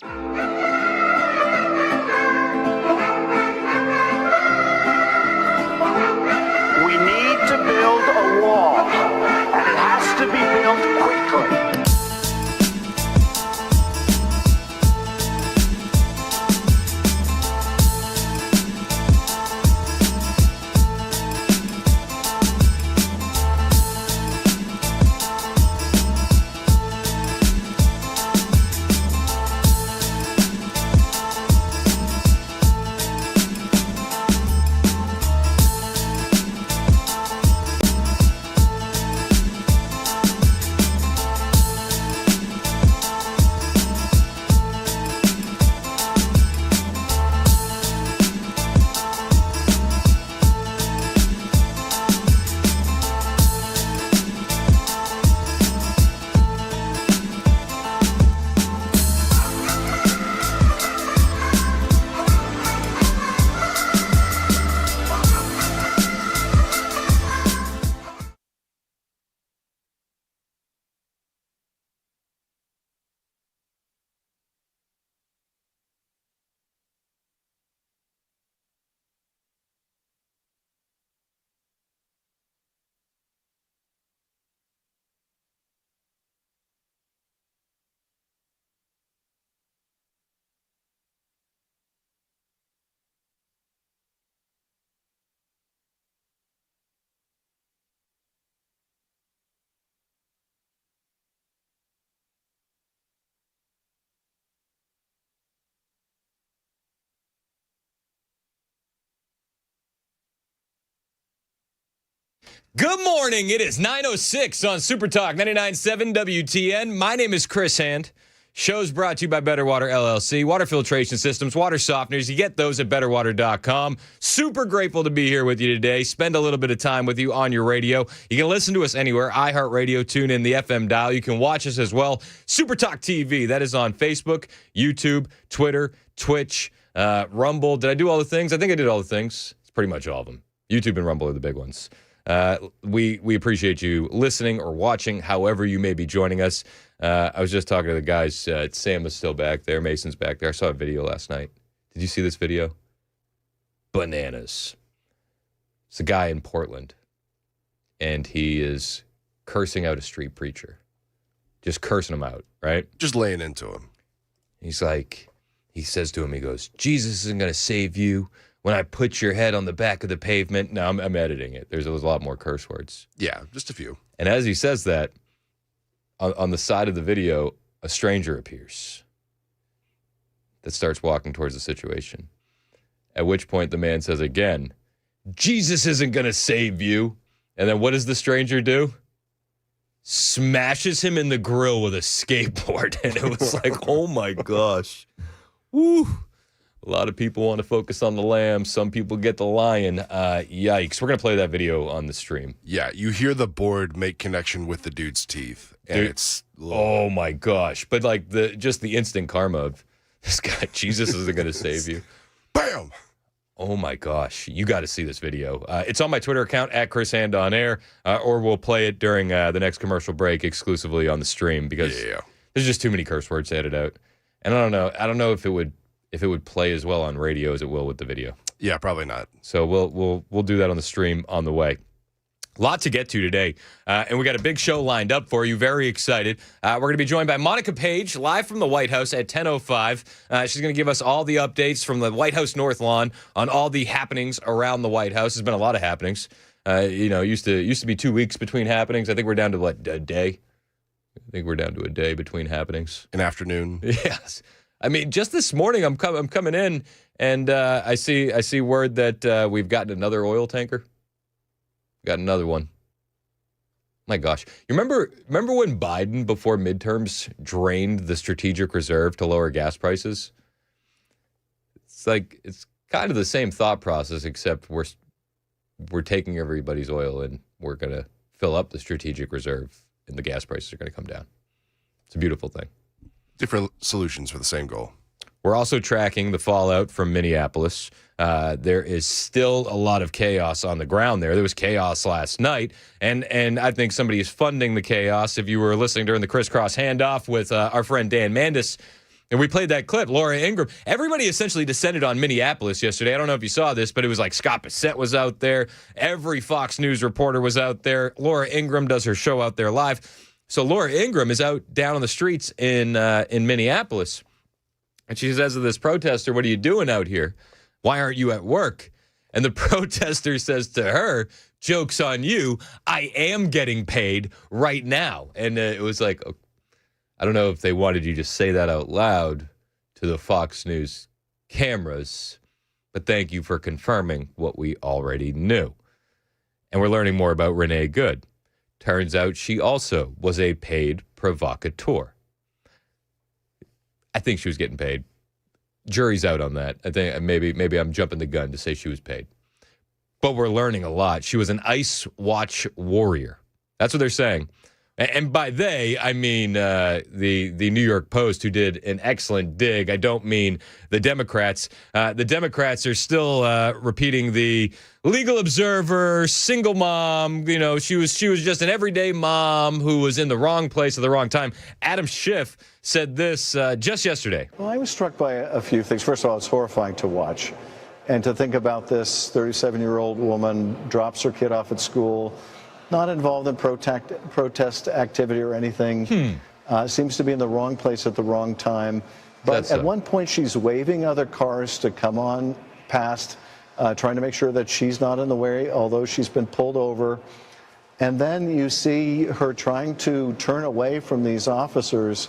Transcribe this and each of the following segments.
We need to build a wall, and it has to be built quickly. Good morning. It is 9:06 on Super Talk 99.7 WTN. My name is Chris Hand. Show's brought to you by Better Water LLC. Water filtration systems, water softeners. You get those at betterwater.com. Super grateful to be here with you today. Spend a little bit of time with you on your radio. You can listen to us anywhere. iHeartRadio, tune in the FM dial. You can watch us as well. Super Talk TV. That is on Facebook, YouTube, Twitter, Twitch, Rumble. Did I do all the things? I think I did all the things. It's pretty much all of them. YouTube and Rumble are the big ones. We appreciate you listening or watching, however you may be joining us. I was just talking to the guys. Sam is still back there. Mason's back there. I saw a video last night. Did you see this video? Bananas. It's a guy in Portland, and he is cursing out a street preacher. Just cursing him out, right? Just laying into him. He's like, he says to him, he goes, Jesus isn't going to save you when I put your head on the back of the pavement. No, I'm editing it. There's a lot more curse words. Yeah, just a few. And as he says that, on the side of the video, a stranger appears that starts walking towards the situation. At which point the man says again, Jesus isn't going to save you. And then what does the stranger do? Smashes him in the grill with a skateboard. And it was like, oh my gosh. Woo. A lot of people want to focus on the lamb. Some people get the lion. Yikes. We're going to play that video on the stream. Yeah, you hear the board make connection with the dude's teeth. And Dude, it's... Oh, my gosh. But, like, just the instant karma of this guy, Jesus isn't going to save you. Bam! Oh, my gosh. You got to see this video. It's on my Twitter account, at Chris Hand on Air, or we'll play it during the next commercial break exclusively on the stream because there's just too many curse words to edit out. And I don't know if it would play as well on radio as it will with the video. Yeah, probably not. So we'll do that on the stream on the way. A lot to get to today, and we got a big show lined up for you. Very excited. We're going to be joined by Monica Page, live from the White House at 10:05. She's going to give us all the updates from the White House North Lawn on all the happenings around the White House. There's been a lot of happenings. It used to be 2 weeks between happenings. I think we're down to, what, a day? I think we're down to a day between happenings. An afternoon. Yes. I mean, just this morning, I'm coming in, and I see word that we've gotten another oil tanker. Got another one. My gosh. You remember when Biden, before midterms, drained the strategic reserve to lower gas prices? It's kind of the same thought process, except we're taking everybody's oil and we're going to fill up the strategic reserve and the gas prices are going to come down. It's a beautiful thing. Different solutions for the same goal. We're also tracking the fallout from Minneapolis. There is still a lot of chaos on the ground there. There was chaos last night, and I think somebody is funding the chaos. If you were listening during the crisscross handoff with our friend Dan Mandis, And we played that clip, Laura Ingraham. Everybody essentially descended on Minneapolis yesterday. I don't know if you saw this, but it was like Scott Bissett was out there. Every Fox News reporter was out there. Laura Ingraham does her show out there live. So Laura Ingraham is out down on the streets in Minneapolis. And she says to this protester, "What are you doing out here? Why aren't you at work?" And the protester says to her, "Joke's on you. I am getting paid right now." And it was like, I don't know if they wanted you to say that out loud to the Fox News cameras, but thank you for confirming what we already knew. And we're learning more about Renee Good. Turns out she also was a paid provocateur. I think she was getting paid. Jury's out on that. I think maybe I'm jumping the gun to say she was paid. But we're learning a lot. She was an Ice Watch warrior. That's what they're saying. And by they, I mean the New York Post, who did an excellent dig. I don't mean the Democrats. The Democrats are still repeating the legal observer, single mom. You know, she was just an everyday mom who was in the wrong place at the wrong time. Adam Schiff said this just yesterday. Well, I was struck by a few things. First of all, it's horrifying to watch. And to think about this 37-year-old woman drops her kid off at school, not involved in protest activity or anything. Seems to be in the wrong place at the wrong time. But at one point, she's waving other cars to come on past, trying to make sure that she's not in the way, although she's been pulled over. And then you see her trying to turn away from these officers,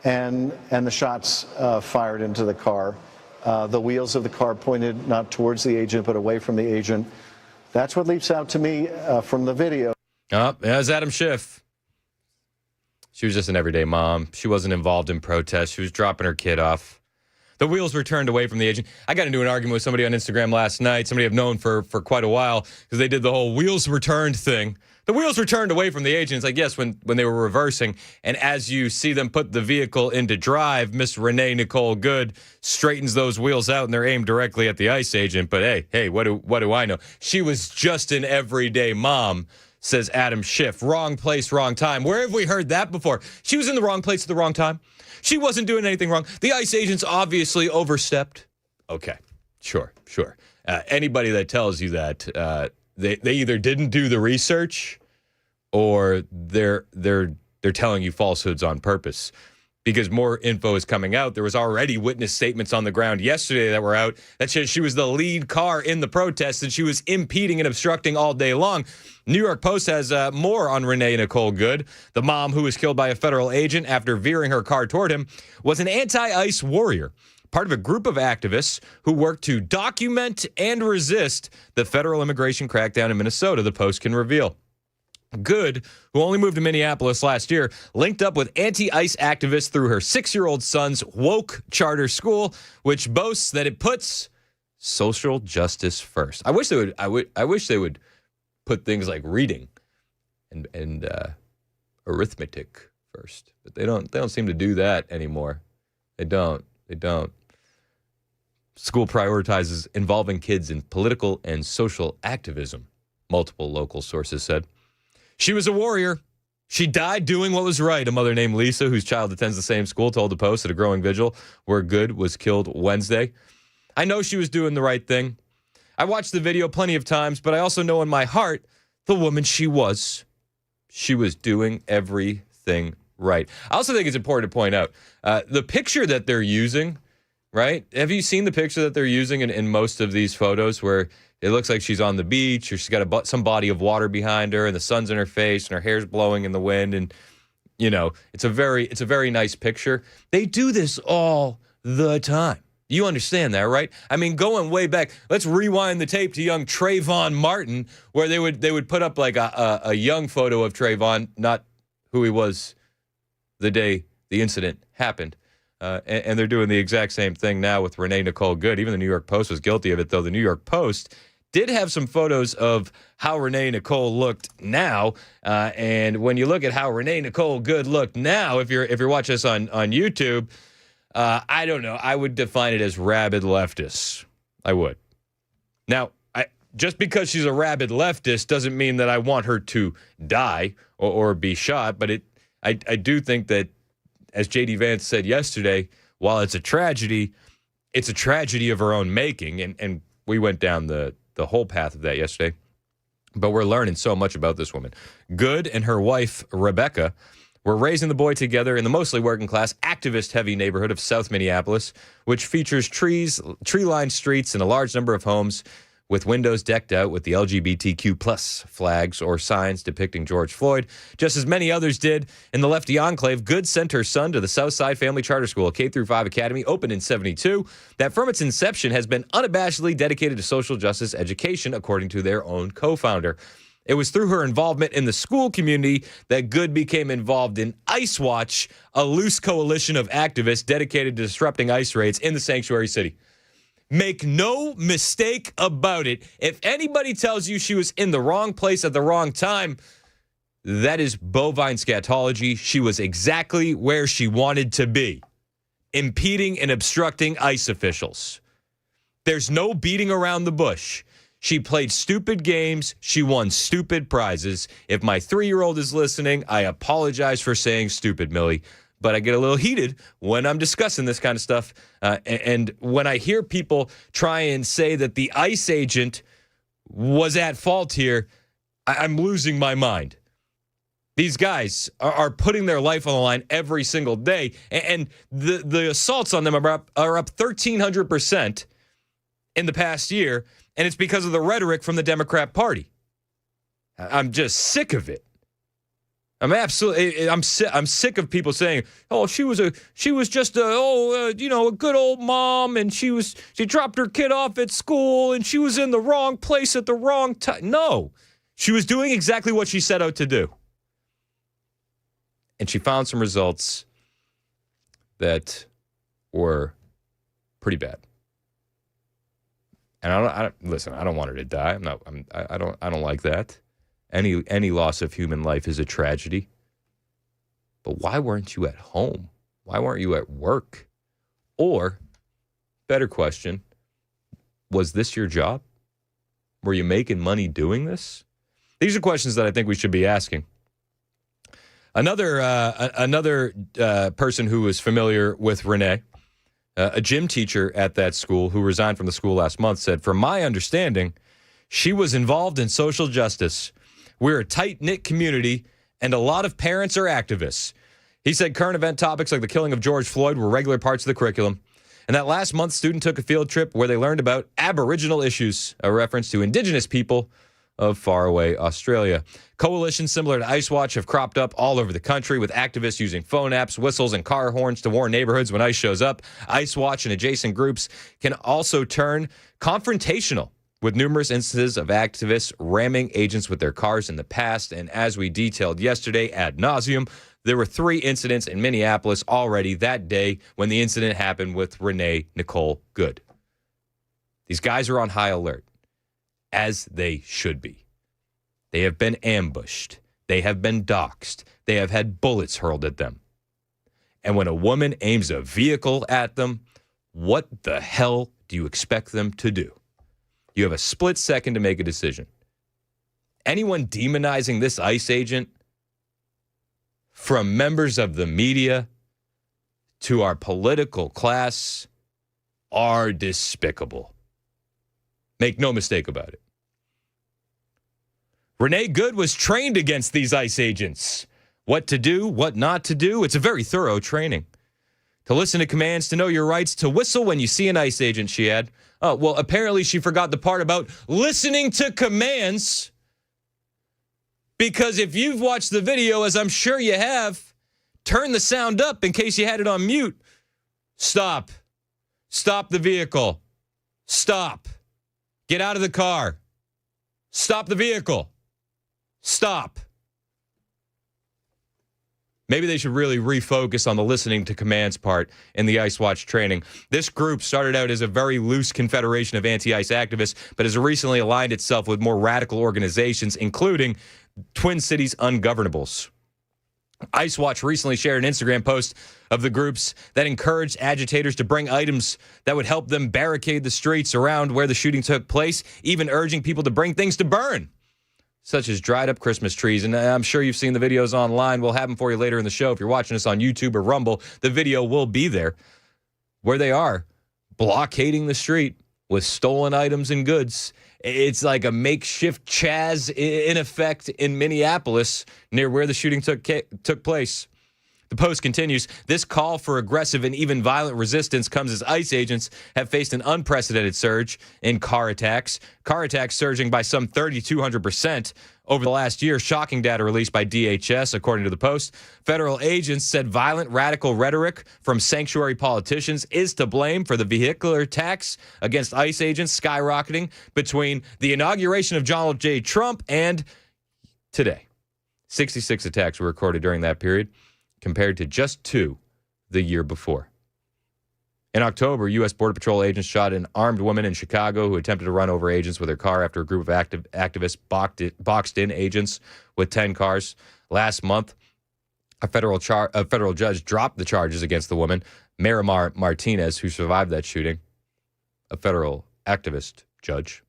and the shots fired into the car. The wheels of the car pointed not towards the agent, but away from the agent. That's what leaps out to me from the video. Oh, there's Adam Schiff. She was just an everyday mom. She wasn't involved in protests. She was dropping her kid off. The wheels were turned away from the agent. I got into an argument with somebody on Instagram last night, somebody I've known for quite a while, because they did the whole wheels were turned thing. The wheels were turned away from the agent. It's like, yes, when they were reversing. And as you see them put the vehicle into drive, Miss Renee Nicole Good straightens those wheels out, and they're aimed directly at the ICE agent. But hey, what do I know? She was just an everyday mom, says Adam Schiff. Wrong place, wrong time. Where have we heard that before? She was in the wrong place at the wrong time. She wasn't doing anything wrong. The ICE agents obviously overstepped. Okay, sure. Anybody that tells you that, they either didn't do the research or they're telling you falsehoods on purpose, because more info is coming out. There was already witness statements on the ground yesterday that were out that says she was the lead car in the protest and she was impeding and obstructing all day long. New York Post has more on Renee Nicole Good. The mom who was killed by a federal agent after veering her car toward him was an anti-ICE warrior, part of a group of activists who worked to document and resist the federal immigration crackdown in Minnesota, the Post can reveal. Good, who only moved to Minneapolis last year, linked up with anti-ICE activists through her 6-year-old son's woke charter school, which boasts that it puts social justice first. I wish they would put things like reading and arithmetic first, but they don't seem to do that anymore. They don't. School prioritizes involving kids in political and social activism, multiple local sources said. She was a warrior. She died doing what was right, a mother named Lisa, whose child attends the same school, told the Post at a growing vigil where Good was killed Wednesday. I know she was doing the right thing. I watched the video plenty of times, but I also know in my heart the woman she was. She was doing everything right. I also think it's important to point out the picture that they're using, right? Have you seen the picture that they're using in most of these photos where it looks like she's on the beach or she's got some body of water behind her and the sun's in her face and her hair's blowing in the wind, and you know, it's a very nice picture. They do this all the time. You understand that, right? I mean, going way back, let's rewind the tape to young Trayvon Martin, where they would put up like a young photo of Trayvon, not who he was the day the incident happened. And they're doing the exact same thing now with Renee Nicole Good. Even the New York Post was guilty of it, though. The New York Post did have some photos of how Renee Nicole looked now. And when you look at how Renee Nicole Good looked now, if you're watching this on YouTube, I don't know. I would define it as rabid leftist. I would. Now, just because she's a rabid leftist doesn't mean that I want her to die or be shot. But I do think that, as J.D. Vance said yesterday, while it's a tragedy of her own making. And we went down the whole path of that yesterday. But we're learning so much about this woman. Good and her wife, Rebecca, were raising the boy together in the mostly working-class, activist-heavy neighborhood of South Minneapolis, which features tree-lined streets and a large number of homes with windows decked out with the LGBTQ plus flags or signs depicting George Floyd. Just as many others did in the lefty enclave, Good sent her son to the Southside Family Charter School, a K-5 academy opened in 1972 that from its inception has been unabashedly dedicated to social justice education, according to their own co-founder. It was through her involvement in the school community that Good became involved in Ice Watch, a loose coalition of activists dedicated to disrupting ICE raids in the sanctuary city. Make no mistake about it. If anybody tells you she was in the wrong place at the wrong time, that is bovine scatology. She was exactly where she wanted to be, impeding and obstructing ICE officials. There's no beating around the bush. She played stupid games. She won stupid prizes. If my 3-year-old is listening, I apologize for saying stupid, Millie. But I get a little heated when I'm discussing this kind of stuff. And when I hear people try and say that the ICE agent was at fault here, I'm losing my mind. These guys are putting their life on the line every single day. And the assaults on them are up 1,300% in the past year. And it's because of the rhetoric from the Democrat Party. I'm just sick of it. I'm sick of people saying, "Oh, she was just a good old mom, and she dropped her kid off at school, and she was in the wrong place at the wrong time." No, she was doing exactly what she set out to do, and she found some results that were pretty bad. And I don't want her to die. I don't like that. Any loss of human life is a tragedy. But why weren't you at home? Why weren't you at work? Or, better question, was this your job? Were you making money doing this? These are questions that I think we should be asking. Another person who was familiar with Renee, a gym teacher at that school who resigned from the school last month, said, "From my understanding, she was involved in social justice. We're a tight-knit community, and a lot of parents are activists." He said current event topics like the killing of George Floyd were regular parts of the curriculum, and that last month, student took a field trip where they learned about Aboriginal issues, a reference to Indigenous people of faraway Australia. Coalitions similar to Ice Watch have cropped up all over the country, with activists using phone apps, whistles, and car horns to warn neighborhoods when ICE shows up. Ice Watch and adjacent groups can also turn confrontational, with numerous instances of activists ramming agents with their cars in the past. And as we detailed yesterday ad nauseum, there were 3 incidents in Minneapolis already that day when the incident happened with Renee Nicole Good. These guys are on high alert, as they should be. They have been ambushed. They have been doxxed. They have had bullets hurled at them. And when a woman aims a vehicle at them, what the hell do you expect them to do? You have a split second to make a decision. Anyone demonizing this ICE agent, from members of the media to our political class, are despicable. Make no mistake about it. Renee Good was trained against these ICE agents. What to do, what not to do. It's a very thorough training. To listen to commands, to know your rights, to whistle when you see an ICE agent, she had. Oh, well, apparently she forgot the part about listening to commands. Because if you've watched the video, as I'm sure you have, turn the sound up in case you had it on mute. Stop. Stop the vehicle. Stop. Get out of the car. Stop the vehicle. Stop. Maybe they should really refocus on the listening to commands part in the Ice Watch training. This group started out as a very loose confederation of anti-ICE activists, but has recently aligned itself with more radical organizations, including Twin Cities Ungovernables. Ice Watch recently shared an Instagram post of the groups that encouraged agitators to bring items that would help them barricade the streets around where the shooting took place, even urging people to bring things to burn, such as dried up Christmas trees. And I'm sure you've seen the videos online. We'll have them for you later in the show. If you're watching us on YouTube or Rumble, the video will be there. where they are blockading the street with stolen items and goods. It's like a makeshift Chaz in effect in Minneapolis near where the shooting took place. The Post continues, this call for aggressive and even violent resistance comes as ICE agents have faced an unprecedented surge in car attacks surging by some 3,200% over the last year. Shocking data released by DHS, according to the Post. Federal agents said violent radical rhetoric from sanctuary politicians is to blame for the vehicular attacks against ICE agents skyrocketing between the inauguration of Donald J. Trump and today. 66 attacks were recorded during that period, compared to just 2 the year before. In October, U.S. Border Patrol agents shot an armed woman in Chicago who attempted to run over agents with her car after a group of activists boxed in agents with 10 cars. Last month, a federal judge dropped the charges against the woman, Miramar Martinez, who survived that shooting, a federal activist judge.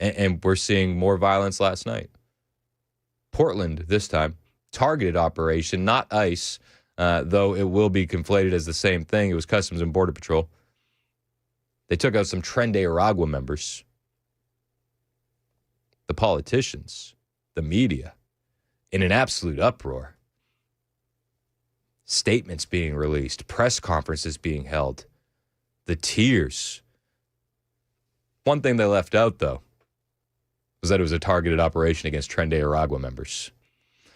And we're seeing more violence last night. Portland this time. Targeted operation, not ICE, though it will be conflated as the same thing. It was Customs and Border Patrol. They took out some Tren de Aragua members. The politicians, the media, in an absolute uproar. Statements being released, press conferences being held, the tears. One thing they left out, though, was that it was a targeted operation against Tren de Aragua members.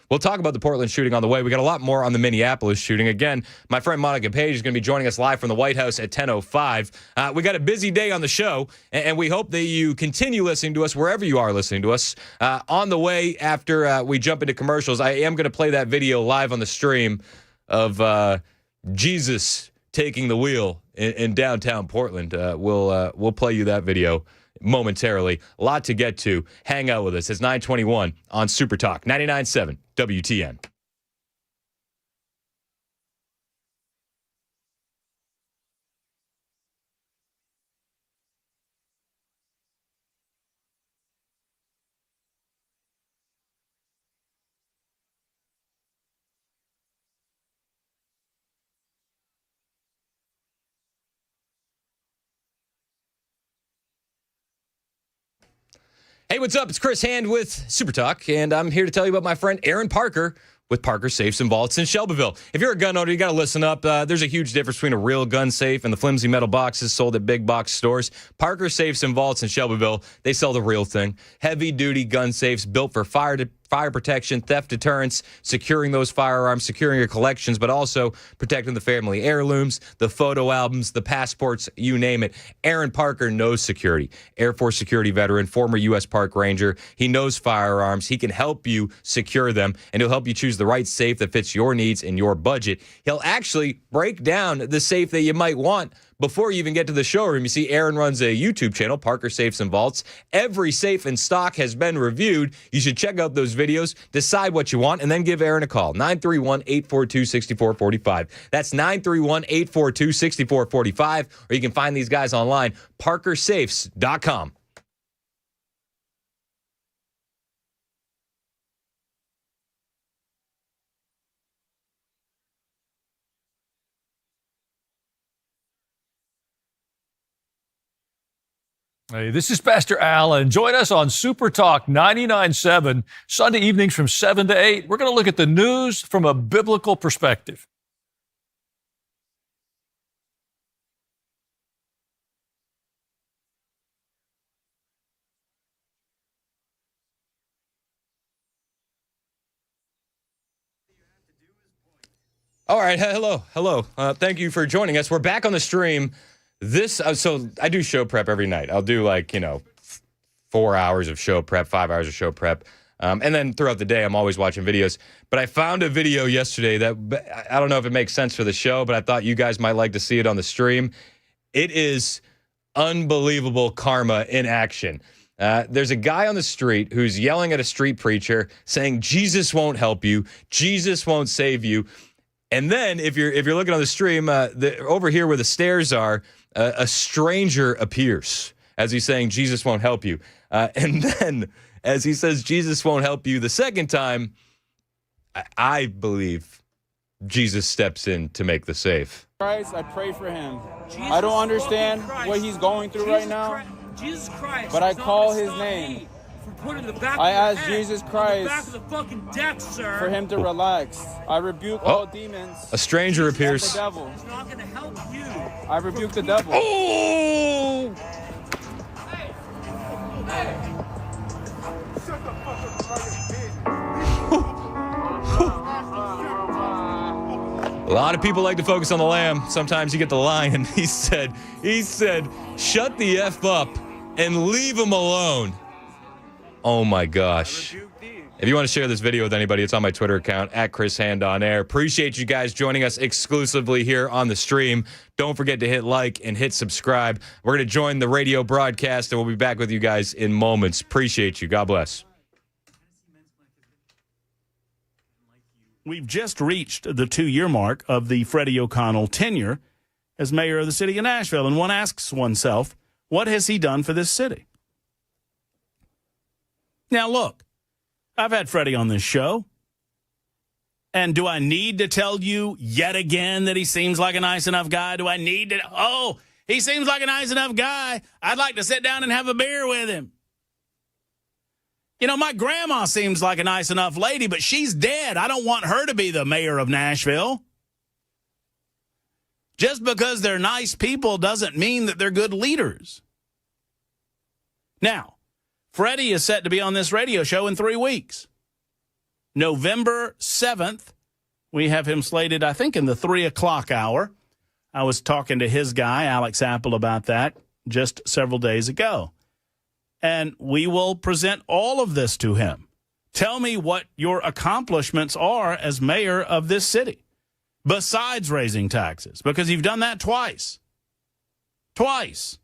We'll talk about the Portland shooting on the way. We got a lot more on the Minneapolis shooting. Again, my friend Monica Page is going to be joining us live from the White House at 10:05. We got a busy day on the show, and we hope that you continue listening to us wherever you are listening to us. On the way, after we jump into commercials, I am going to play that video live on the stream of Jesus taking the wheel in downtown Portland. We'll play you that video momentarily. A lot to get to. Hang out with us. It's 9:21 on Super Talk 99.7 WTN. Hey, what's up? It's Chris Hand with Super Talk, and I'm here to tell you about my friend Aaron Parker with Parker Safes and Vaults in Shelbyville. If you're a gun owner, you got to listen up. There's a huge difference between a real gun safe and the flimsy metal boxes sold at big box stores. Parker Safes and Vaults in Shelbyville, they sell the real thing. Heavy-duty gun safes built for fire protection, theft deterrence, securing those firearms, securing your collections, but also protecting the family heirlooms, the photo albums, the passports, you name it. Aaron Parker knows security. Air Force security veteran, former U.S. Park Ranger. He knows firearms. He can help you secure them, and he'll help you choose the right safe that fits your needs and your budget. He'll actually break down the safe that you might want before you even get to the showroom. You see, Aaron runs a YouTube channel, Parker Safes and Vaults. Every safe in stock has been reviewed. You should check out those videos, decide what you want, and then give Aaron a call. 931-842-6445. That's 931-842-6445. Or you can find these guys online, parkersafes.com. Hey, this is Pastor Al, and join us on Super Talk 99.7, Sunday evenings from 7 to 8. We're going to look at the news from a biblical perspective. All right. Hello. Thank you for joining us. We're back on the stream. So I do show prep every night. I'll do 4 hours of show prep, 5 hours of show prep. And then throughout the day, I'm always watching videos. But I found a video yesterday that I don't know if it makes sense for the show, but I thought you guys might like to see it on the stream. It is unbelievable karma in action. There's a guy on the street who's yelling at a street preacher saying, Jesus won't help you. Jesus won't save you. And then if you're looking on the stream, over here where the stairs are, a stranger appears as he's saying, Jesus won't help you. And then as he says, Jesus won't help you the second time, I believe Jesus steps in to make the save. Christ, I pray for him. I don't understand what he's going through right now, Jesus Christ, but I call his name. I ask Jesus Christ for him to relax. I rebuke all demons. A stranger appears. The devil. He's not going to help you. I rebuke the devil. Oh! A lot of people like to focus on the lamb. Sometimes you get the lion. He said, shut the F up and leave him alone. Oh my gosh. If you want to share this video with anybody, it's on my Twitter account, @ChrisHandOnAir. Appreciate you guys joining us exclusively here on the stream. Don't forget to hit like and hit subscribe. We're going to join the radio broadcast, and we'll be back with you guys in moments. Appreciate you. God bless. We've just reached the 2-year mark of the Freddie O'Connell tenure as mayor of the city of Nashville, and one asks oneself, what has he done for this city? Now, look, I've had Freddie on this show, and do I need to tell you yet again that he seems like a nice enough guy? Do I need to? Oh, he seems like a nice enough guy. I'd like to sit down and have a beer with him. You know, my grandma seems like a nice enough lady, but she's dead. I don't want her to be the mayor of Nashville. Just because they're nice people doesn't mean that they're good leaders. Now, Freddie is set to be on this radio show in 3 weeks. November 7th, we have him slated, I think, in the 3 o'clock hour. I was talking to his guy, Alex Apple, about that just several days ago. And we will present all of this to him. Tell me what your accomplishments are as mayor of this city, besides raising taxes, because you've done that twice. Twice.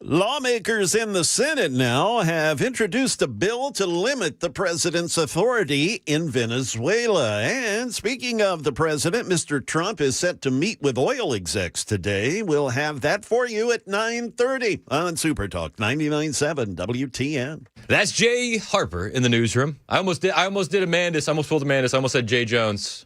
Lawmakers in the Senate now have introduced a bill to limit the president's authority in Venezuela. And speaking of the president, Mr. Trump is set to meet with oil execs today. We'll have that for you at 9:30 on Super Talk 99.7 WTN. That's Jay Harper in the newsroom. I almost did Amandus. I almost pulled Amandus. I almost said Jay Jones.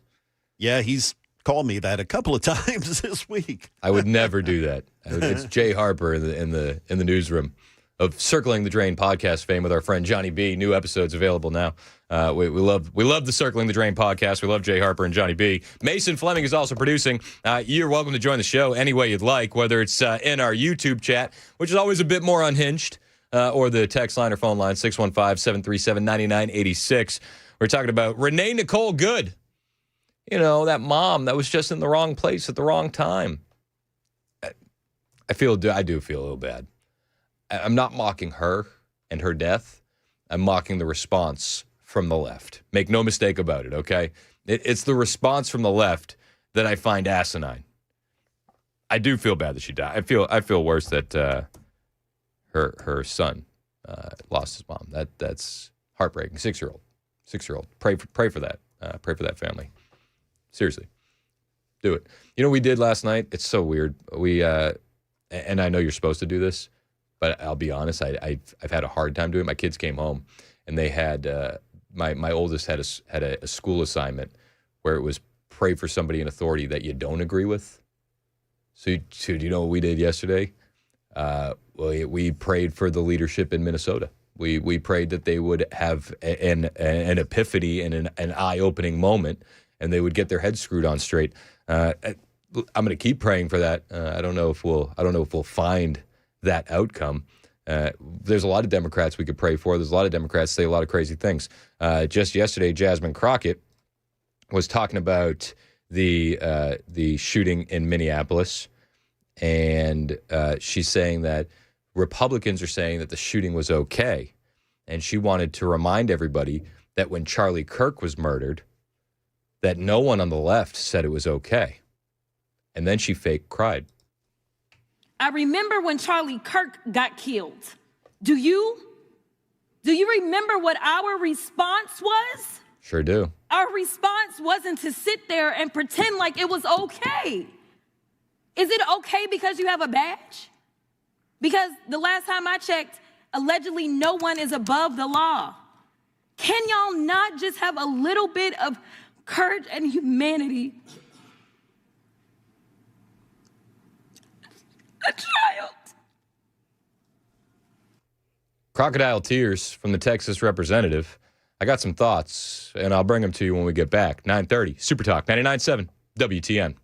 Yeah, he's called me that a couple of times this week. I would never do that. It's Jay Harper in the newsroom of Circling the Drain podcast fame with our friend Johnny B. New episodes available now. We love the Circling the Drain podcast. We love Jay Harper and Johnny B. Mason Fleming is also producing. You're welcome to join the show any way you'd like, whether it's in our YouTube chat, which is always a bit more unhinged, or the text line or phone line 615-737-9986. We're talking about Renee Nicole Good. You know, that mom that was just in the wrong place at the wrong time. I do feel a little bad. I'm not mocking her and her death. I'm mocking the response from the left. Make no mistake about it, okay? It's the response from the left that I find asinine. I do feel bad that she died. I feel worse that her son lost his mom. That's heartbreaking. 6-year-old. Pray for that. Pray for that family. Seriously, do it. You know what we did last night? It's so weird. We and I know you're supposed to do this, but I'll be honest. I've had a hard time doing it. My kids came home, and they had my oldest had a school assignment where it was pray for somebody in authority that you don't agree with. So do you know what we did yesterday? We prayed for the leadership in Minnesota. We prayed that they would have an epiphany and an eye-opening moment, and they would get their heads screwed on straight. I'm going to keep praying for that. I don't know if we'll find that outcome. There's a lot of Democrats we could pray for. There's a lot of Democrats say a lot of crazy things. Just yesterday, Jasmine Crockett was talking about the shooting in Minneapolis, and she's saying that Republicans are saying that the shooting was okay. And she wanted to remind everybody that when Charlie Kirk was murdered, that no one on the left said it was okay. And then she fake cried. I remember when Charlie Kirk got killed. Do you? Do you remember what our response was? Sure do. Our response wasn't to sit there and pretend like it was okay. Is it okay because you have a badge? Because the last time I checked, allegedly no one is above the law. Can y'all not just have a little bit of courage and humanity? A child. Crocodile tears from the Texas representative. I got some thoughts, and I'll bring them to you when we get back. 9:30, Super Talk, 99.7 WTN.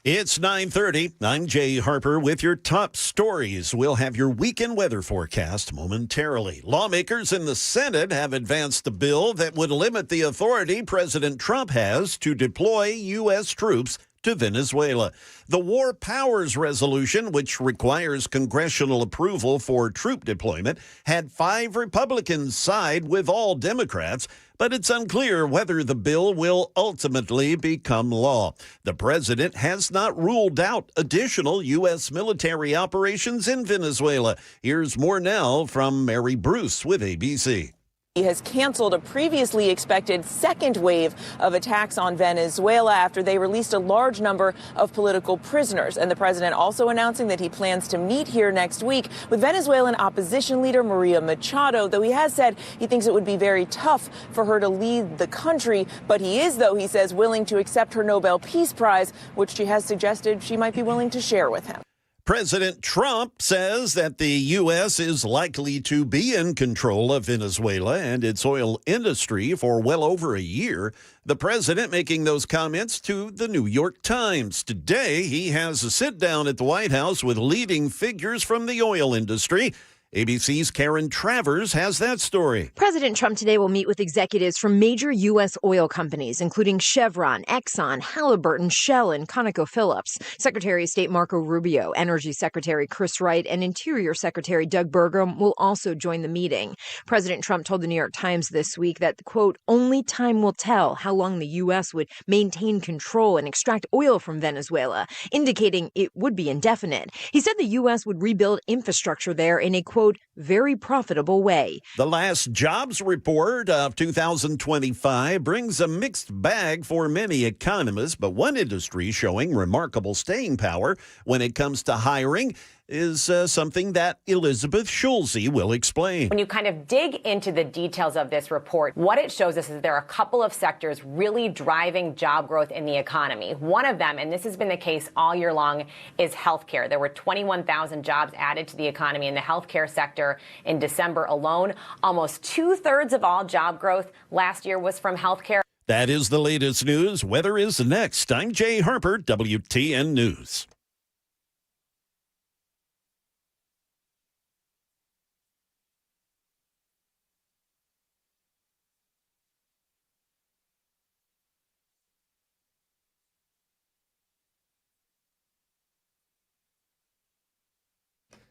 It's 9:30. I'm Jay Harper with your top stories. We'll have your weekend weather forecast momentarily. Lawmakers in the Senate have advanced a bill that would limit the authority President Trump has to deploy U.S. troops to Venezuela. The War Powers Resolution, which requires congressional approval for troop deployment, had 5 Republicans side with all Democrats, but it's unclear whether the bill will ultimately become law. The president has not ruled out additional U.S. military operations in Venezuela. Here's more now from Mary Bruce with ABC. He has canceled a previously expected second wave of attacks on Venezuela after they released a large number of political prisoners. And the president also announcing that he plans to meet here next week with Venezuelan opposition leader Maria Machado, though he has said he thinks it would be very tough for her to lead the country. But he is, though, he says, willing to accept her Nobel Peace Prize, which she has suggested she might be willing to share with him. President Trump says that the U.S. is likely to be in control of Venezuela and its oil industry for well over a year. The president making those comments to the New York Times. Today, he has a sit-down at the White House with leading figures from the oil industry. ABC's Karen Travers has that story. President Trump today will meet with executives from major U.S. oil companies, including Chevron, Exxon, Halliburton, Shell, and ConocoPhillips. Secretary of State Marco Rubio, Energy Secretary Chris Wright, and Interior Secretary Doug Burgum will also join the meeting. President Trump told the New York Times this week that, quote, only time will tell how long the U.S. would maintain control and extract oil from Venezuela, indicating it would be indefinite. He said the U.S. would rebuild infrastructure there in a, quote, very profitable way. The last jobs report of 2025 brings a mixed bag for many economists, but one industry showing remarkable staying power when it comes to hiring is something that Elizabeth Schulze will explain. When you kind of dig into the details of this report, what it shows us is that there are a couple of sectors really driving job growth in the economy. One of them, and this has been the case all year long, is healthcare. There were 21,000 jobs added to the economy in the healthcare sector in December alone. Almost 2/3 of all job growth last year was from healthcare. That is the latest news. Weather is next. I'm Jay Harper, WTN News.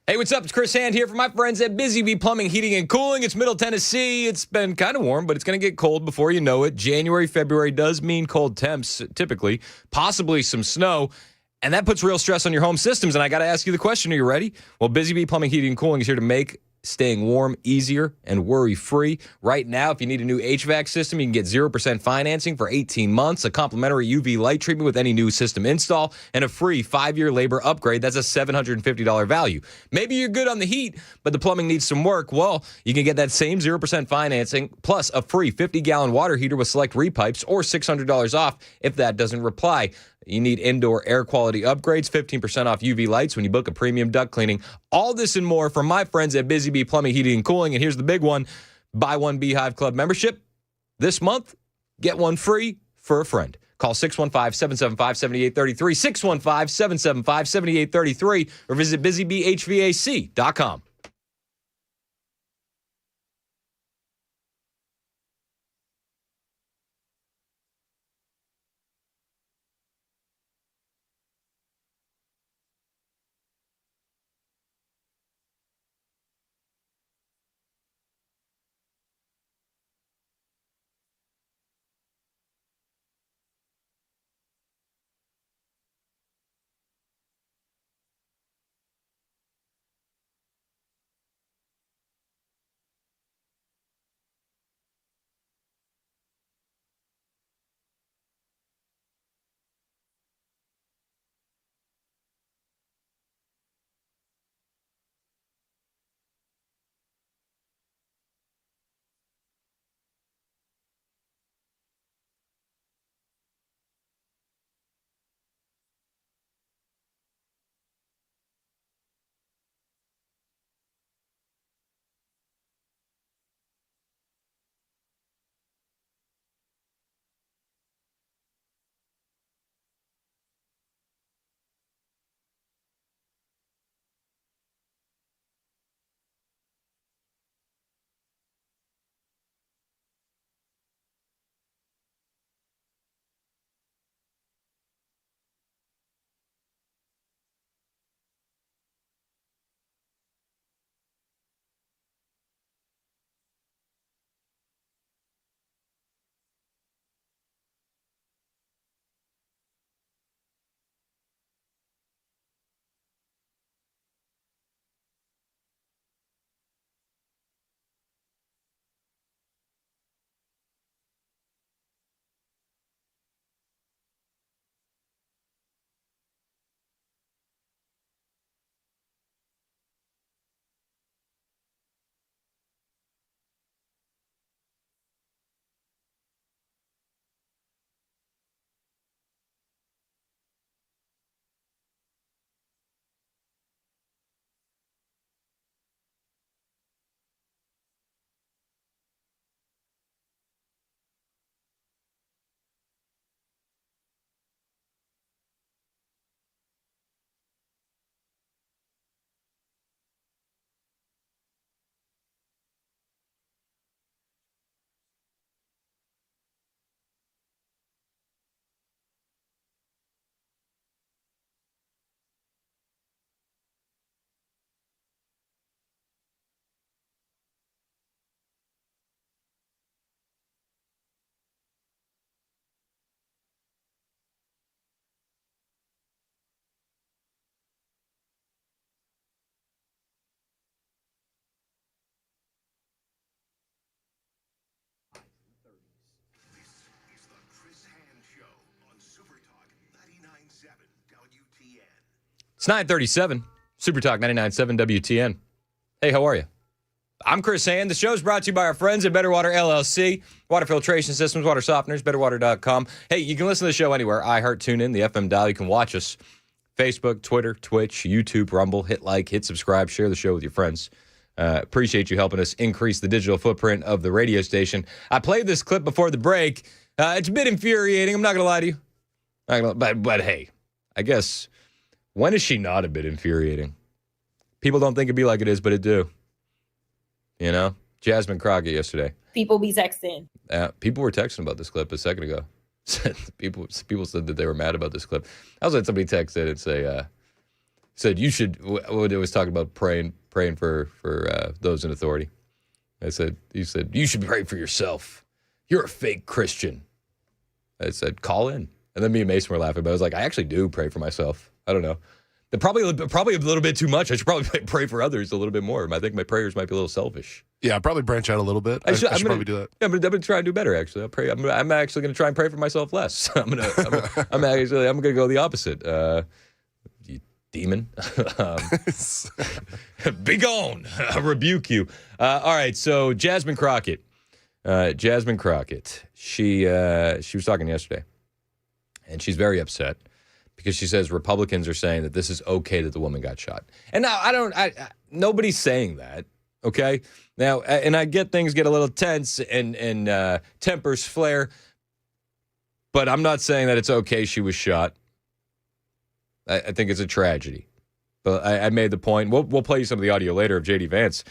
Hey, what's up? It's Chris Hand here for my friends at Busy Bee Plumbing, Heating, and Cooling. It's Middle Tennessee. It's been kind of warm, but it's going to get cold before you know it. January, February does mean cold temps, typically, possibly some snow, and that puts real stress on your home systems. And I got to ask you the question, are you ready? Well, Busy Bee Plumbing, Heating, and Cooling is here to make staying warm easier and worry-free. Right now, if you need a new HVAC system, you can get 0% financing for 18 months, a complimentary UV light treatment with any new system install, and a free 5-year labor upgrade. That's a $750 value. Maybe you're good on the heat, but the plumbing needs some work. Well, you can get that same 0% financing plus a free 50-gallon water heater with select repipes or $600 off if that doesn't reply. You need indoor air quality upgrades, 15% off UV lights when you book a premium duct cleaning. All this and more from my friends at Busy Bee Plumbing, Heating, and Cooling. And here's the big one. Buy one Beehive Club membership this month. Get one free for a friend. Call 615-775-7833, 615-775-7833, or visit busybeehvac.com. It's 9:37. Super Talk 99.7 WTN. Hey, how are you? I'm Chris Hand. The show's brought to you by our friends at Better Water LLC, water filtration systems, water softeners, betterwater.com. Hey, you can listen to the show anywhere. iHeart, TuneIn, the FM dial. You can watch us. Facebook, Twitter, Twitch, YouTube, Rumble. Hit like, hit subscribe, share the show with your friends. Appreciate you helping us increase the digital footprint of the radio station. I played this clip before the break. It's a bit infuriating. I'm not going to lie to you. But hey, I guess, when is she not a bit infuriating? People don't think it'd be like it is, but it do. You know? Jasmine Crockett yesterday. People be texting. People were texting about this clip a second ago. people said that they were mad about this clip. I was had somebody texted and said you should. It was talking about praying for those in authority. He said you should pray for yourself. You're a fake Christian. I said call in, and then me and Mason were laughing. But I was like, I actually do pray for myself. I don't know. Probably a little bit too much. I should probably pray for others a little bit more. I think my prayers might be a little selfish. Yeah, I'd probably branch out a little bit. I should probably do that. Yeah, I'm gonna try and do better. Actually, I'm actually gonna try and pray for myself less. I'm gonna go the opposite. You demon, be gone! I rebuke you. All right, so Jasmine Crockett. She was talking yesterday, and she's very upset because she says Republicans are saying that this is okay that the woman got shot. And now nobody's saying that. Okay. Now, and I get things get a little tense and tempers flare, but I'm not saying that it's okay she was shot. I think it's a tragedy. But I made the point. We'll play you some of the audio later of J.D. Vance.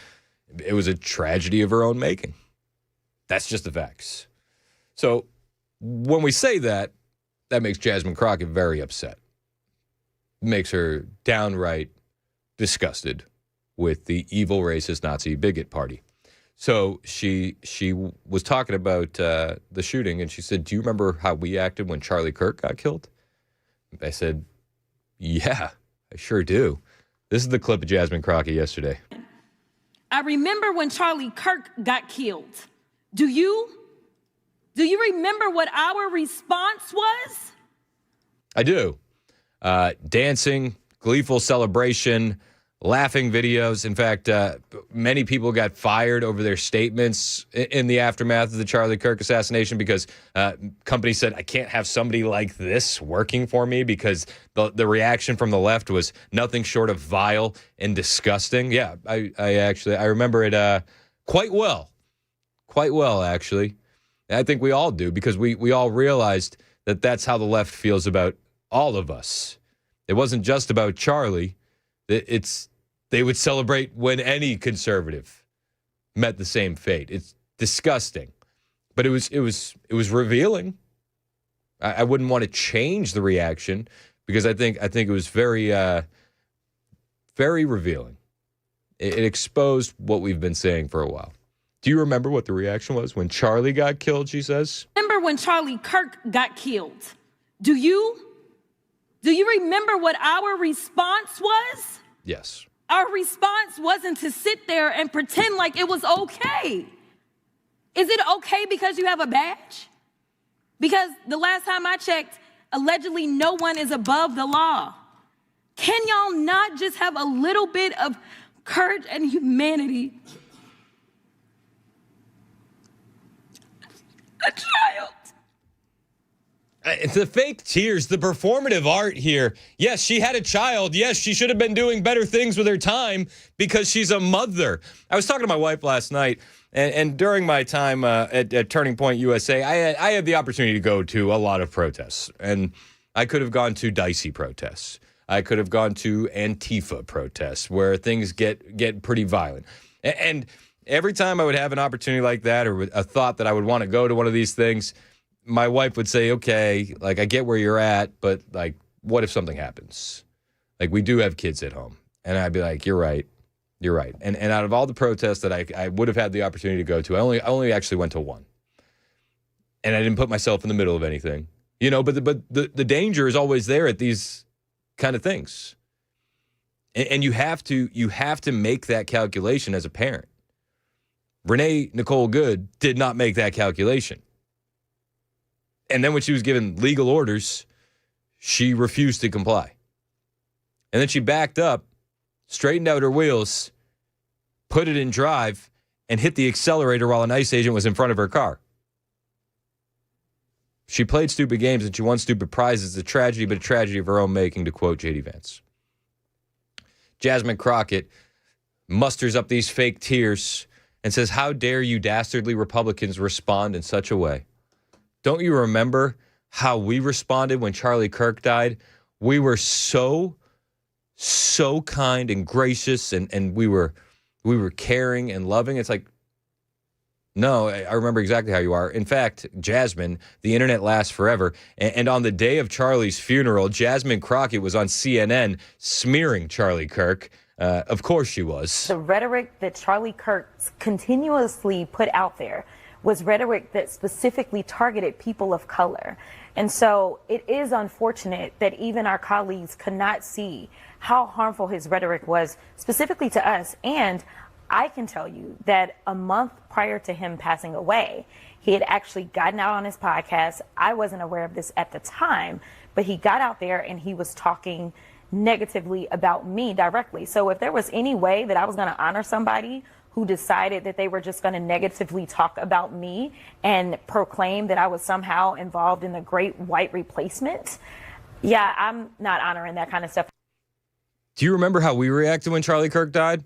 It was a tragedy of her own making. That's just the facts. So when we say that, that makes Jasmine Crockett very upset. Makes her downright disgusted with the evil, racist, Nazi bigot party. So she was talking about the shooting, and she said, do you remember how we acted when Charlie Kirk got killed? I said, yeah, I sure do. This is the clip of Jasmine Crockett yesterday. I remember when Charlie Kirk got killed. Do you remember what our response was? I do. Dancing, gleeful celebration, laughing videos. In fact, many people got fired over their statements in the aftermath of the Charlie Kirk assassination because companies said, I can't have somebody like this working for me because the reaction from the left was nothing short of vile and disgusting. Yeah, I remember it quite well. Quite well, actually. And I think we all do because we all realized that that's how the left feels about all of us. It wasn't just about Charlie. They would celebrate when any conservative met the same fate. It's disgusting, but it was revealing. I wouldn't want to change the reaction because I think it was very very revealing. It exposed what we've been saying for a while. Do you remember what the reaction was when Charlie got killed? She says. Remember when Charlie Kirk got killed? Do you remember what our response was? Yes. Our response wasn't to sit there and pretend like it was okay. Is it okay because you have a badge? Because the last time I checked, allegedly no one is above the law. Can y'all not just have a little bit of courage and humanity? A child. It's the fake tears, the performative art here. Yes, she had a child. Yes, she should have been doing better things with her time because she's a mother. I was talking to my wife last night, and during my time at Turning Point USA, I had the opportunity to go to a lot of protests. And I could have gone to dicey protests. I could have gone to Antifa protests where things get pretty violent. And every time I would have an opportunity like that or a thought that I would want to go to one of these things, my wife would say, okay, like, I get where you're at, but, like, what if something happens? Like, we do have kids at home. And I'd be like, you're right. And out of all the protests that I would have had the opportunity to go to, I only actually went to one. And I didn't put myself in the middle of anything. You know, but the danger is always there at these kind of things. And you have to make that calculation as a parent. Renee Nicole Good did not make that calculation. And then when she was given legal orders, she refused to comply. And then she backed up, straightened out her wheels, put it in drive, and hit the accelerator while an ICE agent was in front of her car. She played stupid games and she won stupid prizes. It's a tragedy, but a tragedy of her own making, to quote J.D. Vance. Jasmine Crockett musters up these fake tears and says, "How dare you dastardly Republicans respond in such a way? Don't you remember how we responded when Charlie Kirk died? We were so kind and gracious, and we were caring and loving." It's like, no, I remember exactly how you are. In fact, Jasmine, the internet lasts forever. And on the day of Charlie's funeral, Jasmine Crockett was on CNN smearing Charlie Kirk. Of course she was. The rhetoric that Charlie Kirk continuously put out there was rhetoric that specifically targeted people of color. And so it is unfortunate that even our colleagues could not see how harmful his rhetoric was specifically to us. And I can tell you that a month prior to him passing away, he had actually gotten out on his podcast. I wasn't aware of this at the time, but he got out there and he was talking negatively about me directly. So if there was any way that I was going to honor somebody who decided that they were just going to negatively talk about me and proclaim that I was somehow involved in the great white replacement, yeah, I'm not honoring that kind of stuff. Do you remember how we reacted when Charlie Kirk died?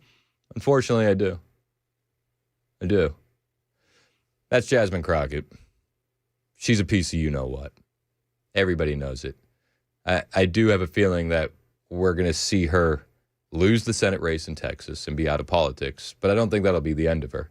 Unfortunately, I do. I do. That's Jasmine Crockett. She's a piece of you-know-what. Everybody knows it. I do have a feeling that we're going to see her lose the Senate race in Texas and be out of politics, but I don't think that'll be the end of her.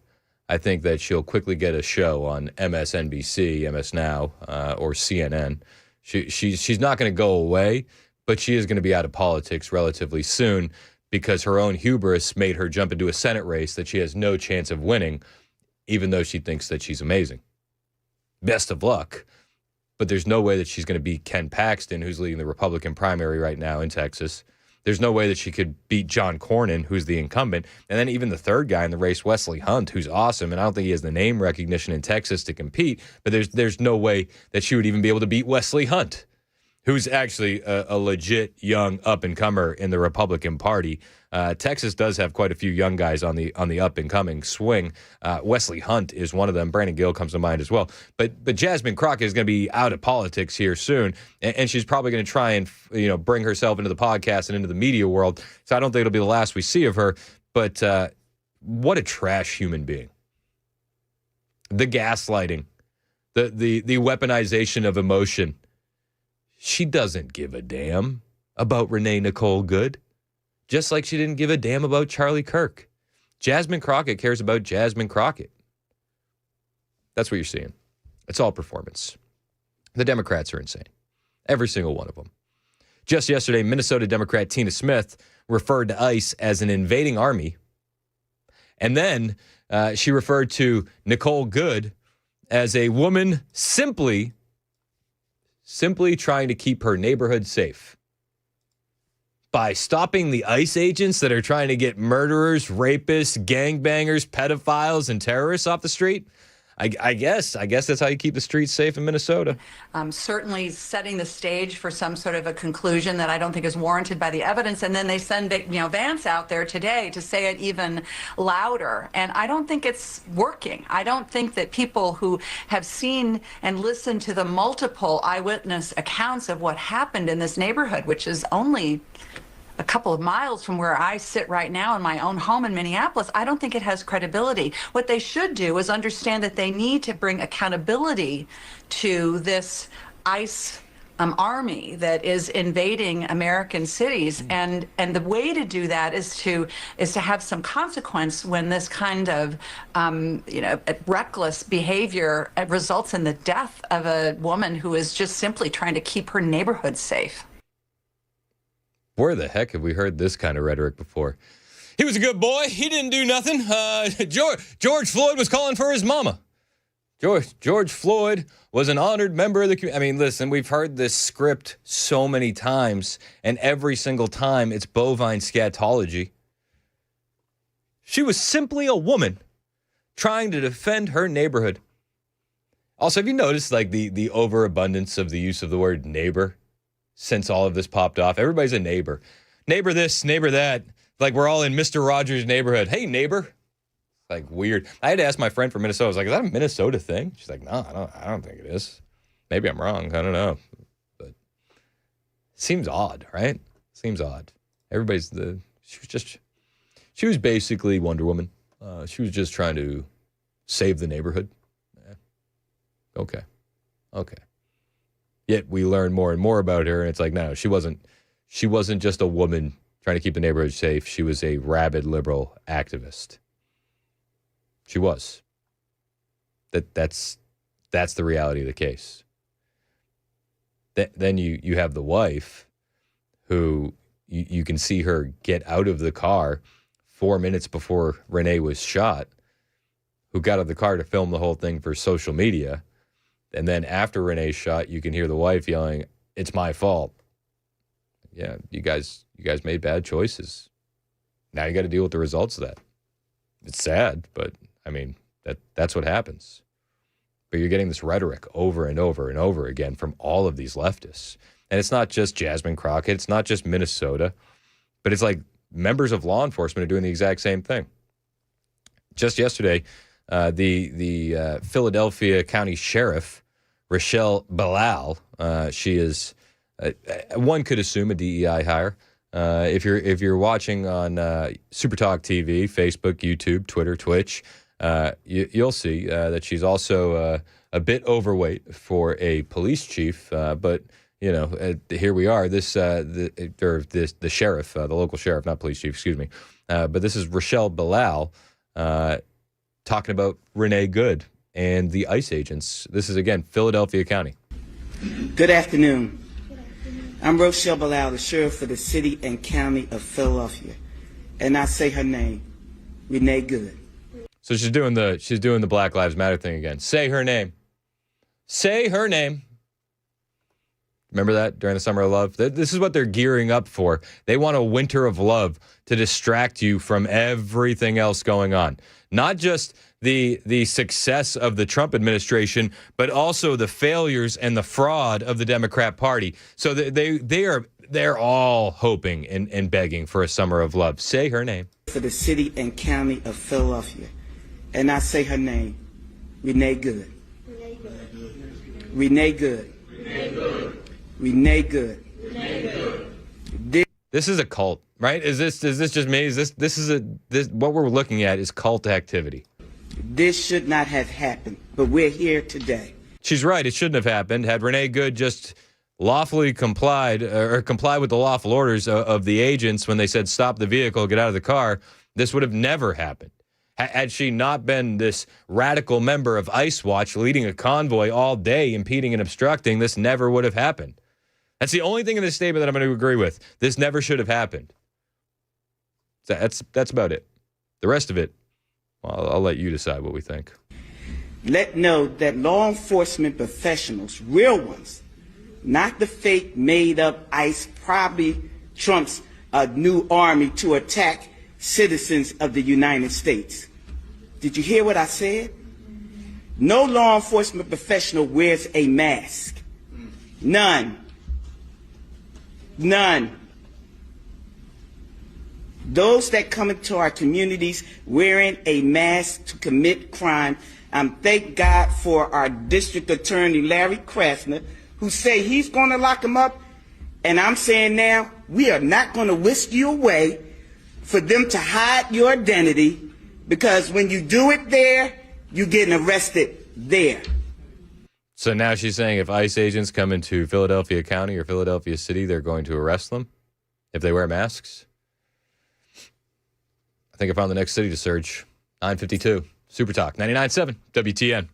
I think that she'll quickly get a show on MSNBC, MS Now, or CNN. She's not going to go away, but she is going to be out of politics relatively soon because her own hubris made her jump into a Senate race that she has no chance of winning, even though she thinks that she's amazing. Best of luck. But there's no way that she's going to beat Ken Paxton, who's leading the Republican primary right now in Texas. There's no way that she could beat John Cornyn, who's the incumbent. And then even the third guy in the race, Wesley Hunt, who's awesome. And I don't think he has the name recognition in Texas to compete. But there's no way that she would even be able to beat Wesley Hunt, who's actually a legit young up-and-comer in the Republican Party. Texas does have quite a few young guys on the up-and-coming swing. Wesley Hunt is one of them. Brandon Gill comes to mind as well. But Jasmine Crockett is going to be out of politics here soon, and she's probably going to try and bring herself into the podcast and into the media world. So I don't think it'll be the last we see of her. But what a trash human being. The gaslighting, the weaponization of emotion. She doesn't give a damn about Renee Nicole Good, just like she didn't give a damn about Charlie Kirk. Jasmine Crockett cares about Jasmine Crockett. That's what you're seeing. It's all performance. The Democrats are insane. Every single one of them. Just yesterday, Minnesota Democrat Tina Smith referred to ICE as an invading army. And then she referred to Nicole Good as a woman simply trying to keep her neighborhood safe by stopping the ICE agents that are trying to get murderers, rapists, gangbangers, pedophiles, and terrorists off the street. I guess that's how you keep the streets safe in Minnesota. Certainly setting the stage for some sort of a conclusion that I don't think is warranted by the evidence. And then they send Vance out there today to say it even louder. And I don't think it's working. I don't think that people who have seen and listened to the multiple eyewitness accounts of what happened in this neighborhood, which is only a couple of miles from where I sit right now in my own home in Minneapolis, I don't think it has credibility. What they should do is understand that they need to bring accountability to this ICE army that is invading American cities, and the way to do that is to have some consequence when this kind of reckless behavior results in the death of a woman who is just simply trying to keep her neighborhood safe. Where the heck have we heard this kind of rhetoric before? He was a good boy. He didn't do nothing. George Floyd was calling for his mama. George Floyd was an honored member of the community. I mean, listen, we've heard this script so many times, and every single time it's bovine scatology. She was simply a woman trying to defend her neighborhood. Also, have you noticed the overabundance of the use of the word neighbor since all of this popped off. Everybody's a neighbor. Neighbor this, neighbor that. Like we're all in Mr. Rogers' neighborhood. Hey, neighbor. Like weird. I had to ask my friend from Minnesota. I was like, is that a Minnesota thing? She's like, no, I don't think it is. Maybe I'm wrong. I don't know. But it seems odd, right? Seems odd. She was basically Wonder Woman. She was just trying to save the neighborhood. Yeah. Okay. Yet we learn more and more about her, and it's like, no, she wasn't just a woman trying to keep the neighborhood safe. She was a rabid liberal activist. She was. That's the reality of the case. Then you have the wife who you can see her get out of the car 4 minutes before Renee was shot, who got out of the car to film the whole thing for social media. And then after Renee's shot, you can hear the wife yelling, "It's my fault." Yeah, you guys made bad choices. Now you got to deal with the results of that. It's sad, but I mean, that's what happens. But you're getting this rhetoric over and over and over again from all of these leftists. And it's not just Jasmine Crockett. It's not just Minnesota. But it's like members of law enforcement are doing the exact same thing. Just yesterday, the Philadelphia County Sheriff, Rochelle Bilal, she is, one could assume, a DEI hire. If you're watching on Supertalk TV, Facebook, YouTube, Twitter, Twitch, you'll see that she's also a bit overweight for a police chief. But you know, here we are. The sheriff, the local sheriff, not police chief, excuse me. But this is Rochelle Bilal talking about Renee Good and the ICE agents. This is, again, Philadelphia County. Good afternoon. I'm Rochelle Bilal, the sheriff for the city and county of Philadelphia. And I say her name, Renee Good. So she's doing the Black Lives Matter thing again. Say her name. Say her name. Remember that during the Summer of Love? This is what they're gearing up for. They want a winter of love to distract you from everything else going on. Not just the success of the Trump administration, but also the failures and the fraud of the Democrat Party. So they're all hoping and begging for a summer of love. Say her name. For the city and county of Philadelphia. And I say her name, Renee Good. Renee Good. Renee Good. Renee Good. Renee Good. Renee Good. This is a cult, right? Is this just me? Is what we're looking at is cult activity. This should not have happened, but we're here today. She's right. It shouldn't have happened. Had Renee Good just lawfully complied with the lawful orders of the agents when they said stop the vehicle, get out of the car, this would have never happened. Had she not been this radical member of ICE Watch leading a convoy all day, impeding and obstructing, this never would have happened. That's the only thing in this statement that I'm going to agree with. This never should have happened. That's about it. The rest of it, well, I'll let you decide what we think. Let know that law enforcement professionals, real ones, not the fake made up ICE, probably Trump's new army to attack citizens of the United States. Did you hear what I said? No law enforcement professional wears a mask. None. None. Those that come into our communities wearing a mask to commit crime, thank God for our district attorney, Larry Krasner, who say he's going to lock them up. And I'm saying now, we are not going to whisk you away for them to hide your identity, because when you do it there, you're getting arrested there. So now she's saying if ICE agents come into Philadelphia County or Philadelphia City, they're going to arrest them if they wear masks? I think I found the next city to search. 952. Super Talk. 99.7 WTN.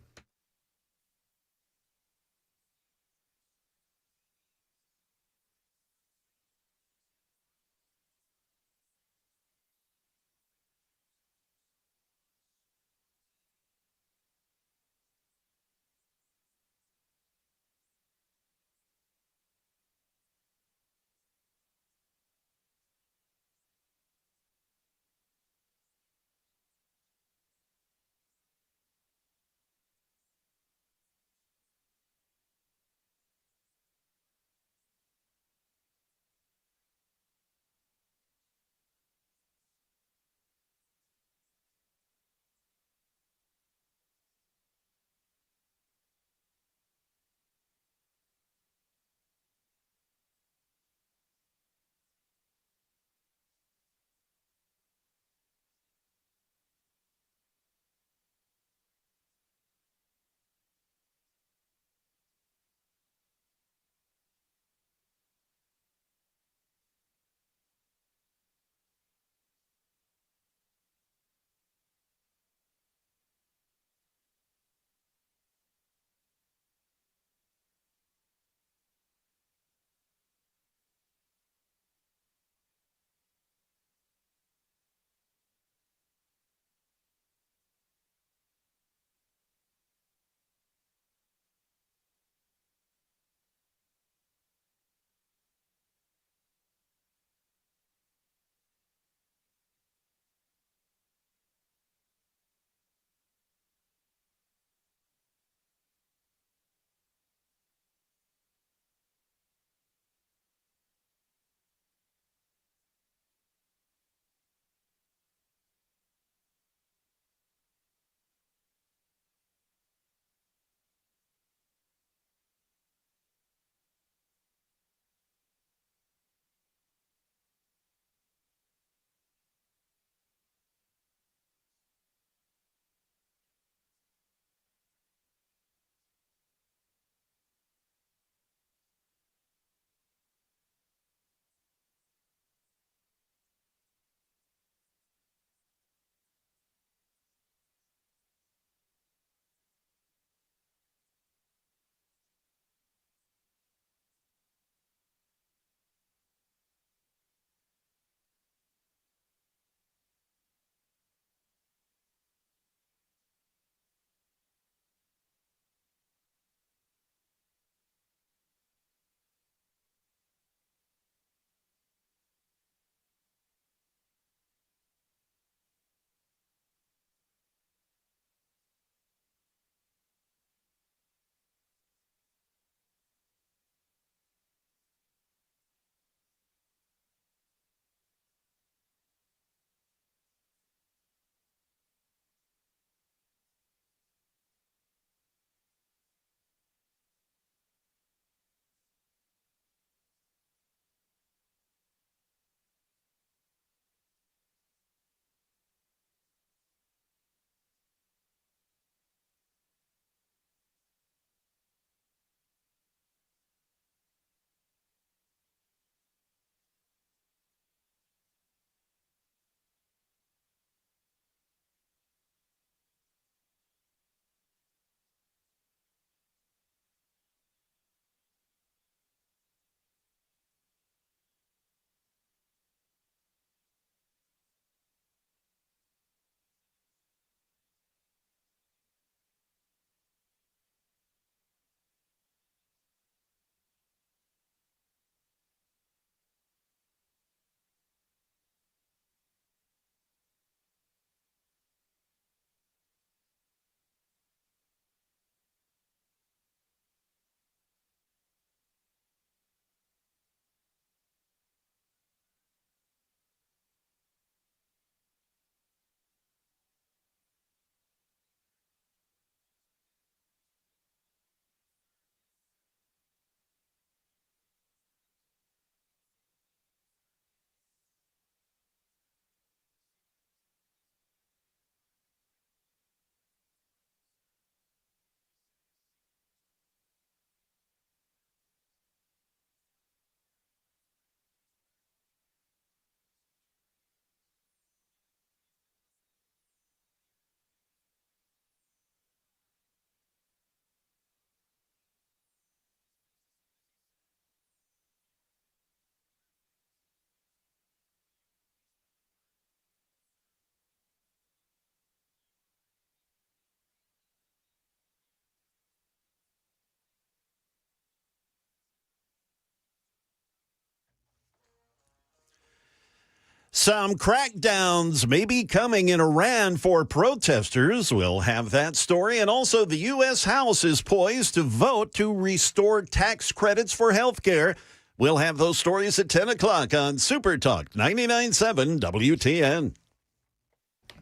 Some crackdowns may be coming in Iran for protesters. We'll have that story. And also, the U.S. House is poised to vote to restore tax credits for health care. We'll have those stories at 10 o'clock on Super Talk 99.7 WTN.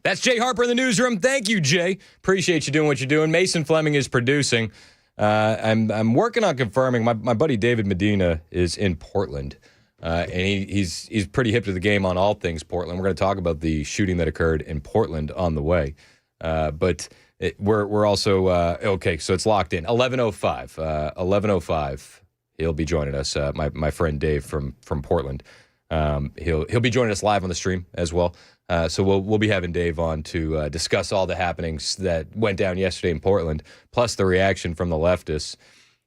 That's Jay Harper in the newsroom. Thank you, Jay. Appreciate you doing what you're doing. Mason Fleming is producing. I'm working on confirming. My buddy David Medina is in Portland. And he's pretty hip to the game on all things Portland. We're going to talk about the shooting that occurred in Portland on the way. But we're also okay. So it's locked in. 11:05. 11:05. He'll be joining us. My friend Dave from Portland. He'll be joining us live on the stream as well. So we'll be having Dave on to discuss all the happenings that went down yesterday in Portland, plus the reaction from the leftists.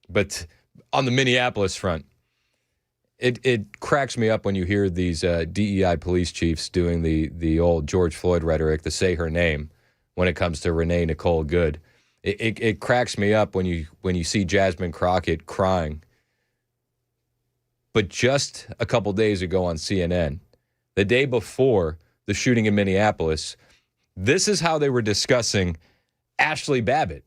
But on the Minneapolis front. It cracks me up when you hear these DEI police chiefs doing the old George Floyd rhetoric, the say her name, when it comes to Renee Nicole Good. It cracks me up when you see Jasmine Crockett crying. But just a couple days ago on CNN, the day before the shooting in Minneapolis, this is how they were discussing Ashley Babbitt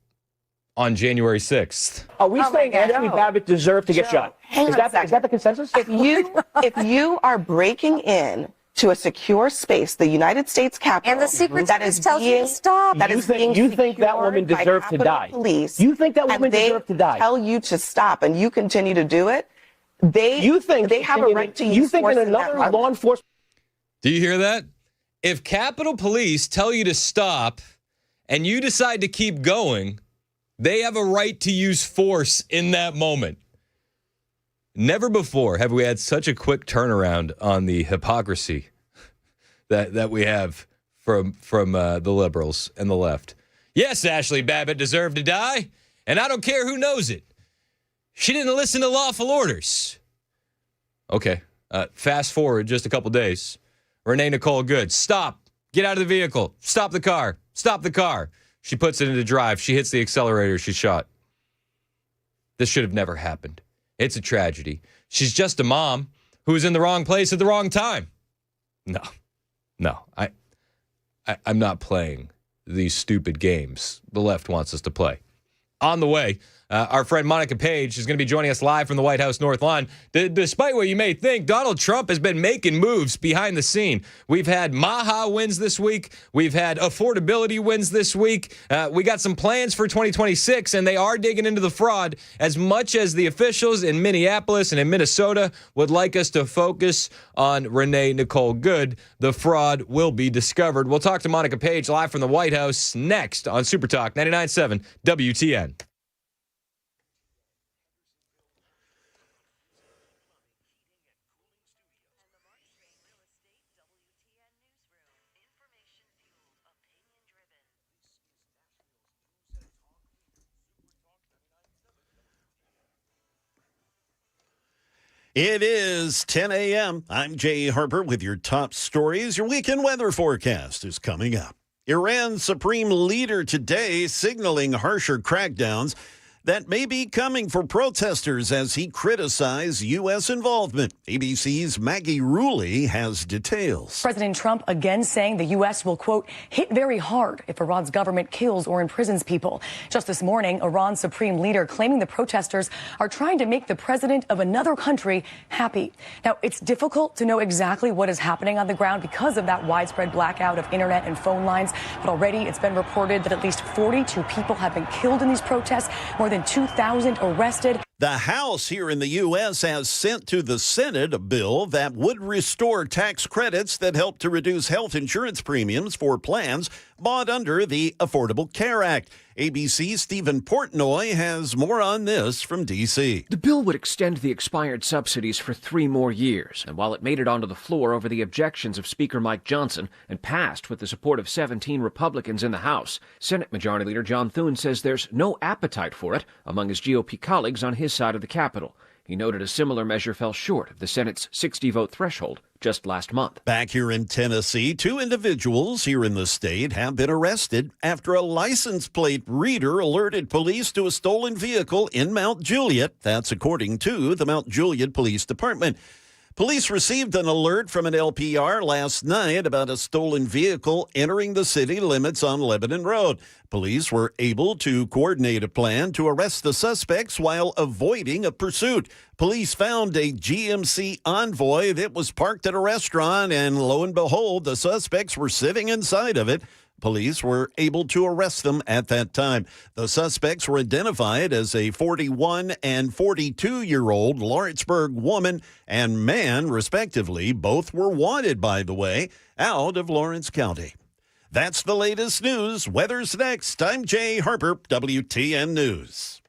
on January 6th. Are we saying Ashley Babbitt deserved to get shot? Is that the consensus? If you are breaking in to a secure space, the United States Capitol, and the Secret Service tells you to stop. You think that woman deserved to die? Police, you think that woman deserved to die? Tell you to stop, and you continue to do it. They have a right to use force in that moment. Law enforcement? Do you hear that? If Capitol Police tell you to stop, and you decide to keep going, they have a right to use force in that moment. Never before have we had such a quick turnaround on the hypocrisy that we have from the liberals and the left. Yes, Ashley Babbitt deserved to die, and I don't care who knows it. She didn't listen to lawful orders. Okay, fast forward just a couple days. Renee Nicole Good, stop. Get out of the vehicle. Stop the car. Stop the car. She puts it into drive. She hits the accelerator. She's shot. This should have never happened. It's a tragedy. She's just a mom who was in the wrong place at the wrong time. No. I'm not playing these stupid games the left wants us to play. On the way, our friend Monica Page is going to be joining us live from the White House North Lawn. Despite what you may think, Donald Trump has been making moves behind the scene. We've had Maha wins this week. We've had affordability wins this week. We got some plans for 2026, and they are digging into the fraud as much as the officials in Minneapolis and in Minnesota would like us to focus on Renee Nicole Good. The fraud will be discovered. We'll talk to Monica Page live from the White House next on Super Talk 99.7 WTN. It is 10 a.m. I'm Jay Harper with your top stories. Your weekend weather forecast is coming up. Iran's supreme leader today signaling harsher crackdowns that may be coming for protesters as he criticized U.S. involvement. ABC's Maggie Ruley has details. President Trump again saying the U.S. will, quote, hit very hard if Iran's government kills or imprisons people. Just this morning, Iran's supreme leader claiming the protesters are trying to make the president of another country happy. Now, it's difficult to know exactly what is happening on the ground because of that widespread blackout of internet and phone lines. But already it's been reported that at least 42 people have been killed in these protests, more than 2,000 arrested. The House here in the U.S. has sent to the Senate a bill that would restore tax credits that help to reduce health insurance premiums for plans bought under the Affordable Care Act. ABC's Stephen Portnoy has more on this from D.C. The bill would extend the expired subsidies for 3 more years, and while it made it onto the floor over the objections of Speaker Mike Johnson and passed with the support of 17 Republicans in the House, Senate Majority Leader John Thune says there's no appetite for it among his GOP colleagues on his side of the Capitol. He noted a similar measure fell short of the Senate's 60-vote threshold just last month. Back here in Tennessee, 2 individuals here in the state have been arrested after a license plate reader alerted police to a stolen vehicle in Mount Juliet. That's according to the Mount Juliet Police Department. Police received an alert from an LPR last night about a stolen vehicle entering the city limits on Lebanon Road. Police were able to coordinate a plan to arrest the suspects while avoiding a pursuit. Police found a GMC Envoy that was parked at a restaurant, and lo and behold, the suspects were sitting inside of it. Police were able to arrest them at that time. The suspects were identified as a 41 and 42-year-old Lawrenceburg woman and man, respectively. Both were wanted, by the way, out of Lawrence County. That's the latest news. Weather's next. I'm Jay Harper, WTN News.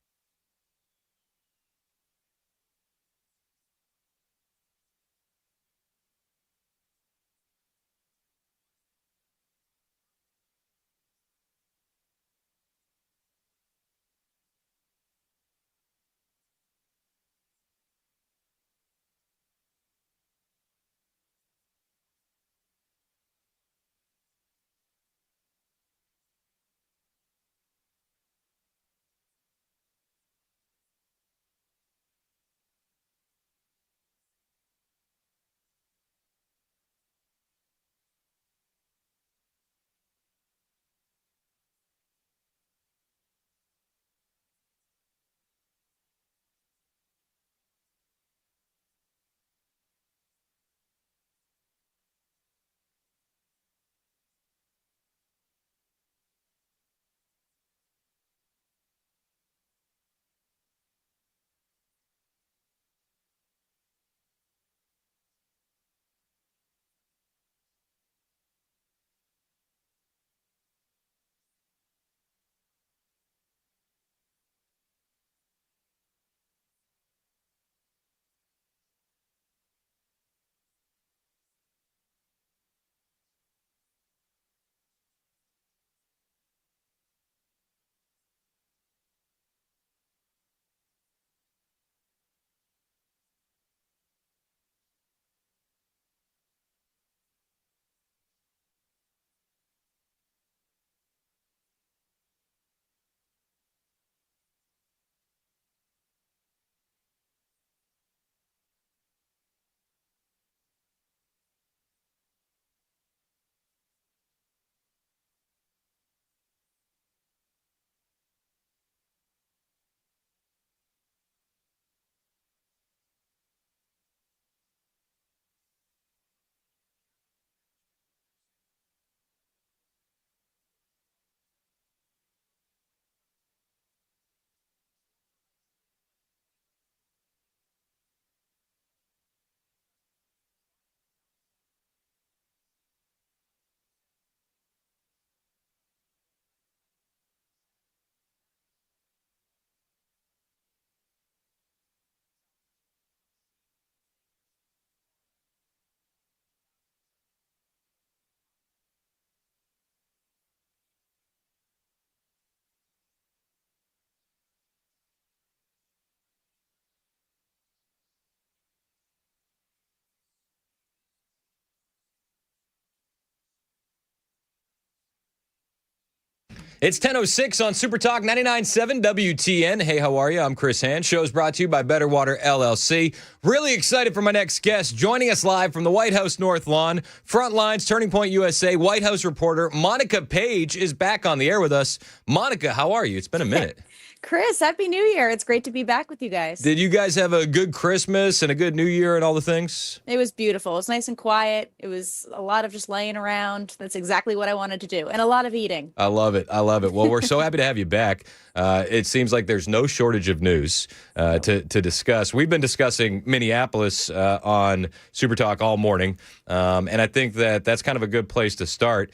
It's 10:06 on Super Talk 99.7 WTN. Hey, how are you? I'm Chris Hand. Show's brought to you by Better Water LLC. Really excited for my next guest. Joining us live from the White House North Lawn, Front Lines, Turning Point USA, White House reporter Monica Page is back on the air with us. Monica, how are you? It's been a minute. Chris, Happy New Year. It's great to be back with you guys. Did you guys have a good Christmas and a good New Year and all the things? It was beautiful. It was nice and quiet. It was a lot of just laying around. That's exactly what I wanted to do. And a lot of eating. I love it. I love it. Well, we're so happy to have you back. It seems like there's no shortage of news to discuss. We've been discussing Minneapolis on Super Talk all morning, and I think that's kind of a good place to start.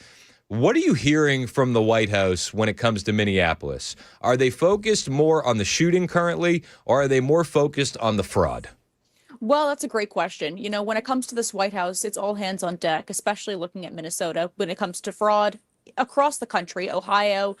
What are you hearing from the White House when it comes to Minneapolis? Are they focused more on the shooting currently, or are they more focused on the fraud? Well, that's a great question. You know, when it comes to this White House, it's all hands on deck, especially looking at Minnesota. When it comes to fraud across the country, Ohio,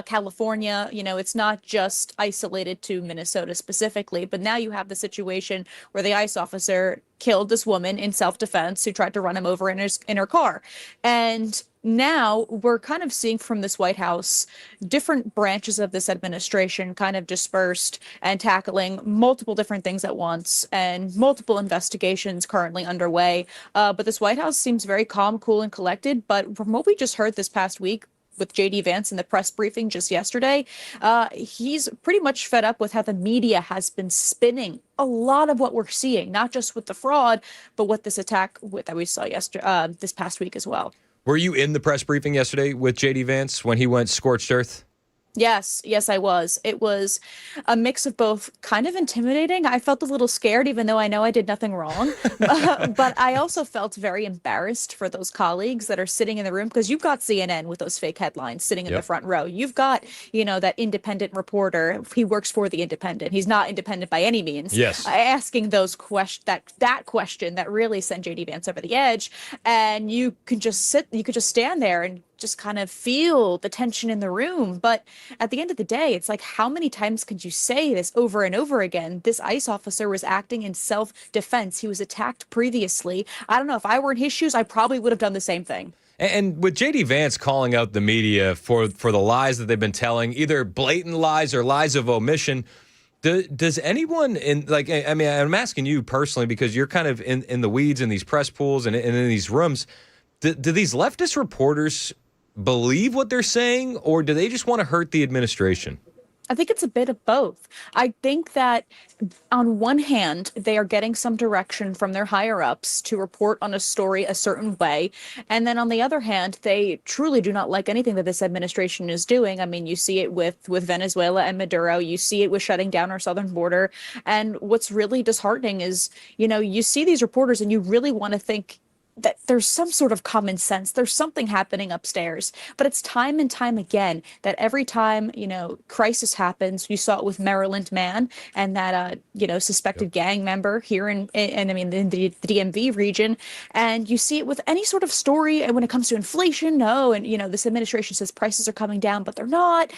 California, you know, it's not just isolated to Minnesota specifically, but now you have the situation where the ICE officer killed this woman in self-defense who tried to run him over in her car. And now we're kind of seeing from this White House different branches of this administration kind of dispersed and tackling multiple different things at once, and multiple investigations currently underway. But this White House seems very calm, cool, and collected. But from what we just heard this past week with JD Vance in the press briefing just yesterday, he's pretty much fed up with how the media has been spinning a lot of what we're seeing, not just with the fraud, but with this attack that we saw yesterday, this past week as well. Were you in the press briefing yesterday with JD Vance when he went scorched earth? Yes, I was. It was a mix of both kind of intimidating. I felt a little scared, even though I know I did nothing wrong. But I also felt very embarrassed for those colleagues that are sitting in the room, because you've got CNN with those fake headlines sitting in the front row. You've got, that independent reporter. He works for the Independent. He's not independent by any means. Yes. Asking those that question that really sent JD Vance over the edge. And you could just stand there and just kind of feel the tension in the room. But at the end of the day, it's like, how many times could you say this over and over again? This ICE officer was acting in self-defense. He was attacked previously. I don't know, if I were in his shoes, I probably would have done the same thing. And with JD Vance calling out the media for the lies that they've been telling, either blatant lies or lies of omission, does anyone I'm asking you personally, because you're kind of in the weeds in these press pools and in these rooms, do these leftist reporters believe what they're saying, or do they just want to hurt the administration? I think it's a bit of both. I think that on one hand, they are getting some direction from their higher ups to report on a story a certain way. And then on the other hand, they truly do not like anything that this administration is doing. I mean, you see it with Venezuela and Maduro. You see it with shutting down our southern border. And what's really disheartening is, you see these reporters and you really want to think that there's some sort of common sense. There's something happening upstairs. But it's time and time again that every time, crisis happens, you saw it with Maryland Man and that, suspected gang member here in the DMV region. And you see it with any sort of story. And when it comes to inflation, no. And, this administration says prices are coming down, but they're not.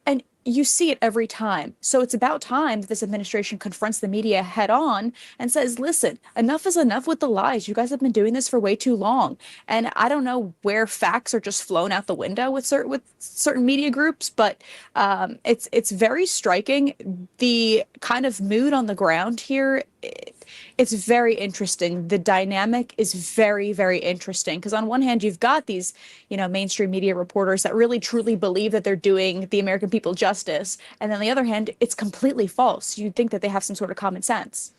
And you see it every time. So it's about time that this administration confronts the media head on and says, listen, enough is enough with the lies. You guys have been doing this for way too long. And I don't know where facts are just flown out the window with certain media groups, but it's very striking. The kind of mood on the ground here, it's very interesting. The dynamic is very, very interesting, because on one hand, you've got these, mainstream media reporters that really truly believe that they're doing the American people justice. And then on the other hand, it's completely false. You'd think that they have some sort of common sense.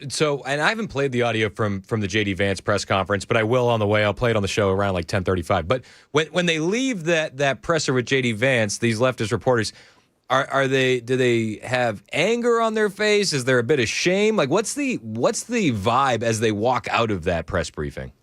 So, and I haven't played the audio from the JD Vance press conference, but I will on the way. I'll play it on the show around like 10:35. But when they leave that presser with JD Vance, these leftist reporters, do they have anger on their face? Is there a bit of shame? Like, what's the vibe as they walk out of that press briefing?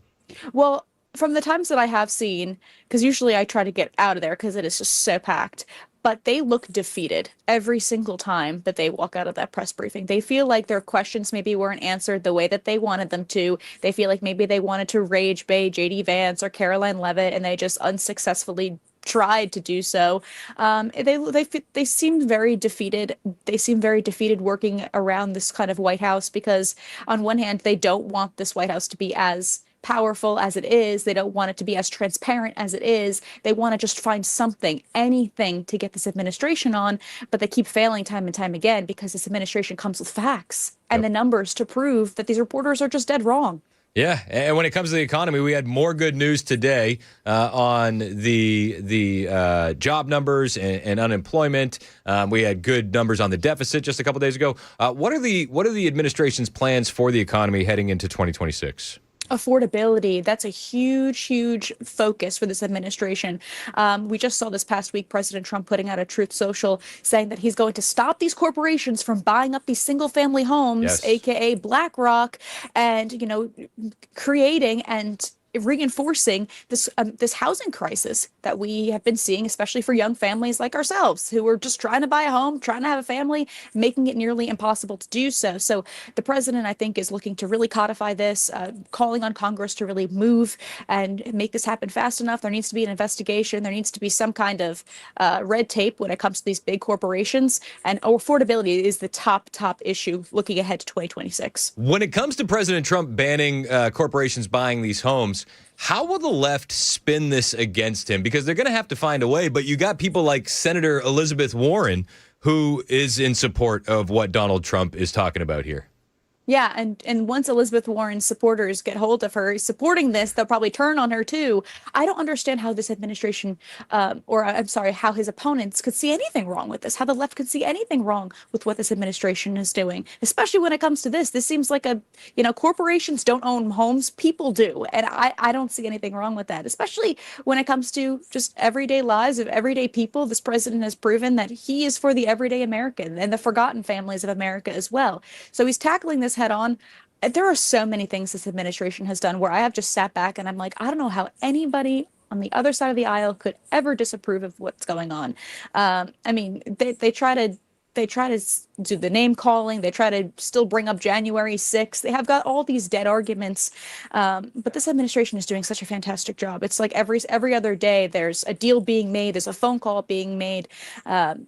Well, from the times that I have seen, because usually I try to get out of there because it is just so packed, but they look defeated every single time that they walk out of that press briefing. They feel like their questions maybe weren't answered the way that they wanted them to. They feel like maybe they wanted to rage bait JD Vance or Caroline Leavitt, and they just unsuccessfully tried to do so. They seem very defeated. They seem very defeated working around this kind of White House, because on one hand, they don't want this White House to be as powerful as it is. They don't want it to be as transparent as it is. They want to just find something, anything to get this administration on, but they keep failing time and time again because this administration comes with facts and the numbers to prove that these reporters are just dead wrong. Yeah, and when it comes to the economy, we had more good news today on the job numbers and unemployment. We had good numbers on the deficit just a couple days ago. What are the administration's plans for the economy heading into 2026? Affordability, that's a huge focus for this administration. We just saw this past week President Trump putting out a Truth Social saying that he's going to stop these corporations from buying up these single family homes, aka BlackRock, and creating and reinforcing this housing crisis that we have been seeing, especially for young families like ourselves who are just trying to buy a home, trying to have a family, making it nearly impossible to do so. So the president, I think, is looking to really codify this, calling on Congress to really move and make this happen fast enough. There needs to be an investigation. There needs to be some kind of red tape when it comes to these big corporations. And affordability is the top issue looking ahead to 2026. When it comes to President Trump banning corporations buying these homes, How will the left spin this against him? Because they're going to have to find a way, but you got people like Senator Elizabeth Warren, who is in support of what Donald Trump is talking about here. Yeah, and once Elizabeth Warren's supporters get hold of her supporting this, they'll probably turn on her too. I don't understand how this administration, how his opponents could see anything wrong with this, how the left could see anything wrong with what this administration is doing, especially when it comes to this. This seems like corporations don't own homes, people do. And I don't see anything wrong with that, especially when it comes to just everyday lives of everyday people. This president has proven that he is for the everyday American and the forgotten families of America as well. So he's tackling this head on. There are so many things this administration has done where I have just sat back and I'm like, I don't know how anybody on the other side of the aisle could ever disapprove of what's going on. They try to do the name calling. They try to still bring up January 6th. They have got all these dead arguments. But this administration is doing such a fantastic job. It's like every other day there's a deal being made. There's a phone call being made.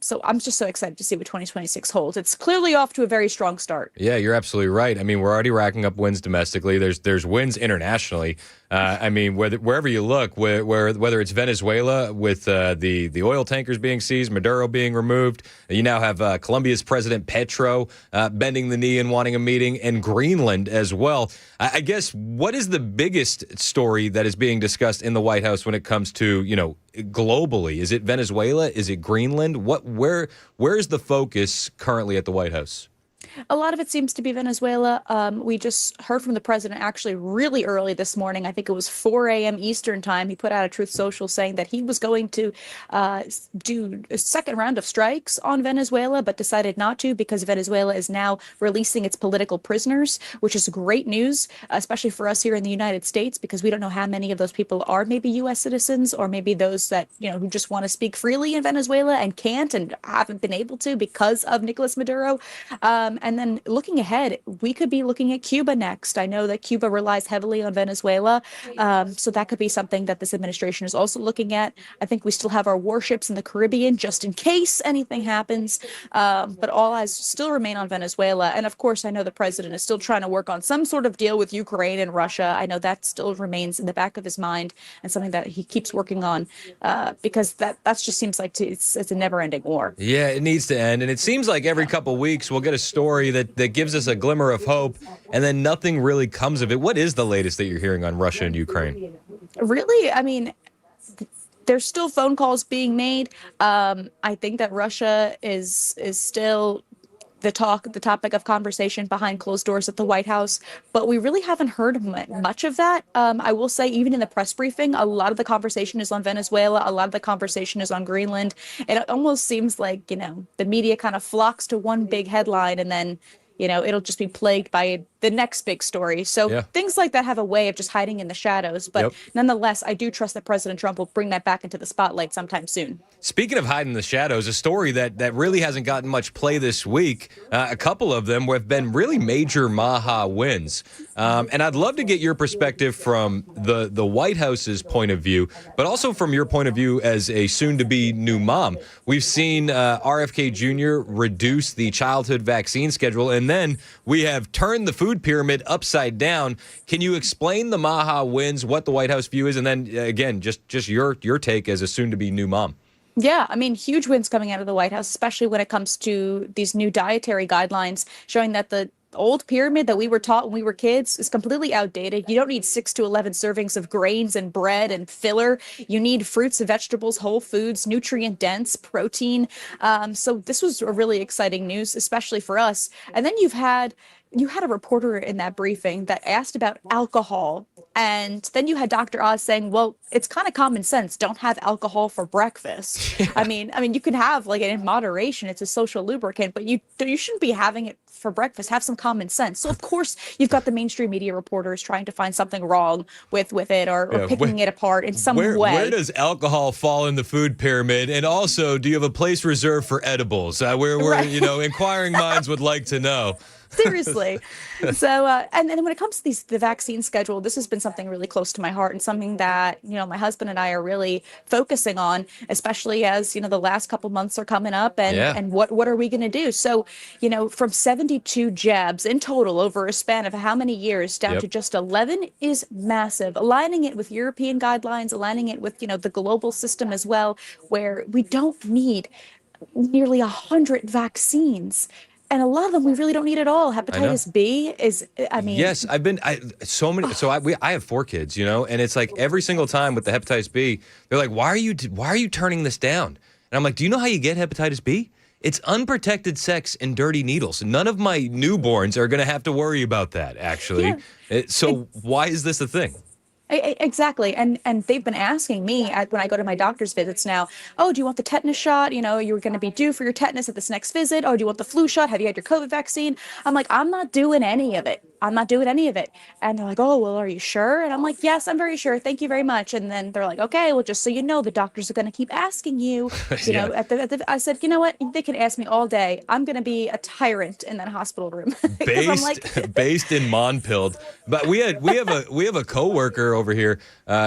So I'm just so excited to see what 2026 holds. It's clearly off to a very strong start. Yeah, you're absolutely right. I mean, we're already racking up wins domestically. There's wins internationally. Wherever you look, whether it's Venezuela with the oil tankers being seized, Maduro being removed, you now have Colombia's President Petro bending the knee and wanting a meeting, and Greenland as well. I guess, what is the biggest story that is being discussed in the White House when it comes to, globally? Is it Venezuela? Is it Greenland? Where's the focus currently at the White House? A lot of it seems to be Venezuela. We just heard from the president actually really early this morning. I think it was 4 a.m. Eastern time. He put out a Truth Social saying that he was going to do a second round of strikes on Venezuela, but decided not to because Venezuela is now releasing its political prisoners, which is great news, especially for us here in the United States, because we don't know how many of those people are maybe U.S. citizens or maybe those that, who just want to speak freely in Venezuela and can't and haven't been able to because of Nicolas Maduro. And then looking ahead, we could be looking at Cuba next. I know that Cuba relies heavily on Venezuela, so that could be something that this administration is also looking at. I think we still have our warships in the Caribbean just in case anything happens, but all eyes still remain on Venezuela. And of course, I know the president is still trying to work on some sort of deal with Ukraine and Russia. I know that still remains in the back of his mind and something that he keeps working on because that just seems like it's a never-ending war. Yeah, it needs to end. And it seems like every couple weeks we'll get a story that gives us a glimmer of hope, and then nothing really comes of it. What is the latest that you're hearing on Russia and Ukraine? Really, there's still phone calls being made. I think that Russia is still the topic of conversation behind closed doors at the White House, but we really haven't heard much of that. I will say, even in the press briefing, a lot of the conversation is on Venezuela. A lot of the conversation is on Greenland. It almost seems like, the media kind of flocks to one big headline and then, it'll just be plagued by the next big story. So things like that have a way of just hiding in the shadows. But nonetheless, I do trust that President Trump will bring that back into the spotlight sometime soon. Speaking of hiding in the shadows, a story that really hasn't gotten much play this week, a couple of them have been really major Maha wins. And I'd love to get your perspective from the White House's point of view, but also from your point of view as a soon-to-be new mom. We've seen RFK Jr. reduce the childhood vaccine schedule, and then we have turned the food pyramid upside down. Can you explain the Maha wins, what the White House view is, and then, again, just your take as a soon-to-be new mom? Yeah, huge wins coming out of the White House, especially when it comes to these new dietary guidelines showing that the old pyramid that we were taught when we were kids is completely outdated. You don't need 6 to 11 servings of grains and bread and filler. You need fruits and vegetables, whole foods, nutrient dense, protein. So this was a really exciting news, especially for us. And then you had a reporter in that briefing that asked about alcohol. And then you had Dr. Oz saying, well, it's kind of common sense. Don't have alcohol for breakfast. Yeah. You can have it in moderation. It's a social lubricant, but you shouldn't be having it for breakfast. Have some common sense. So, of course, you've got the mainstream media reporters trying to find something wrong with it or picking it apart in some way. Where does alcohol fall in the food pyramid? And also, do you have a place reserved for edibles? Where inquiring minds would like to know. Seriously. So, and then when it comes to the vaccine schedule, this has been something really close to my heart and something that, my husband and I are really focusing on, especially as, the last couple months are coming up and what are we going to do? So, from 72 jabs in total over a span of how many years down to just 11 is massive. Aligning it with European guidelines, aligning it with, the global system as well, where we don't need nearly 100 vaccines. And a lot of them we really don't need at all. Hepatitis B is, Yes, I have 4 kids, and it's like every single time with the hepatitis B, they're like, why are you turning this down? And I'm like, do you know how you get hepatitis B? It's unprotected sex and dirty needles. None of my newborns are going to have to worry about that, actually. So why is this a thing? Exactly. And they've been asking me when I go to my doctor's visits now, oh, do you want the tetanus shot? You're going to be due for your tetanus at this next visit. Oh, do you want the flu shot? Have you had your COVID vaccine? I'm like, I'm not doing any of it. I'm not doing any of it. And they're like, oh, well, are you sure? And I'm like, yes, I'm very sure. Thank you very much. And then they're like, okay, well, just so you know, the doctors are going to keep asking you, I said, you know what? They can ask me all day. I'm going to be a tyrant in that hospital room. Based in Monpilled. But we have a coworker over here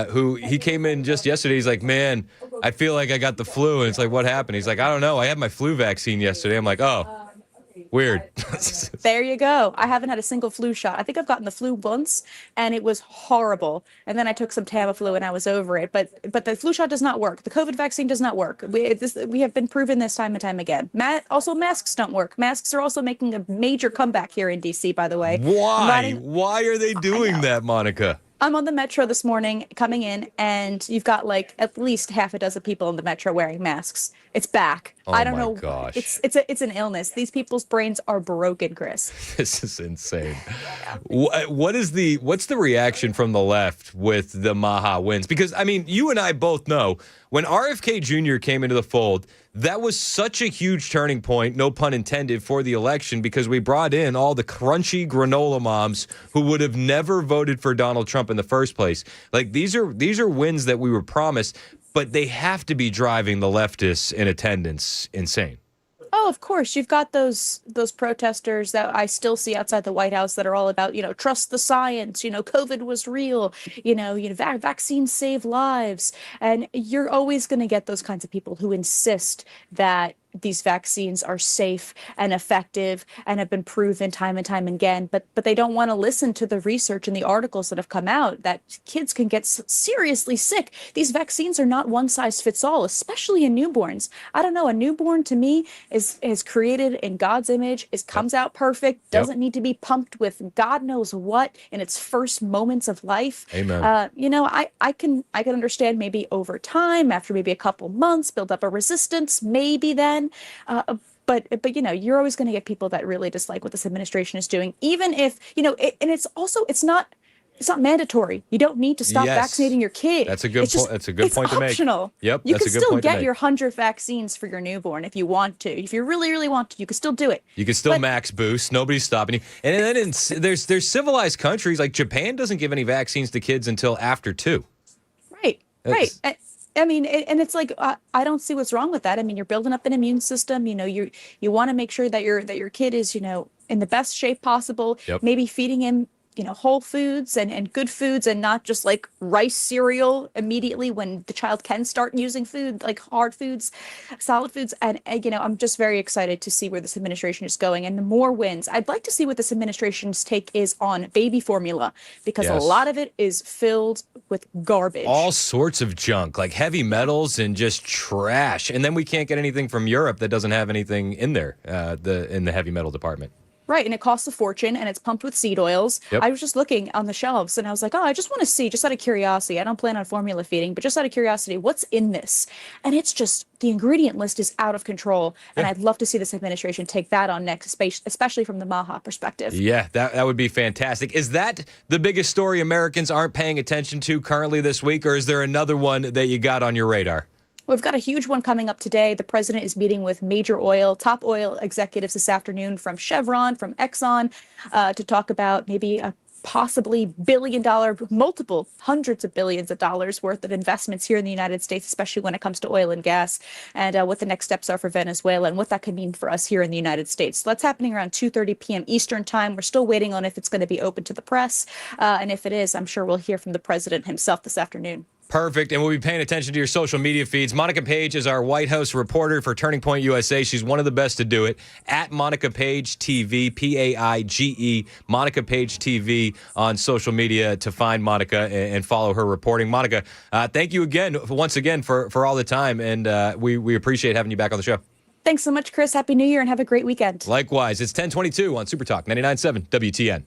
who he came in just yesterday. He's like, man, I feel like I got the flu. And it's like, what happened? He's like, I don't know. I had my flu vaccine yesterday. I'm like, oh. Weird. There you go. I haven't had a single flu shot. I think I've gotten the flu once, and it was horrible. And then I took some Tamiflu, and I was over it. But the flu shot does not work. The COVID vaccine does not work. We have been proven this time and time again. Also, masks don't work. Masks are also making a major comeback here in D.C., by the way. Why? Why are they doing that, Monica? I'm on the metro this morning coming in, and you've got like at least half a dozen people in the metro wearing masks. It's back. Oh I don't my know. Gosh. It's an illness. These people's brains are broken, Chris. This is insane. What's the reaction from the left with the Maha wins? Because, you and I both know when RFK Jr. came into the fold, that was such a huge turning point, no pun intended, for the election because we brought in all the crunchy granola moms who would have never voted for Donald Trump in the first place. Like these are wins that we were promised, but they have to be driving the leftists in attendance insane. Oh, of course. You've got those protesters that I still see outside the White House that are all about, trust the science, COVID was real, vaccines save lives. And you're always going to get those kinds of people who insist that these vaccines are safe and effective and have been proven time and time again, but they don't want to listen to the research and the articles that have come out that kids can get seriously sick. These vaccines are not one size fits all, especially in newborns. I don't know, a newborn to me is created in God's image, comes out perfect, doesn't need to be pumped with God knows what in its first moments of life. Amen. I can understand maybe over time, after maybe a couple months, build up a resistance, maybe then. But you're always going to get people that really dislike what this administration is doing, even if, and it's not mandatory. You don't need to stop vaccinating your kid. That's a good point. That's a good point to make. It's optional. Yep. You that's can a good still point to get make. your 100 vaccines for your newborn if you want to. If you really, really want to, you can still do it. You can still max boost. Nobody's stopping you. And then there's civilized countries like Japan doesn't give any vaccines to kids until after 2. Right. And it's like I don't see what's wrong with that. You're building up an immune system. You want to make sure that your kid is in the best shape possible. Yep. Maybe feeding him whole foods and good foods and not just like rice cereal immediately when the child can start using food like hard foods, solid foods. And I'm just very excited to see where this administration is going and the more wins. I'd like to see what this administration's take is on baby formula because a lot of it is filled with garbage. All sorts of junk, like heavy metals and just trash. And then we can't get anything from Europe that doesn't have anything in there, in the heavy metal department. Right, and it costs a fortune, and it's pumped with seed oils. Yep. I was just looking on the shelves, and I was like, oh, I just want to see, just out of curiosity. I don't plan on formula feeding, but just out of curiosity, what's in this? And it's just, the ingredient list is out of control, and I'd love to see this administration take that on next, especially from the Maha perspective. Yeah, that would be fantastic. Is that the biggest story Americans aren't paying attention to currently this week, or is there another one that you got on your radar? We've got a huge one coming up today. The president is meeting with top oil executives this afternoon from Chevron, from Exxon, to talk about maybe possibly billion-dollar, multiple hundreds of billions of dollars worth of investments here in the United States, especially when it comes to oil and gas, and what the next steps are for Venezuela and what that could mean for us here in the United States. So that's happening around 2:30 p.m. Eastern time. We're still waiting on if it's going to be open to the press, and if it is, I'm sure we'll hear from the president himself this afternoon. Perfect. And we'll be paying attention to your social media feeds. Monica Page is our White House reporter for Turning Point USA. She's one of the best to do it. At Monica Page TV, Paige, Monica Page TV on social media to find Monica and follow her reporting. Monica, thank you once again for all the time. And we appreciate having you back on the show. Thanks so much, Chris. Happy New Year and have a great weekend. Likewise. It's 10:22 on Super Talk 99.7 WTN.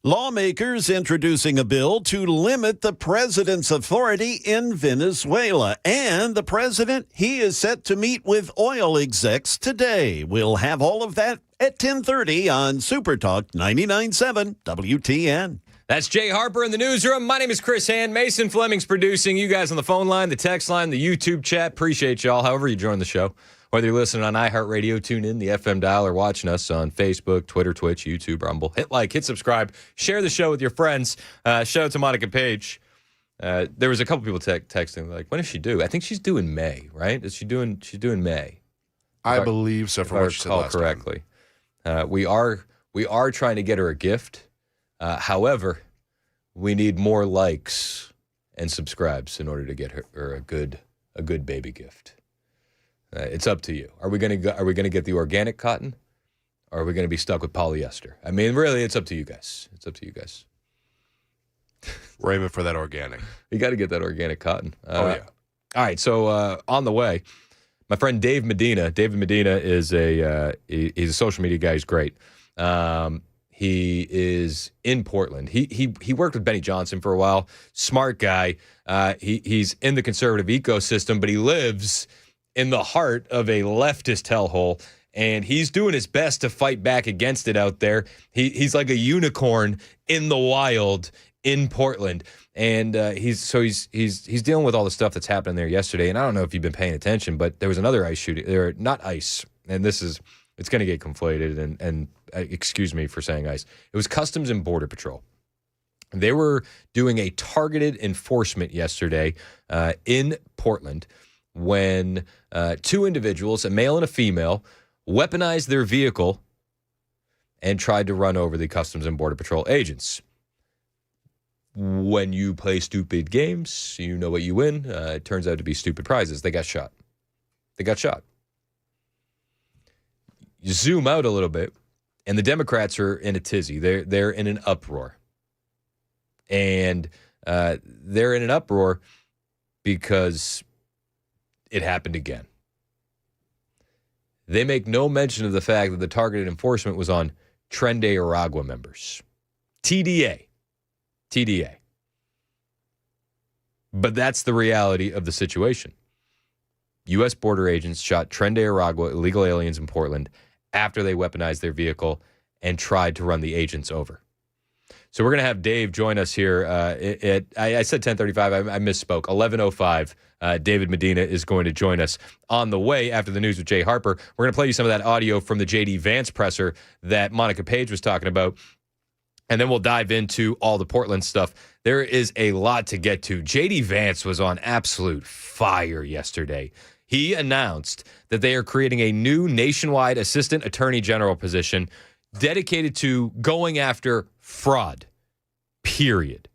Lawmakers introducing a bill to limit the president's authority in Venezuela. And the president, he is set to meet with oil execs today. We'll have all of that at 10:30 on Super Talk 99.7 WTN. That's Jay Harper in the newsroom. My name is Chris Hand. Mason Fleming's producing. You guys on the phone line, the text line, the YouTube chat. Appreciate y'all. However you join the show, whether you're listening on iHeartRadio, tune in, the FM dial, or watching us on Facebook, Twitter, Twitch, YouTube, Rumble. Hit like, hit subscribe, share the show with your friends. Shout out to Monica Page. There was a couple people texting like, when is she due? I think she's due in May, right? She's due in May. I believe so, from what she said last correctly. We are trying to get her a gift. However, we need more likes and subscribes in order to get her a good baby gift. It's up to you. Are we gonna get the organic cotton, or are we gonna be stuck with polyester? I mean, really, it's up to you guys. It's up to you guys. We're aiming for that organic. You got to get that organic cotton. Oh yeah. All right. So on the way, my friend Dave Medina. David Medina is he's a social media guy. He's great. He is in Portland. He worked with Benny Johnson for a while. Smart guy. He's in the conservative ecosystem, but he lives in the heart of a leftist hellhole, and he's doing his best to fight back against it out there. He's like a unicorn in the wild in Portland, and he's dealing with all the stuff that's happening there yesterday. And I don't know if you've been paying attention, but there was another ICE shooting. Not ICE, and it's going to get conflated, and excuse me for saying ICE. It was Customs and Border Patrol. They were doing a targeted enforcement yesterday in Portland when two individuals, a male and a female, weaponized their vehicle and tried to run over the Customs and Border Patrol agents. When you play stupid games, you know what you win. It turns out to be stupid prizes. They got shot. You zoom out a little bit, and the Democrats are in a tizzy. They're in an uproar. And they're in an uproar because it happened again. They make no mention of the fact that the targeted enforcement was on Tren de Aragua members. TDA. But that's the reality of the situation. U.S. border agents shot Tren de Aragua illegal aliens in Portland after they weaponized their vehicle and tried to run the agents over. So we're going to have Dave join us here. I said 10:35. I misspoke. 11:05. David Medina is going to join us on the way after the news with Jay Harper. We're going to play you some of that audio from the J.D. Vance presser that Monica Page was talking about. And then we'll dive into all the Portland stuff. There is a lot to get to. J.D. Vance was on absolute fire yesterday. He announced that they are creating a new nationwide assistant attorney general position dedicated to going after fraud, period.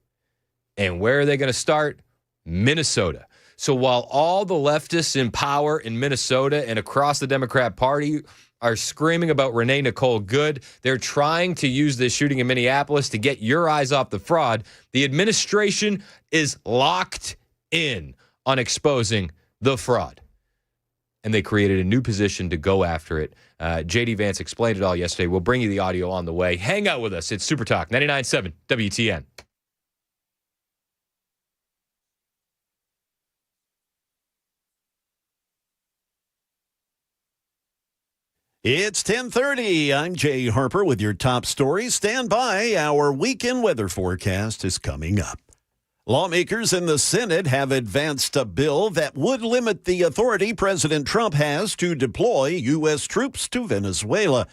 And where are they going to start? Minnesota. So while all the leftists in power in Minnesota and across the Democrat Party are screaming about Renee Nicole Good, they're trying to use this shooting in Minneapolis to get your eyes off the fraud. The administration is locked in on exposing the fraud. And they created a new position to go after it. J.D. Vance explained it all yesterday. We'll bring you the audio on the way. Hang out with us. It's Super Talk 99.7 WTN. It's 10:30. I'm Jay Harper with your top stories. Stand by. Our weekend weather forecast is coming up. Lawmakers in the Senate have advanced a bill that would limit the authority President Trump has to deploy U.S. troops to Venezuela.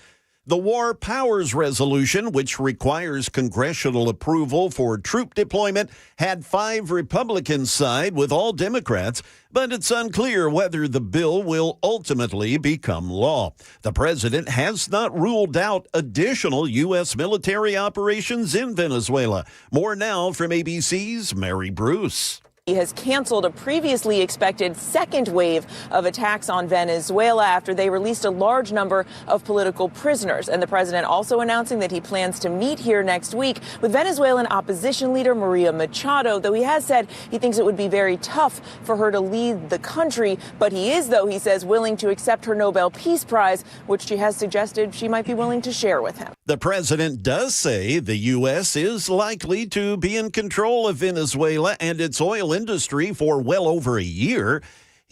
The War Powers Resolution, which requires congressional approval for troop deployment, had 5 Republicans side with all Democrats, but it's unclear whether the bill will ultimately become law. The president has not ruled out additional U.S. military operations in Venezuela. More now from ABC's Mary Bruce. He has canceled a previously expected second wave of attacks on Venezuela after they released a large number of political prisoners. And the president also announcing that he plans to meet here next week with Venezuelan opposition leader Maria Machado, though he has said he thinks it would be very tough for her to lead the country. But he is, though, he says, willing to accept her Nobel Peace Prize, which she has suggested she might be willing to share with him. The president does say the U.S. is likely to be in control of Venezuela and its oil industry for well over a year.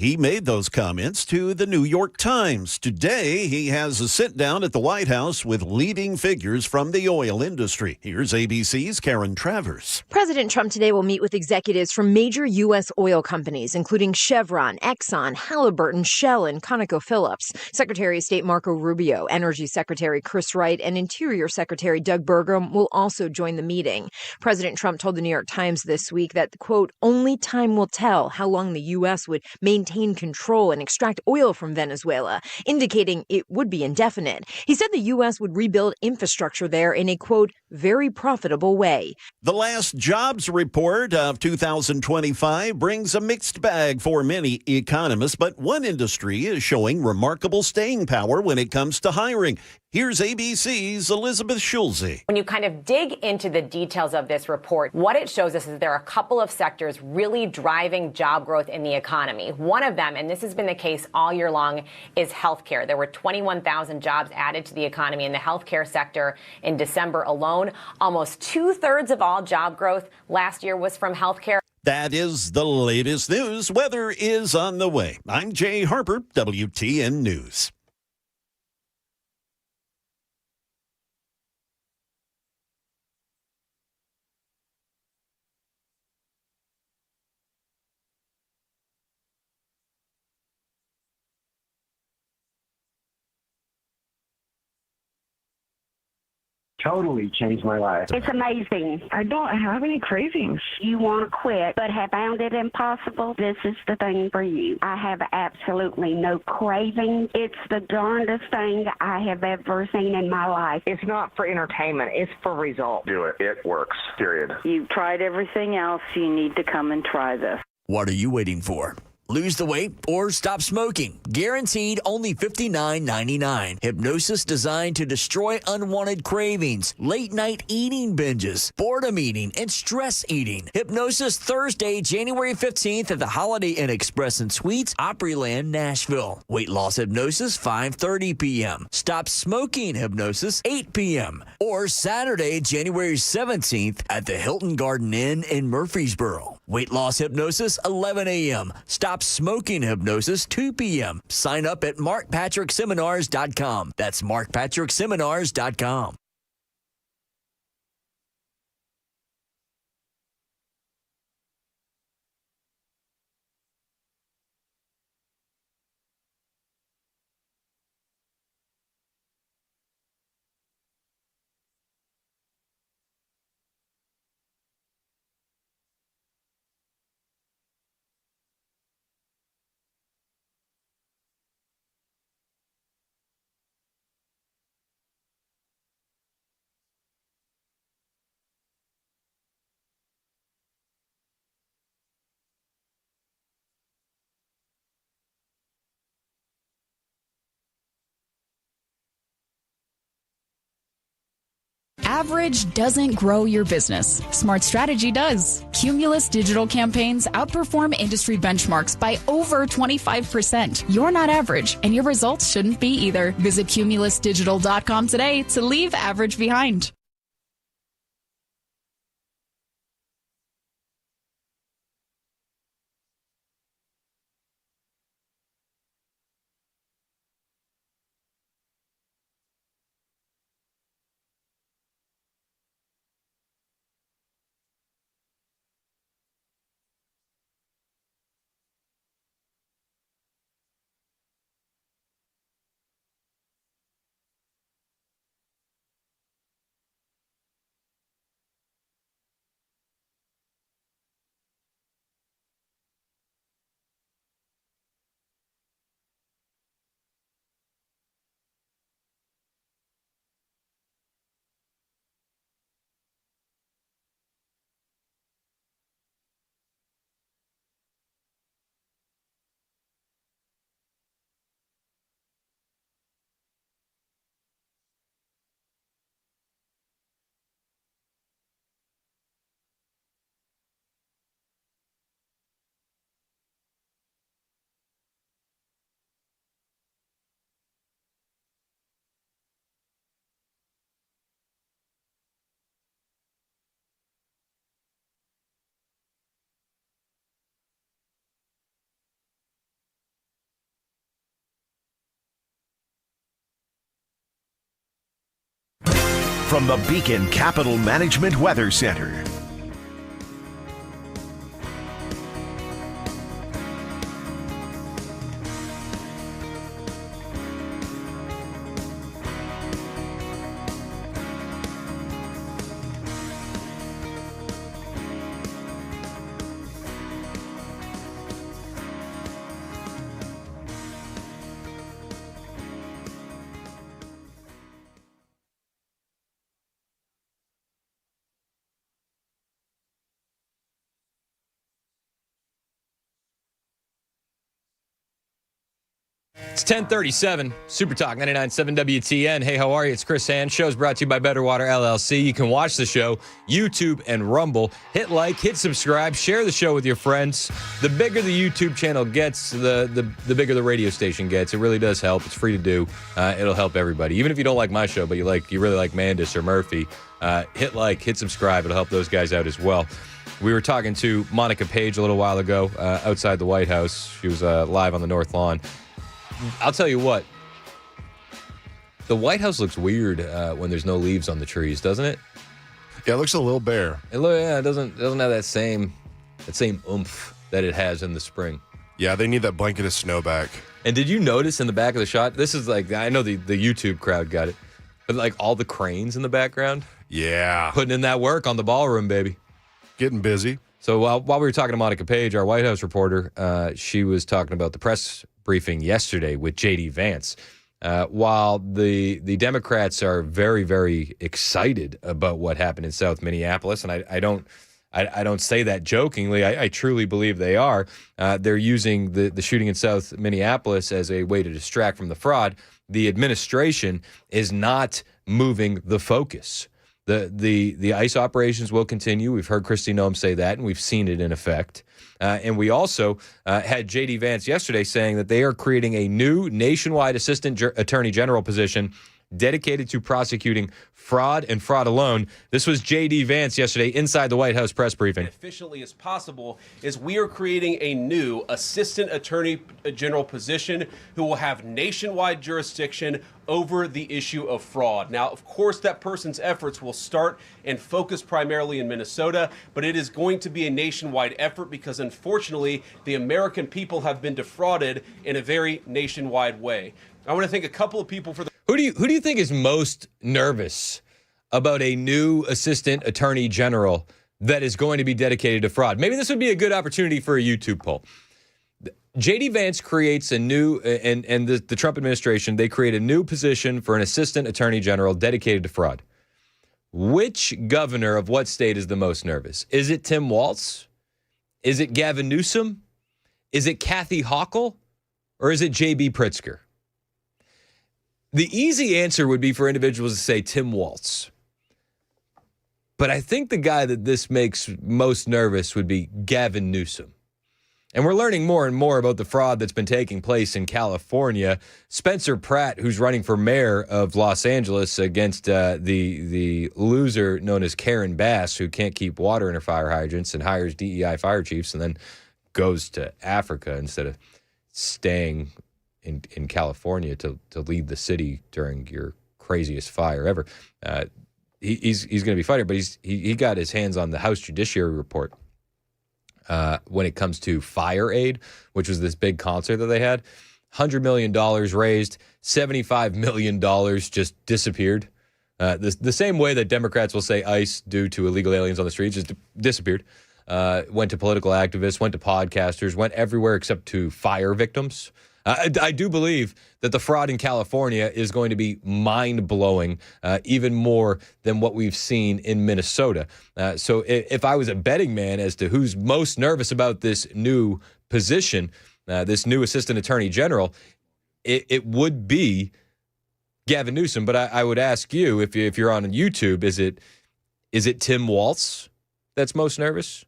He made those comments to the New York Times. Today, he has a sit-down at the White House with leading figures from the oil industry. Here's ABC's Karen Travers. President Trump today will meet with executives from major U.S. oil companies, including Chevron, Exxon, Halliburton, Shell, and ConocoPhillips. Secretary of State Marco Rubio, Energy Secretary Chris Wright, and Interior Secretary Doug Burgum will also join the meeting. President Trump told the New York Times this week that, quote, only time will tell how long the U.S. would maintain control and extract oil from Venezuela, indicating it would be indefinite. He said the U.S. would rebuild infrastructure there in a, quote, very profitable way. The last jobs report of 2025 brings a mixed bag for many economists, but one industry is showing remarkable staying power when it comes to hiring. Here's ABC's Elizabeth Schulze. When you kind of dig into the details of this report, what it shows us is that there are a couple of sectors really driving job growth in the economy. One of them, and this has been the case all year long, is healthcare. There were 21,000 jobs added to the economy in the healthcare sector in December alone. Almost 2/3 of all job growth last year was from healthcare. That is the latest news. Weather is on the way. I'm Jay Harper, WTN News. Totally changed my life. It's amazing. I don't have any cravings. You want to quit, but have found it impossible? This is the thing for you. I have absolutely no craving. It's the darndest thing I have ever seen in my life. It's not for entertainment. It's for results. Do it. It works. Period. You've tried everything else. You need to come and try this. What are you waiting for? Lose the weight or stop smoking. Guaranteed only $59.99. Hypnosis designed to destroy unwanted cravings, late night eating binges, boredom eating, and stress eating. Hypnosis Thursday, January 15th at the Holiday Inn Express and Suites, Opryland, Nashville. Weight loss hypnosis 5:30 p.m. Stop smoking hypnosis 8 p.m. Or Saturday, January 17th at the Hilton Garden Inn in Murfreesboro. Weight loss hypnosis 11 a.m. Stop smoking hypnosis 2 p.m. Sign up at markpatrickseminars.com. That's markpatrickseminars.com. Average doesn't grow your business. Smart strategy does. Cumulus digital campaigns outperform industry benchmarks by over 25%. You're not average, and your results shouldn't be either. Visit cumulusdigital.com today to leave average behind. from the Beacon Capital Management Weather Center. It's 1037, Super Talk 99.7 WTN. Hey, how are you? It's Chris Hand. Show's brought to you by Better Water LLC. You can watch the show, YouTube and Rumble. Hit like, hit subscribe, share the show with your friends. The bigger the YouTube channel gets, the bigger the radio station gets. It really does help. It's free to do. It'll help everybody. Even if you don't like my show, but you really like Mandis or Murphy, hit like, hit subscribe. It'll help those guys out as well. We were talking to Monica Page a little while ago outside the White House. She was live on the North Lawn. I'll tell you what, the White House looks weird when there's no leaves on the trees, doesn't it? Yeah, it looks a little bare. It doesn't have that same oomph that it has in the spring. Yeah, they need that blanket of snow back. And did you notice in the back of the shot, this is like, I know the YouTube crowd got it, but like all the cranes in the background? Yeah. Putting in that work on the ballroom, baby. Getting busy. So while we were talking to Monica Page, our White House reporter, she was talking about the press briefing yesterday with J.D. Vance. While the Democrats are very, very excited about what happened in South Minneapolis, and I don't say that jokingly. I truly believe they are. They're using the shooting in South Minneapolis as a way to distract from the fraud. The administration is not moving the focus. The ICE operations will continue. We've heard Kristi Noem say that, and we've seen it in effect. And we also had J.D. Vance yesterday saying that they are creating a new nationwide assistant attorney general position dedicated to prosecuting fraud and fraud alone. This was J.D. Vance yesterday inside the White House press briefing. Efficiently as possible is we are creating a new assistant attorney general position who will have nationwide jurisdiction over the issue of fraud. Now, of course, that person's efforts will start and focus primarily in Minnesota, but it is going to be a nationwide effort because, unfortunately, the American people have been defrauded in a very nationwide way. I want to thank a couple of people for the... Who do you think is most nervous about a new assistant attorney general that is going to be dedicated to fraud? Maybe this would be a good opportunity for a YouTube poll. J.D. Vance creates a new, and the Trump administration, they create a new position for an assistant attorney general dedicated to fraud. Which governor of what state is the most nervous? Is it Tim Walz? Is it Gavin Newsom? Is it Kathy Hochul? Or is it J.B. Pritzker? The easy answer would be for individuals to say Tim Walz. But I think the guy that this makes most nervous would be Gavin Newsom. And we're learning more and more about the fraud that's been taking place in California. Spencer Pratt, who's running for mayor of Los Angeles against the loser known as Karen Bass, who can't keep water in her fire hydrants and hires DEI fire chiefs and then goes to Africa instead of staying in California to lead the city during your craziest fire ever. He's going to be fighting, but he got his hands on the House Judiciary Report when it comes to fire aid, which was this big concert that they had. $100 million raised, $75 million just disappeared. The same way that Democrats will say ICE due to illegal aliens on the streets just disappeared. Went to political activists, went to podcasters, went everywhere except to fire victims. I do believe that the fraud in California is going to be mind-blowing, even more than what we've seen in Minnesota. So if I was a betting man as to who's most nervous about this new position, this new assistant attorney general, it would be Gavin Newsom. But I would ask you, if you're on YouTube, is it Tim Walz that's most nervous?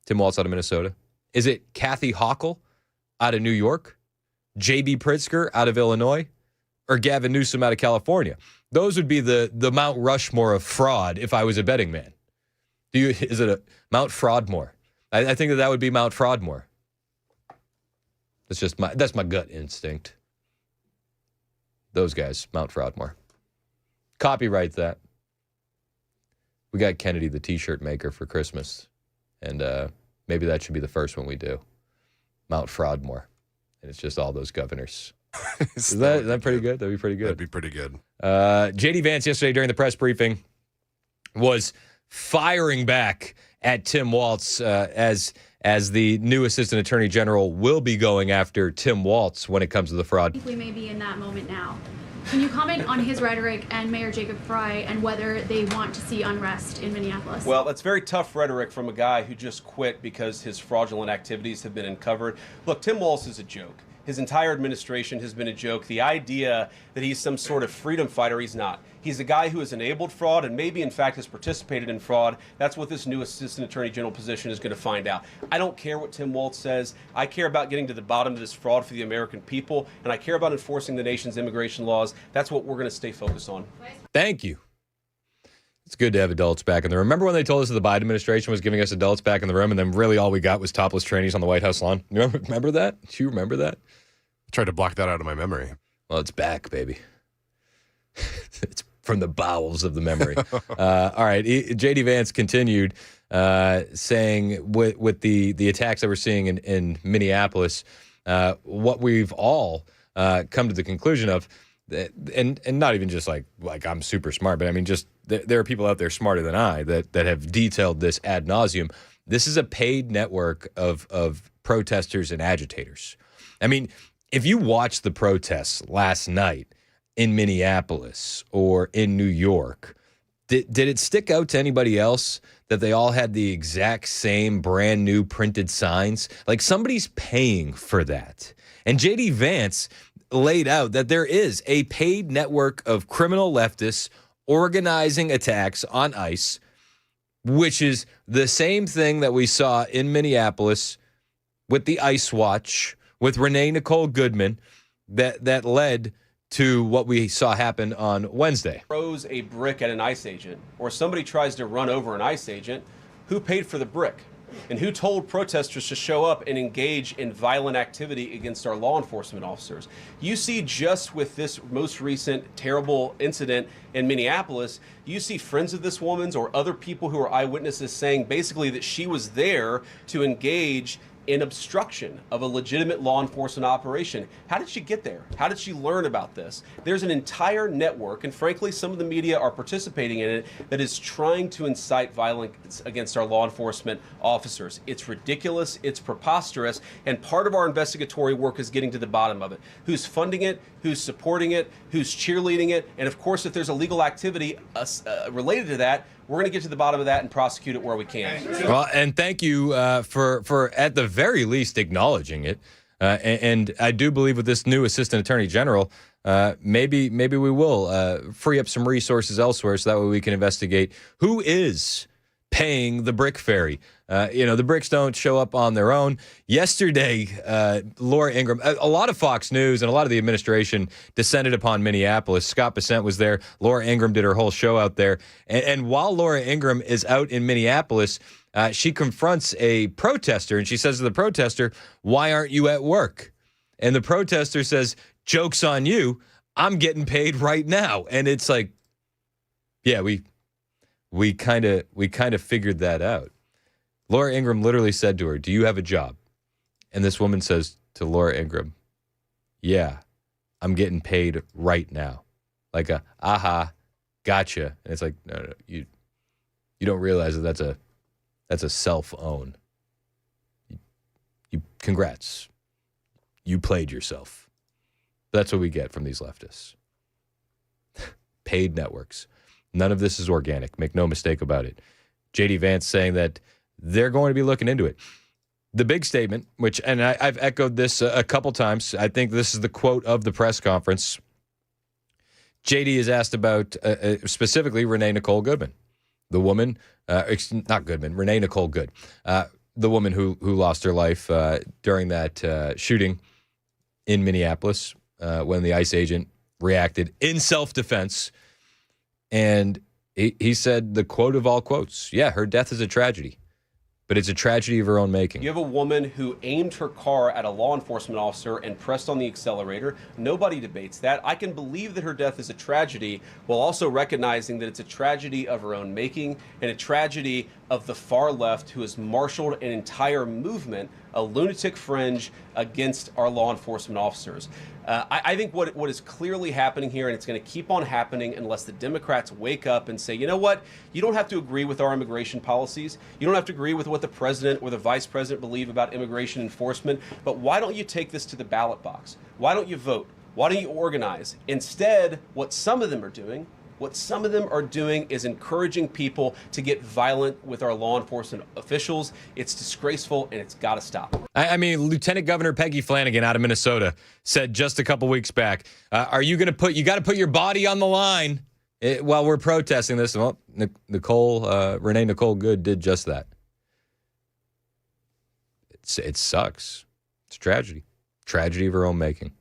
Tim Walz out of Minnesota. Is it Kathy Hochul out of New York? J.B. Pritzker out of Illinois, or Gavin Newsom out of California? Those would be the Mount Rushmore of fraud if I was a betting man. Is it a Mount Fraudmore? I think that would be Mount Fraudmore. That's my gut instinct. Those guys, Mount Fraudmore. Copyright that. We got Kennedy the T-shirt maker for Christmas, and maybe that should be the first one we do. Mount Fraudmore, and it's just all those governors. Is that pretty good? That'd be pretty good. That'd be pretty good. J.D. Vance yesterday during the press briefing was firing back at Tim Walz as the new Assistant Attorney General will be going after Tim Walz when it comes to the fraud. I think we may be in that moment now. Can you comment on his rhetoric and Mayor Jacob Frey and whether they want to see unrest in Minneapolis? Well, that's very tough rhetoric from a guy who just quit because his fraudulent activities have been uncovered. Look, Tim Walz is a joke. His entire administration has been a joke. The idea that he's some sort of freedom fighter, he's not. He's a guy who has enabled fraud and maybe, in fact, has participated in fraud. That's what this new Assistant Attorney General position is going to find out. I don't care what Tim Walz says. I care about getting to the bottom of this fraud for the American people, and I care about enforcing the nation's immigration laws. That's what we're going to stay focused on. Thank you. It's good to have adults back in the room. Remember when they told us that the Biden administration was giving us adults back in the room, and then really all we got was topless trainees on the White House lawn? Remember that? Do you remember that? I tried to block that out of my memory. Well, it's back, baby. It's from the bowels of the memory. All right. J.D. Vance continued saying with the attacks that we're seeing in Minneapolis, what we've all come to the conclusion of, and not even just like I'm super smart, but I mean just there are people out there smarter than I that have detailed this ad nauseum. This is a paid network of protesters and agitators. I mean, if you watched the protests last night in Minneapolis or in New York, did it stick out to anybody else that they all had the exact same brand new printed signs? Like somebody's paying for that. And J.D. Vance laid out that there is a paid network of criminal leftists organizing attacks on ICE, which is the same thing that we saw in Minneapolis with the ICE Watch, with Renee Nicole Goodman, that led to what we saw happen on Wednesday. Throws a brick at an ICE agent, or somebody tries to run over an ICE agent, who paid for the brick? And who told protesters to show up and engage in violent activity against our law enforcement officers? You see, just with this most recent terrible incident in Minneapolis, you see friends of this woman's or other people who are eyewitnesses saying basically that she was there to engage in obstruction of a legitimate law enforcement operation. How did she get there? How did she learn about this? There's an entire network, and frankly, some of the media are participating in it, that is trying to incite violence against our law enforcement officers. It's ridiculous, it's preposterous, and part of our investigatory work is getting to the bottom of it. Who's funding it? Who's supporting it? Who's cheerleading it? And of course, if there's illegal activity related to that, we're going to get to the bottom of that and prosecute it where we can. Well, and thank you for at the very least acknowledging it. And I do believe with this new Assistant Attorney General, maybe we will free up some resources elsewhere so that way we can investigate who is paying the brick ferry. The bricks don't show up on their own. Yesterday, Laura Ingraham, a lot of Fox News and a lot of the administration descended upon Minneapolis. Scott Bessent was there. Laura Ingraham did her whole show out there. And while Laura Ingraham is out in Minneapolis, she confronts a protester and she says to the protester, "Why aren't you at work?" And the protester says, "Joke's on you. I'm getting paid right now." And it's like, yeah, we kind of figured that out. Laura Ingraham literally said to her, "Do you have a job?" And this woman says to Laura Ingraham, "Yeah, I'm getting paid right now." Like aha, gotcha. And it's like, no, you don't realize that that's a self-own. You congrats. You played yourself. That's what we get from these leftists. Paid networks. None of this is organic. Make no mistake about it. J.D. Vance saying that they're going to be looking into it. The big statement, and I've echoed this a couple times. I think this is the quote of the press conference. J.D. is asked about specifically Renee Nicole Goodman, the woman, not Goodman, Renee Nicole Good, the woman who lost her life during that shooting in Minneapolis when the ICE agent reacted in self-defense. And he said the quote of all quotes, yeah, her death is a tragedy, but it's a tragedy of her own making. You have a woman who aimed her car at a law enforcement officer and pressed on the accelerator. Nobody debates that. I can believe that her death is a tragedy while also recognizing that it's a tragedy of her own making and a tragedy of the far left who has marshaled an entire movement, a lunatic fringe against our law enforcement officers. I think what is clearly happening here, and it's going to keep on happening unless the Democrats wake up and say, you know what, you don't have to agree with our immigration policies. You don't have to agree with what the president or the vice president believe about immigration enforcement. But why don't you take this to the ballot box? Why don't you vote? Why don't you organize? Instead, what some of them are doing is encouraging people to get violent with our law enforcement officials. It's disgraceful, and it's got to stop. I mean, Lieutenant Governor Peggy Flanagan out of Minnesota said just a couple weeks back, you got to put your body on the line while we're protesting this. Well, Renee Nicole Good did just that. It sucks. It's a tragedy of her own making.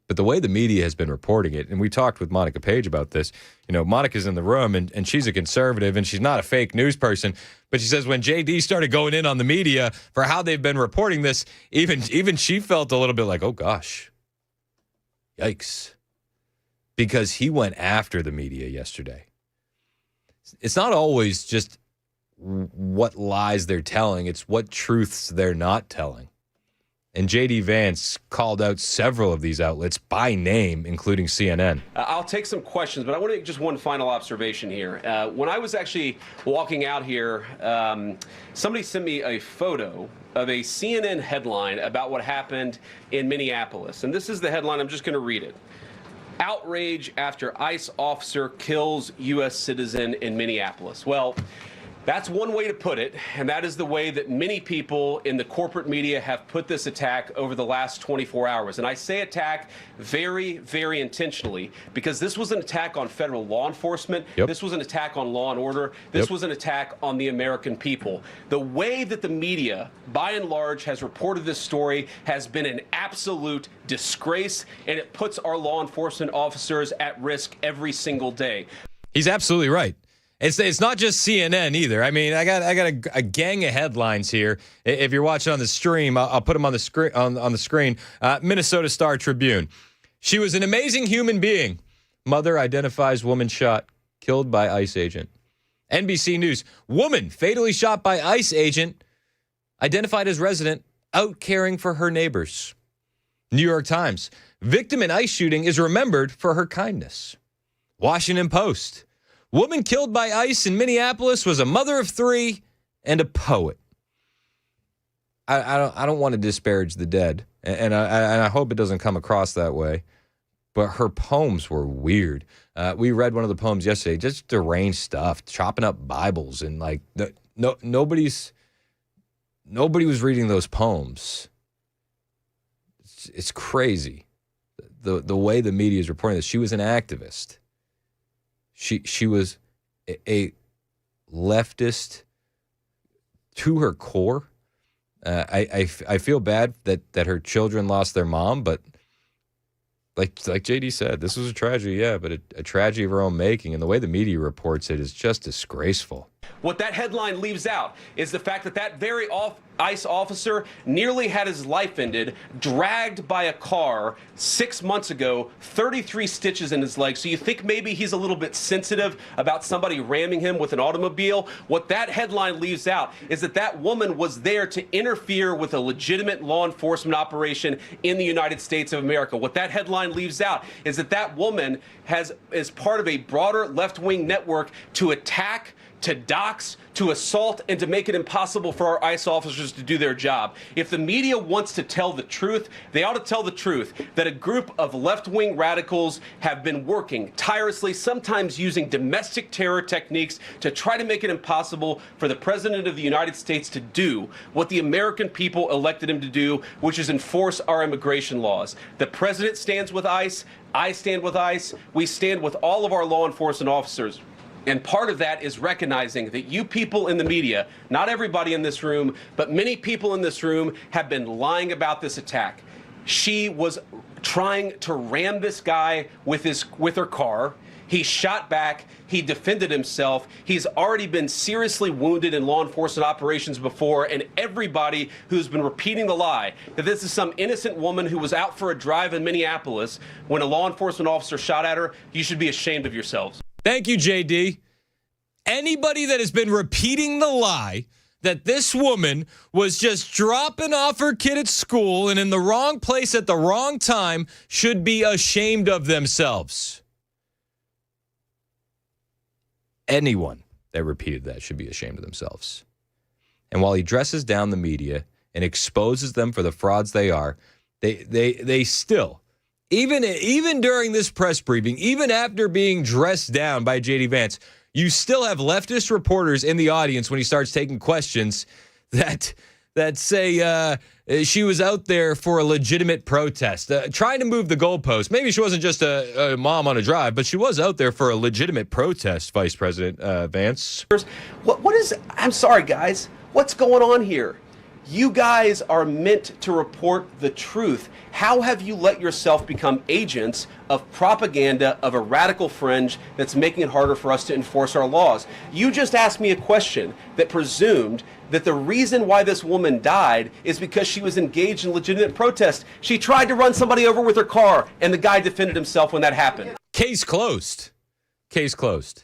But the way the media has been reporting it, and we talked with Monica Page about this, Monica's in the room, and she's a conservative, and she's not a fake news person, but she says when JD started going in on the media for how they've been reporting this, even she felt a little bit like, oh, gosh, yikes, because he went after the media yesterday. It's not always just what lies they're telling, it's what truths they're not telling. And J.D. Vance called out several of these outlets by name, including CNN. I'll take some questions, but I want to make just one final observation here. When I was actually walking out here, somebody sent me a photo of a CNN headline about what happened in Minneapolis. And this is the headline. I'm just going to read it. Outrage after ICE officer kills U.S. citizen in Minneapolis. Well, that's one way to put it, and that is the way that many people in the corporate media have put this attack over the last 24 hours. And I say attack very, very intentionally, because this was an attack on federal law enforcement. Yep. This was an attack on law and order. This was an attack on the American people. The way that the media, by and large, has reported this story has been an absolute disgrace, and it puts our law enforcement officers at risk every single day. He's absolutely right. It's not just CNN either. I mean, I got a gang of headlines here. If you're watching on the stream, I'll put them on the screen. On the screen, Minnesota Star Tribune. She was an amazing human being. Mother identifies woman shot, killed by ICE agent. NBC News. Woman fatally shot by ICE agent, identified as resident, out caring for her neighbors. New York Times. Victim in ICE shooting is remembered for her kindness. Washington Post. Woman killed by ICE in Minneapolis was a mother of three and a poet. I don't want to disparage the dead, and I hope it doesn't come across that way, but her poems were weird. We read one of the poems yesterday, just deranged stuff, chopping up Bibles, and like nobody was reading those poems. It's crazy the way the media is reporting this. She was an activist. She was a leftist to her core. I feel bad that her children lost their mom, but like JD said, this was a tragedy, yeah, but a tragedy of her own making, and the way the media reports it is just disgraceful. What that headline leaves out is the fact that that very ICE officer nearly had his life ended, dragged by a car 6 months ago, 33 stitches in his leg. So you think maybe he's a little bit sensitive about somebody ramming him with an automobile? What that headline leaves out is that that woman was there to interfere with a legitimate law enforcement operation in the United States of America. What that headline leaves out is that that woman is part of a broader left-wing network to attack, to dox, to assault, and to make it impossible for our ICE officers to do their job. If the media wants to tell the truth, they ought to tell the truth that a group of left-wing radicals have been working tirelessly, sometimes using domestic terror techniques to try to make it impossible for the President of the United States to do what the American people elected him to do, which is enforce our immigration laws. The President stands with ICE. I stand with ICE. We stand with all of our law enforcement officers. And part of that is recognizing that you people in the media, not everybody in this room, but many people in this room have been lying about this attack. She was trying to ram this guy with her car. He shot back. He defended himself. He's already been seriously wounded in law enforcement operations before, and everybody who's been repeating the lie that this is some innocent woman who was out for a drive in Minneapolis when a law enforcement officer shot at her, you should be ashamed of yourselves. Thank you, JD. Anybody that has been repeating the lie that this woman was just dropping off her kid at school and in the wrong place at the wrong time should be ashamed of themselves. Anyone that repeated that should be ashamed of themselves. And while he dresses down the media and exposes them for the frauds they are, they still, even during this press briefing, even after being dressed down by JD Vance, you still have leftist reporters in the audience when he starts taking questions that say she was out there for a legitimate protest, trying to move the goalpost. Maybe she wasn't just a mom on a drive, but she was out there for a legitimate protest, Vice President Vance. What is, I'm sorry, guys, what's going on here? You guys are meant to report the truth. How have you let yourself become agents of propaganda of a radical fringe that's making it harder for us to enforce our laws? You just asked me a question that presumed that the reason why this woman died is because she was engaged in legitimate protest. She tried to run somebody over with her car, and the guy defended himself when that happened. Case closed. Case closed.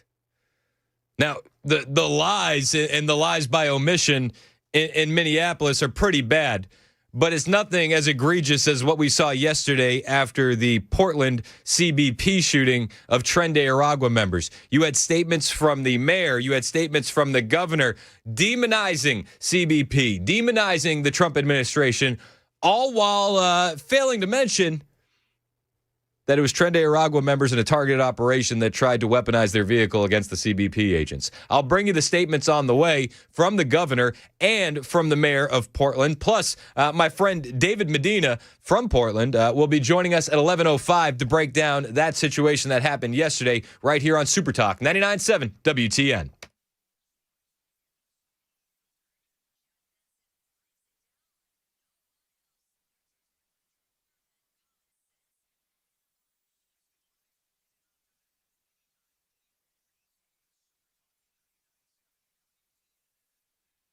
Now, the lies and the lies by omission in Minneapolis are pretty bad, but it's nothing as egregious as what we saw yesterday after the Portland CBP shooting of Tren de Aragua members. You had statements from the mayor, you had statements from the governor demonizing CBP, demonizing the Trump administration, all while failing to mention that it was Tren de Aragua members in a targeted operation that tried to weaponize their vehicle against the CBP agents. I'll bring you the statements on the way from the governor and from the mayor of Portland. Plus, my friend David Medina from Portland will be joining us at 11:05 to break down that situation that happened yesterday right here on Super Talk 99.7 WTN.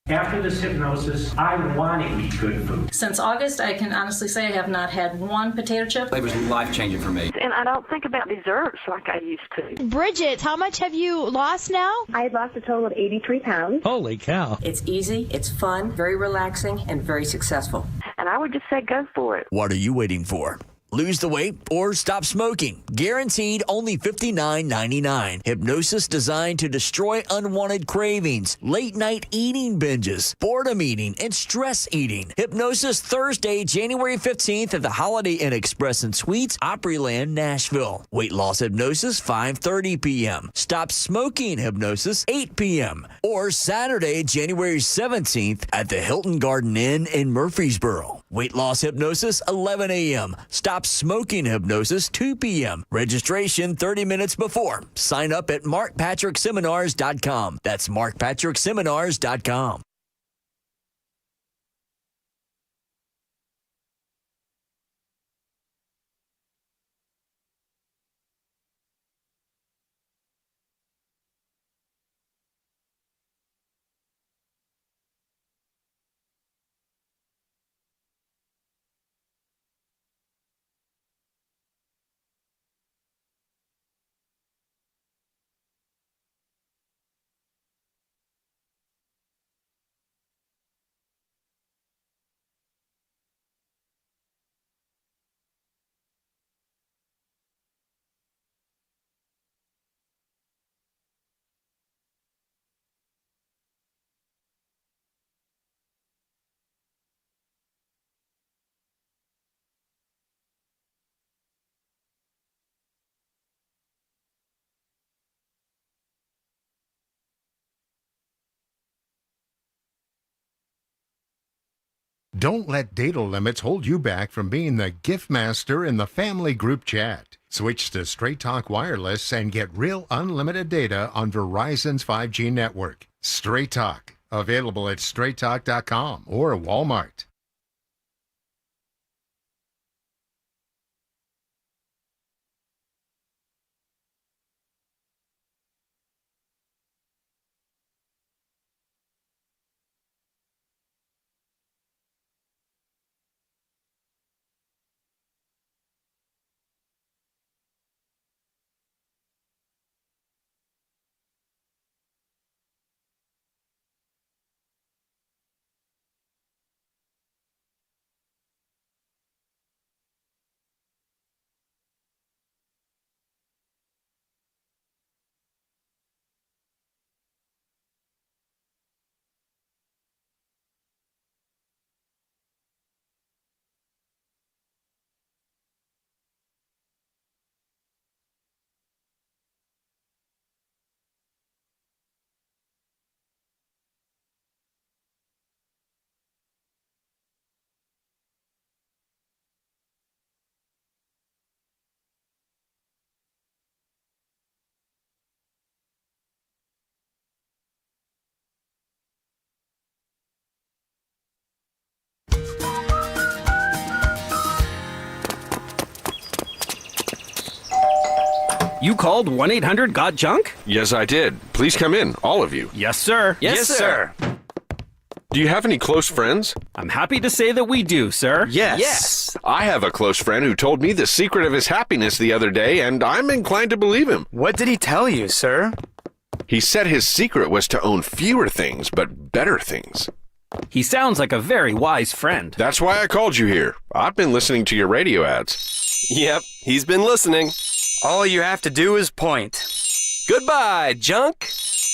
After this hypnosis, I want to eat good food. Since August, I can honestly say I have not had one potato chip. It was life-changing for me. And I don't think about desserts like I used to. Bridget, how much have you lost now? I had lost a total of 83 pounds. Holy cow. It's easy, it's fun, very relaxing, and very successful. And I would just say go for it. What are you waiting for? Lose the weight or stop smoking. Guaranteed only $59.99. Hypnosis designed to destroy unwanted cravings, late night eating binges, boredom eating, and stress eating. Hypnosis Thursday, January 15th at the Holiday Inn Express and Suites, Opryland, Nashville. Weight loss hypnosis 5:30 p.m. Stop smoking hypnosis 8 p.m. Or Saturday, January 17th at the Hilton Garden Inn in Murfreesboro. Weight loss hypnosis 11 a.m. Stop smoking hypnosis 2 p.m. Registration 30 minutes before. Sign up at markpatrickseminars.com. That's markpatrickseminars.com. Don't let data limits hold you back from being the gift master in the family group chat. Switch to Straight Talk Wireless and get real unlimited data on Verizon's 5G network. Straight Talk, available at straighttalk.com or Walmart. You called 1-800-GOT-JUNK? Yes, I did. Please come in, all of you. Yes, sir. Yes, sir. Do you have any close friends? I'm happy to say that we do, sir. Yes. I have a close friend who told me the secret of his happiness the other day, and I'm inclined to believe him. What did he tell you, sir? He said his secret was to own fewer things, but better things. He sounds like a very wise friend. That's why I called you here. I've been listening to your radio ads. Yep, he's been listening. All you have to do is point. Goodbye, junk.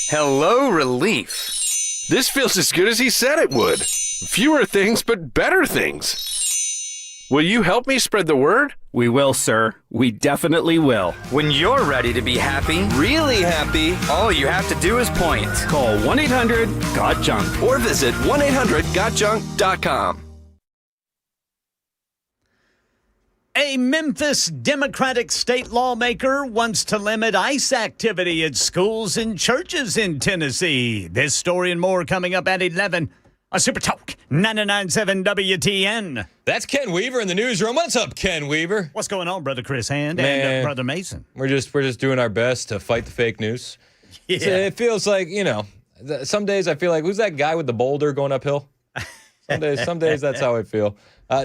Hello, relief. This feels as good as he said it would. Fewer things, but better things. Will you help me spread the word? We will, sir. We definitely will. When you're ready to be happy, really happy, all you have to do is point. Call 1-800-GOT-JUNK or visit 1-800-GOTJUNK.com. A Memphis Democratic state lawmaker wants to limit ICE activity at schools and churches in Tennessee. This story and more coming up at 11 on Super Talk 99.7 WTN. That's Ken Weaver in the newsroom. What's up, Ken Weaver? What's going on, Brother Chris Hand Man, and Brother Mason? We're just doing our best to fight the fake news. Yeah. So it feels like, some days I feel like, who's that guy with the boulder going uphill? Some days that's how I feel.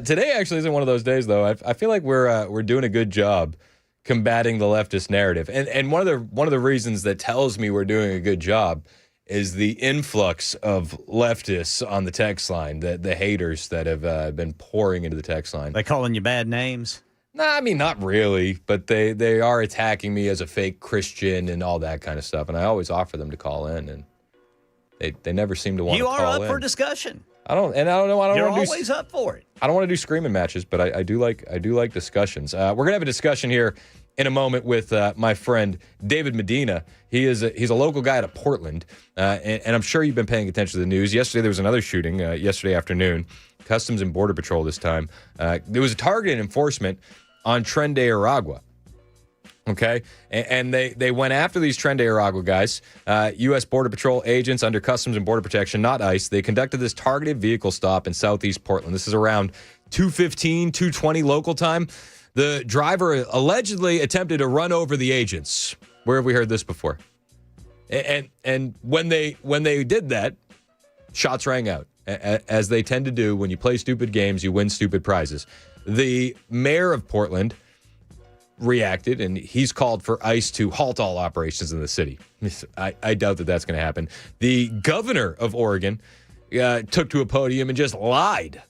Today actually isn't one of those days, though. I feel like we're doing a good job combating the leftist narrative, and one of the reasons that tells me we're doing a good job is the influx of leftists on the text line, the haters that have been pouring into the text line. They calling you bad names? Nah, I mean, not really, but they are attacking me as a fake Christian and all that kind of stuff, and I always offer them to call in, and they never seem to want to call in. You are up for discussion. I don't know. You're always up for it. I don't want to do screaming matches, but I do like discussions. We're gonna have a discussion here in a moment with my friend David Medina. He's a local guy out of Portland, and I'm sure you've been paying attention to the news. Yesterday there was another shooting. Yesterday afternoon, Customs and Border Patrol this time. There was a targeted enforcement on Tren de Aragua. Okay, and they went after these Tren de Aragua guys, U.S. Border Patrol agents under Customs and Border Protection, not ICE. They conducted this targeted vehicle stop in southeast Portland. This is around 2:15, 2:20 local time. The driver allegedly attempted to run over the agents. Where have we heard this before? And when they did that, shots rang out, as they tend to do. When you play stupid games, you win stupid prizes. The mayor of Portland reacted, and he's called for ICE to halt all operations in the city. I doubt that that's going to happen. The governor of Oregon took to a podium and just lied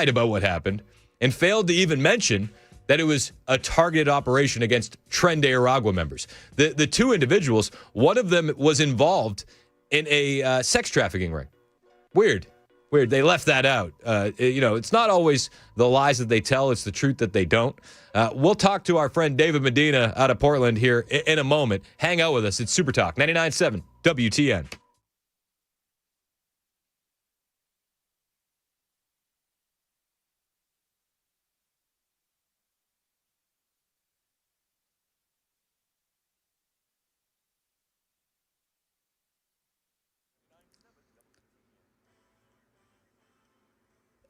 about what happened and failed to even mention that it was a targeted operation against Tren de Aragua members. The two individuals, one of them was involved in a sex trafficking ring. Weird. They left that out. It's not always the lies that they tell. It's the truth that they don't. We'll talk to our friend David Medina out of Portland here in a moment. Hang out with us. It's Super Talk 99.7 WTN.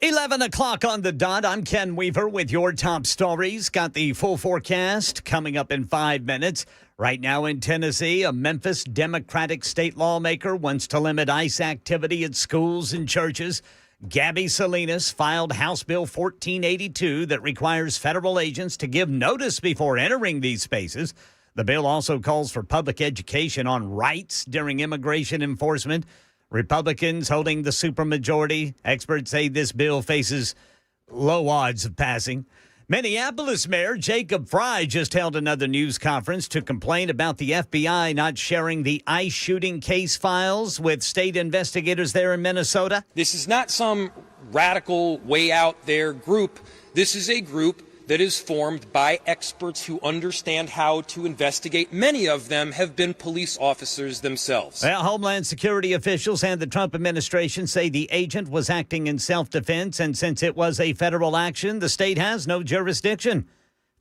$11 o'clock on the dot. I'm Ken Weaver with your top stories. Got the full forecast coming up in 5 minutes. Right now in Tennessee, a Memphis Democratic state lawmaker wants to limit ICE activity at schools and churches. Gabby Salinas filed House Bill 1482 that requires federal agents to give notice before entering these spaces. The bill also calls for public education on rights during immigration enforcement. Republicans holding the supermajority. Experts say this bill faces low odds of passing. Minneapolis Mayor Jacob Frey just held another news conference to complain about the FBI not sharing the ICE shooting case files with state investigators there in Minnesota. This is not some radical, way out there group. This is a group that is formed by experts who understand how to investigate. Many of them have been police officers themselves. Well, Homeland Security officials and the Trump administration say the agent was acting in self-defense, and since it was a federal action, the state has no jurisdiction.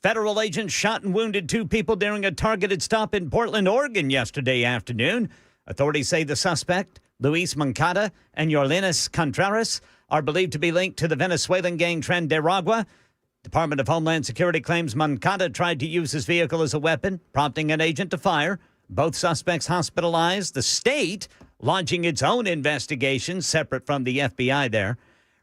Federal agents shot and wounded 2 people during a targeted stop in Portland, Oregon yesterday afternoon. Authorities say the suspect, Luis Moncada and Yorlinis Contreras, are believed to be linked to the Venezuelan gang Tren de Aragua. Department of Homeland Security claims Moncada tried to use his vehicle as a weapon, prompting an agent to fire. Both suspects hospitalized. The state launching its own investigation separate from the FBI there.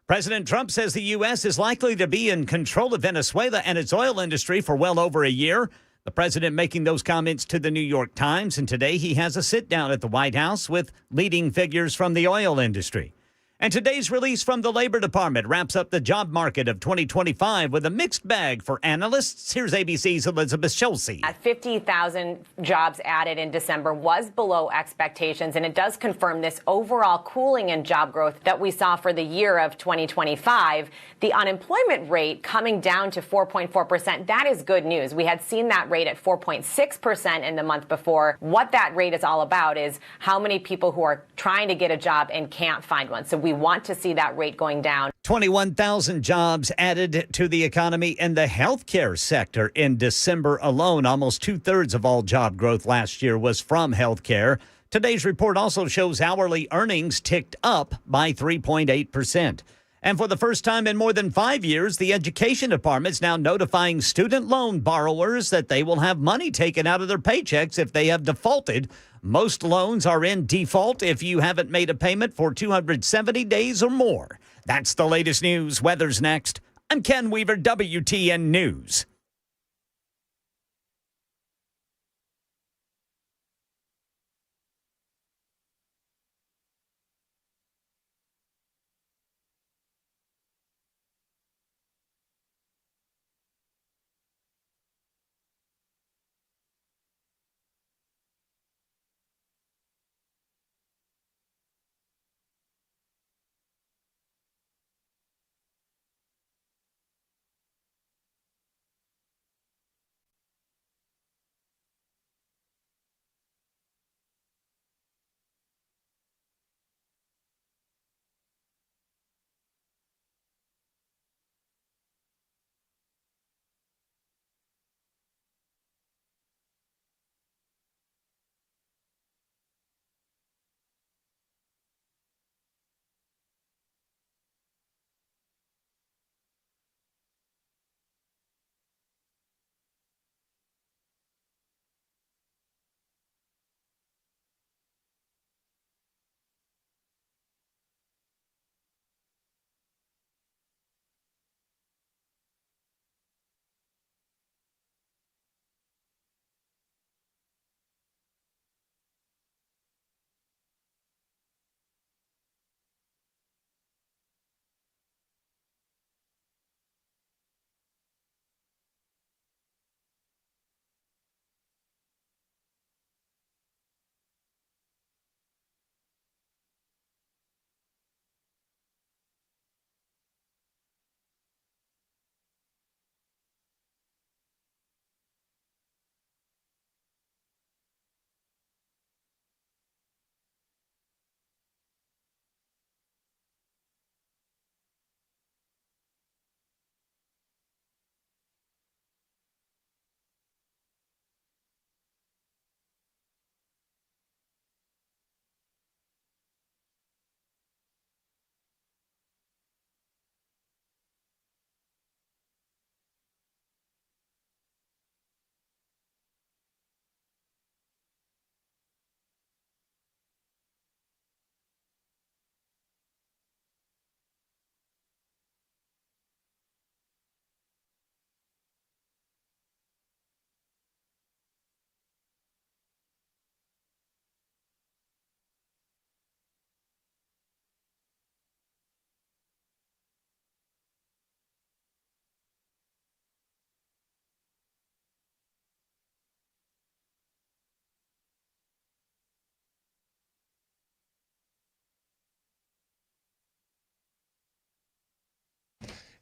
President Trump says the U.S. is likely to be in control of Venezuela and its oil industry for well over a year. The president making those comments to the New York Times, and today he has a sit-down at the White House with leading figures from the oil industry. And today's release from the Labor Department wraps up the job market of 2025 with a mixed bag for analysts. Here's ABC's Elizabeth Schulze. At 50,000 jobs added in December was below expectations, and it does confirm this overall cooling in job growth that we saw for the year of 2025. The unemployment rate coming down to 4.4%. That is good news. We had seen that rate at 4.6% in the month before. What that rate is all about is how many people who are trying to get a job and can't find one. So we want to see that rate going down. 21,000 jobs added to the economy in the healthcare sector in December alone. Almost 2/3 of all job growth last year was from healthcare. Today's report also shows hourly earnings ticked up by 3.8%. And for the first time in more than 5 years, the Education Department is now notifying student loan borrowers that they will have money taken out of their paychecks if they have defaulted. Most loans are in default if you haven't made a payment for 270 days or more. That's the latest news. Weather's next. I'm Ken Weaver, WTN News.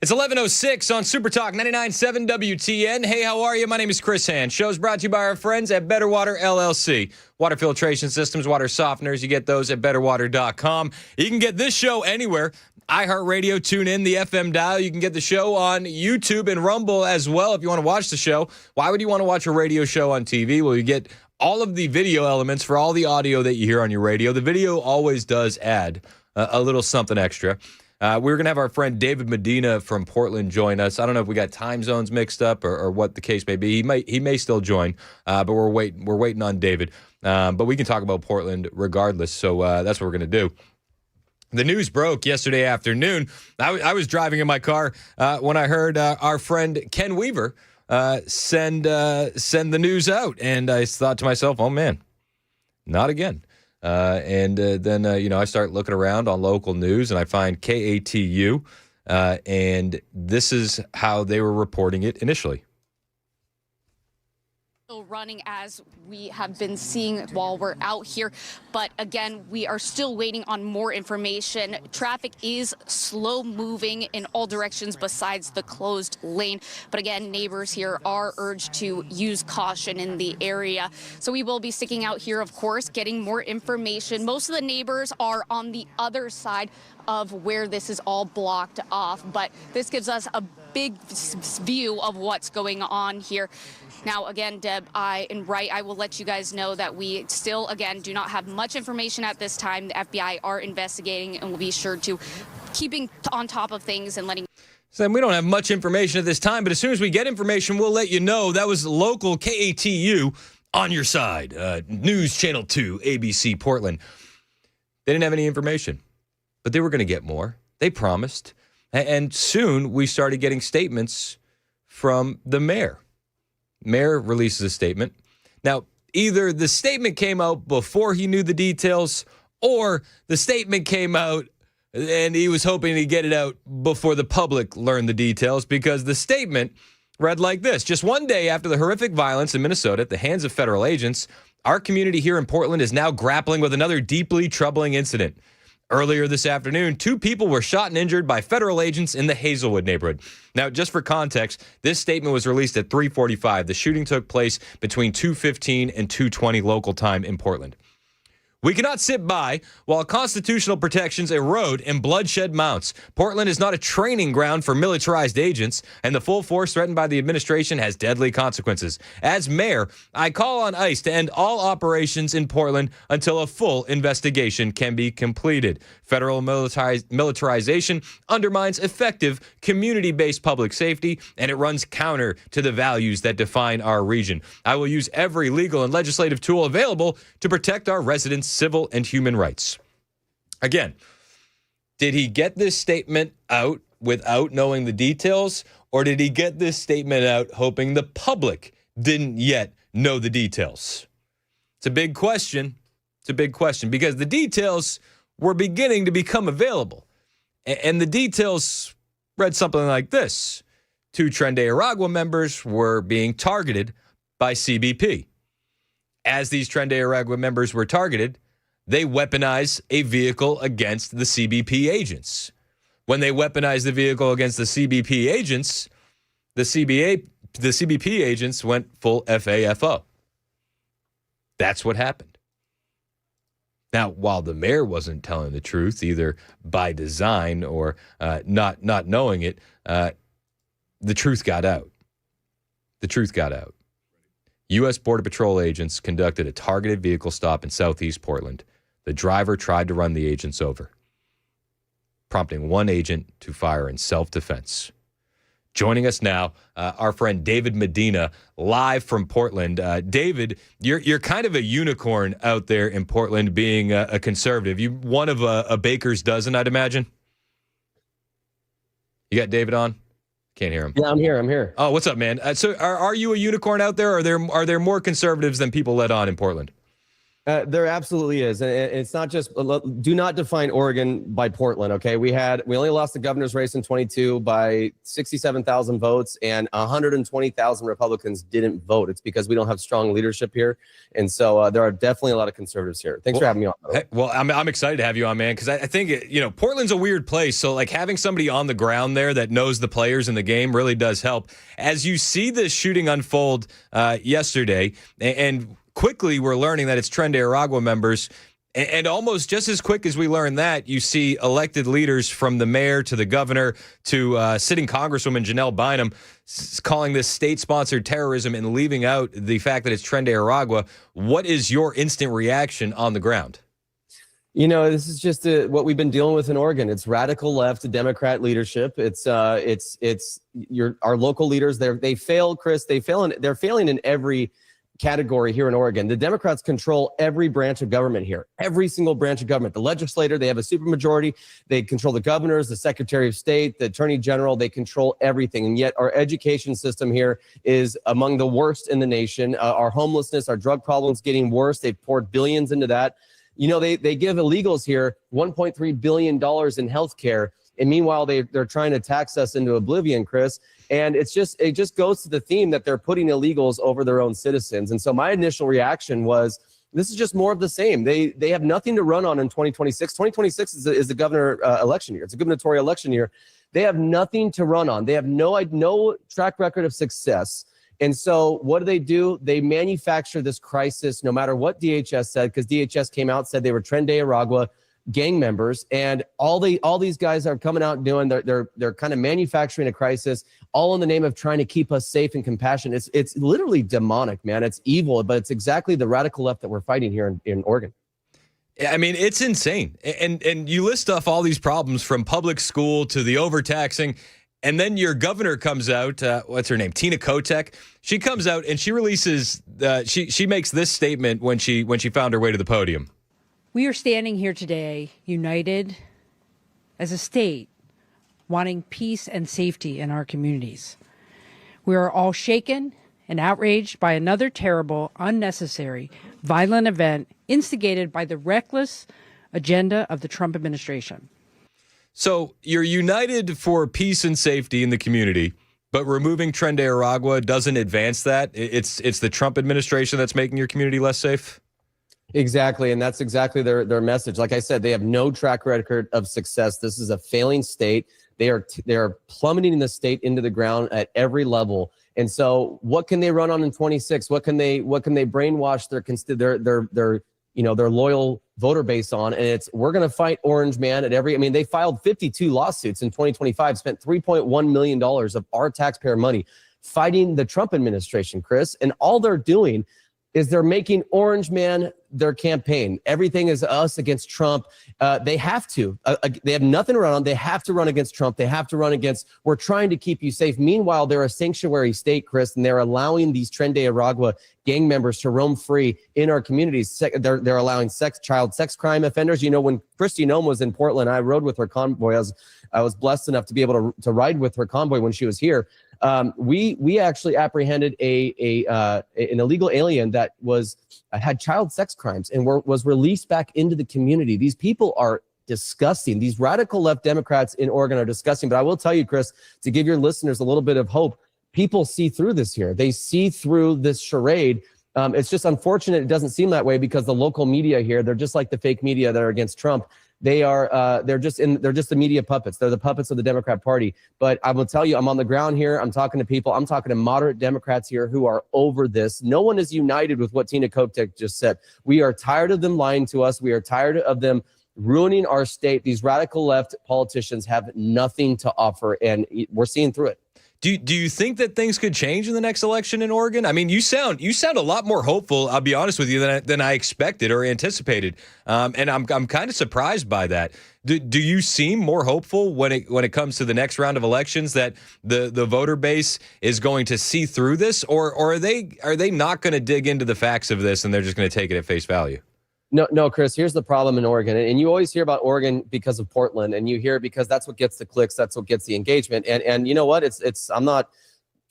It's 11:06 on Super Talk 99.7 WTN. Hey, how are you? My name is Chris Hand. Show's brought to you by our friends at Better Water LLC. Water filtration systems, water softeners. You get those at betterwater.com. You can get this show anywhere. iHeartRadio, tune in, the FM dial. You can get the show on YouTube and Rumble as well if you want to watch the show. Why would you want to watch a radio show on TV? Well, you get all of the video elements for all the audio that you hear on your radio. The video always does add a little something extra. We're going to have our friend David Medina from Portland join us. I don't know if we got time zones mixed up or what the case may be. He may still join, but we're waiting on David. But we can talk about Portland regardless, so that's what we're going to do. The news broke yesterday afternoon. I was driving in my car when I heard our friend Ken Weaver send the news out, and I thought to myself, "Oh man, not again." Then I start looking around on local news, and I find KATU, and this is how they were reporting it initially. Still running as we have been seeing while we're out here. But again, we are still waiting on more information. Traffic is slow moving in all directions besides the closed lane. But again, neighbors here are urged to use caution in the area. So we will be sticking out here, of course, getting more information. Most of the neighbors are on the other side of where this is all blocked off. But this gives us a big view of what's going on here. Now, again, Deb, I will let you guys know that we still, again, do not have much information at this time. The FBI are investigating, and we'll be sure to keeping on top of things and letting. So we don't have much information at this time, but as soon as we get information, we'll let you know. That was local KATU on your side. News Channel 2, ABC Portland. They didn't have any information, but they were going to get more. They promised. And soon we started getting statements from the mayor. Mayor releases a statement. Now, either the statement came out before he knew the details, or the statement came out and he was hoping to get it out before the public learned the details, because the statement read like this: just one day after the horrific violence in Minnesota at the hands of federal agents, our community here in Portland is now grappling with another deeply troubling incident. Earlier this afternoon, 2 people were shot and injured by federal agents in the Hazelwood neighborhood. Now, just for context, this statement was released at 3:45. The shooting took place between 2:15 and 2:20 local time in Portland. We cannot sit by while constitutional protections erode and bloodshed mounts. Portland is not a training ground for militarized agents, and the full force threatened by the administration has deadly consequences. As mayor, I call on ICE to end all operations in Portland until a full investigation can be completed. Federal militarization undermines effective community-based public safety, and it runs counter to the values that define our region. I will use every legal and legislative tool available to protect our residents' civil and human rights. Again, did he get this statement out without knowing the details, or did he get this statement out hoping the public didn't yet know the details? It's a big question. It's a big question, because the details were beginning to become available. And the details read something like this: 2 Tren de Aragua members were being targeted by CBP. As these Tren de Aragua members were targeted, they weaponized a vehicle against the CBP agents. When they weaponized the vehicle against the CBP agents, the CBP agents went full FAFO. That's what happened. Now, while the mayor wasn't telling the truth, either by design or not knowing it, the truth got out. The truth got out. U.S. Border Patrol agents conducted a targeted vehicle stop in southeast Portland. The driver tried to run the agents over, prompting one agent to fire in self-defense. Joining us now, our friend David Medina, live from Portland. David, you're kind of a unicorn out there in Portland, being a conservative. You one of a baker's dozen, I'd imagine. You got David on? Can't hear him. Yeah, I'm here. Oh, what's up, man? So are you a unicorn out there? Or are there more conservatives than people let on in Portland? There absolutely is. And it's not just, do not define Oregon by Portland, okay? We only lost the governor's race in 22 by 67,000 votes, and 120,000 Republicans didn't vote. It's because we don't have strong leadership here. And so there are definitely a lot of conservatives here. Thanks for having me on. Well, I'm excited to have you on, man, because I think, Portland's a weird place. So, like, having somebody on the ground there that knows the players in the game really does help. As you see this shooting unfold yesterday, and quickly we're learning that it's Tren de Aragua members, and almost just as quick as we learn that, you see elected leaders from the mayor to the governor to sitting Congresswoman Janelle Bynum calling this state-sponsored terrorism and leaving out the fact that it's Tren de Aragua. What is your instant reaction on the ground? You know, this is just what we've been dealing with in Oregon. It's radical left Democrat leadership. It's our local leaders. They fail, Chris. They're failing in every category here in Oregon. The Democrats control every branch of government here, every single branch of government. The legislature, they have a supermajority. They control the governors, the secretary of state, the attorney general. They control everything. And yet our education system here is among the worst in the nation. Our homelessness, our drug problems getting worse. They've poured billions into that. You know, they give illegals here $1.3 billion in health care. And meanwhile, they're trying to tax us into oblivion, Chris. And it just goes to the theme that they're putting illegals over their own citizens. And so my initial reaction was, this is just more of the same. They have nothing to run on in 2026. 2026 is the governor election year. It's a gubernatorial election year. They have nothing to run on. They have no track record of success. And so what do? They manufacture this crisis no matter what DHS said, because DHS came out and said they were Tren de Aragua gang members, and all these guys are coming out doing they're kind of manufacturing a crisis, all in the name of trying to keep us safe and compassionate. It's literally demonic, man. It's evil, but it's exactly the radical left that we're fighting here in Oregon. I mean, it's insane. And you list off all these problems from public school to the overtaxing. And then your governor comes out, what's her name? Tina Kotek. She comes out and she releases, she makes this statement when she found her way to the podium. We are standing here today, united as a state, wanting peace and safety in our communities. We are all shaken and outraged by another terrible, unnecessary, violent event instigated by the reckless agenda of the Trump administration. So you're united for peace and safety in the community, but removing Tren de Aragua doesn't advance that? It's the Trump administration that's making your community less safe? Exactly, and that's exactly their message. Like I said, they have no track record of success. This is a failing state. They are plummeting the state into the ground at every level. And so, what can they run on in 26? What can they brainwash their loyal voter base on? And we're going to fight Orange Man at every. I mean, they filed 52 lawsuits in 2025, spent $3.1 million of our taxpayer money fighting the Trump administration, Chris. And all they're doing is they're making Orange Man their campaign. Everything is us against Trump. They have to. They have nothing to run on. They have to run against Trump. They have to run against, we're trying to keep you safe. Meanwhile, they're a sanctuary state, Chris, and they're allowing these Tren de Aragua gang members to roam free in our communities. They're allowing child sex crime offenders. You know, when Kristi Noem was in Portland, I rode with her convoy. I was blessed enough to be able to ride with her convoy when she was here. We actually apprehended an illegal alien that had child sex crimes and was released back into the community. These people are disgusting. These radical left Democrats in Oregon are disgusting. But I will tell you, Chris, to give your listeners a little bit of hope, people see through this here. They see through this charade. It's just unfortunate it doesn't seem that way because the local media here, they're just like the fake media that are against Trump. They're just the media puppets. They're the puppets of the Democrat Party. But I will tell you, I'm on the ground here. I'm talking to people. I'm talking to moderate Democrats here who are over this. No one is united with what Tina Kotek just said. We are tired of them lying to us. We are tired of them ruining our state. These radical left politicians have nothing to offer, and we're seeing through it. Do you think that things could change in the next election in Oregon? I mean, you sound a lot more hopeful, I'll be honest with you, than I expected or anticipated. And I'm kind of surprised by that. Do you seem more hopeful when it comes to the next round of elections that the voter base is going to see through this, or are they not going to dig into the facts of this and they're just going to take it at face value? No, Chris, here's the problem in Oregon. And you always hear about Oregon because of Portland, and you hear it because that's what gets the clicks, that's what gets the engagement. And you know what? I'm not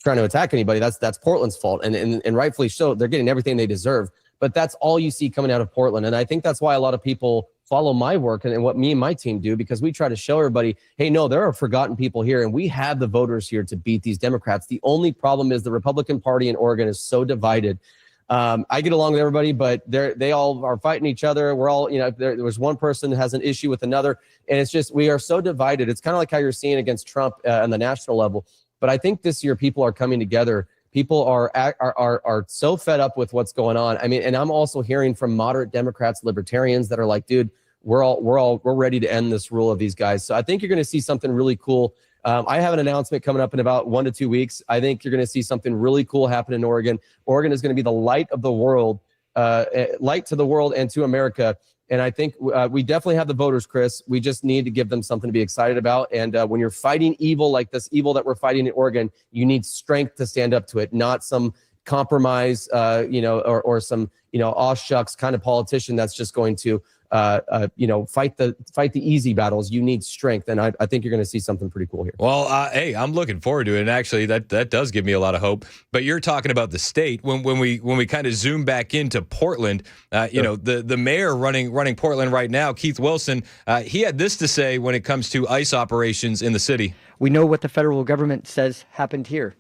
trying to attack anybody. That's Portland's fault. And rightfully so. They're getting everything they deserve. But that's all you see coming out of Portland. And I think that's why a lot of people follow my work and what me and my team do, because we try to show everybody, hey, no, there are forgotten people here, and we have the voters here to beat these Democrats. The only problem is the Republican Party in Oregon is so divided. I get along with everybody, but they all are fighting each other. We're all, there was one person that has an issue with another, and it's just, we are so divided. It's kind of like how you're seeing against Trump on the national level. But I think this year people are coming together. People are so fed up with what's going on. I mean, and I'm also hearing from moderate Democrats, libertarians that are like, dude, we're ready to end this rule of these guys. So I think you're going to see something really cool. I have an announcement coming up in about 1 to 2 weeks. I think you're going to see something really cool happen in Oregon. Oregon is going to be the light of the world, light to the world and to America. And I think we definitely have the voters, Chris. We just need to give them something to be excited about. And when you're fighting evil like this evil that we're fighting in Oregon, you need strength to stand up to it, not some compromise, or some, aw shucks kind of politician that's just going to, fight the easy battles. You need strength, and I think you're going to see something pretty cool here. Well, hey, I'm looking forward to it, and actually, that does give me a lot of hope. But you're talking about the state. When we kind of zoom back into Portland, the mayor running Portland right now, Keith Wilson, he had this to say when it comes to ICE operations in the city. We know what the federal government says happened here.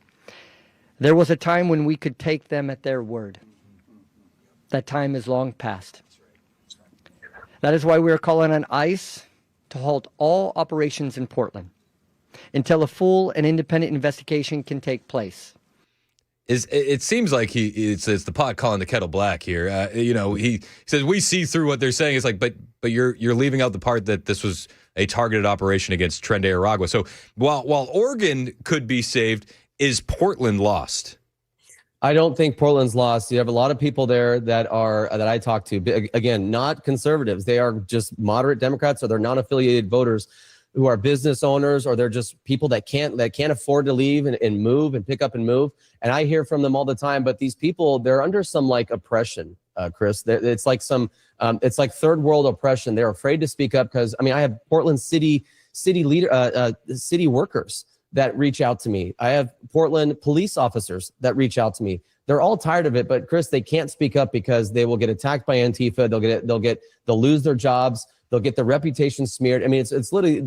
There was a time when we could take them at their word. That time is long past. That is why we are calling on ICE to halt all operations in Portland until a full and independent investigation can take place. It seems like it's the pot calling the kettle black here. He says we see through what they're saying. It's like, but you're leaving out the part that this was a targeted operation against Tren de Aragua. So while Oregon could be saved, is Portland lost? I don't think Portland's lost. You have a lot of people there that I talk to. Again, not conservatives. They are just moderate Democrats, or they're non-affiliated voters who are business owners, or they're just people that can't afford to leave and move and pick up and move. And I hear from them all the time. But these people, they're under some like oppression, Chris. It's like it's like third world oppression. They're afraid to speak up because I have Portland city workers that reach out to me. I have Portland police officers that reach out to me. They're all tired of it, but Chris, they can't speak up because they will get attacked by Antifa. They'll lose their jobs. They'll get their reputation smeared. It's literally,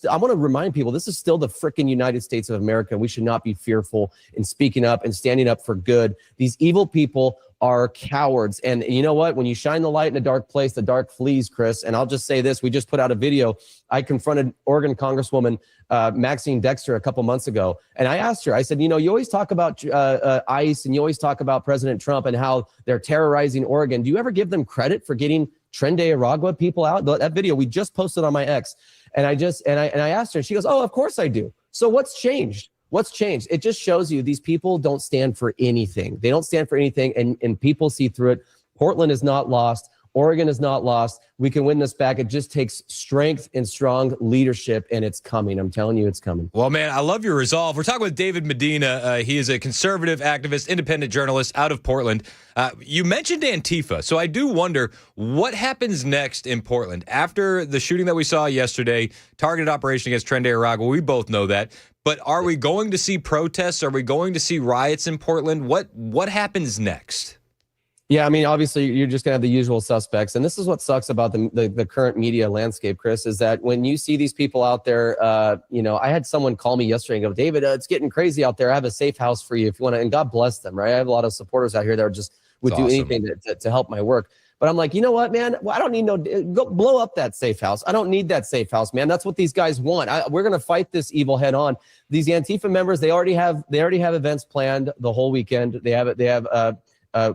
I want to remind people, this is still the frickin' United States of America. We should not be fearful in speaking up and standing up for good. These evil people are cowards. And you know what? When you shine the light in a dark place, the dark flees, Chris. And I'll just say this. We just put out a video. I confronted Oregon Congresswoman Maxine Dexter a couple months ago. And I asked her, I said, you always talk about ICE and you always talk about President Trump and how they're terrorizing Oregon. Do you ever give them credit for getting Tren de Aragua people out? That video we just posted on my X. And I asked her, and she goes, oh, of course I do. So what's changed? What's changed? It just shows you these people don't stand for anything. They don't stand for anything, and people see through it. Portland is not lost. Oregon is not lost. We can win this back. It just takes strength and strong leadership, and it's coming. I'm telling you, it's coming. Well, man, I love your resolve. We're talking with David Medina. He is a conservative activist, independent journalist out of Portland. You mentioned Antifa, so I do wonder what happens next in Portland after the shooting that we saw yesterday, targeted operation against Tren de Aragua. We both know that. But are we going to see protests? Are we going to see riots in Portland? What happens next? Yeah, obviously, you're just going to have the usual suspects. And this is what sucks about the current media landscape, Chris, is that when you see these people out there, I had someone call me yesterday and go, David, it's getting crazy out there. I have a safe house for you if you want to. And God bless them, right? I have a lot of supporters out here that would do anything to help my work. But I'm like, you know what, man? Well, I don't need go blow up that safe house. I don't need that safe house, man. That's what these guys want. We're going to fight this evil head on. These Antifa members, they already have events planned the whole weekend. They have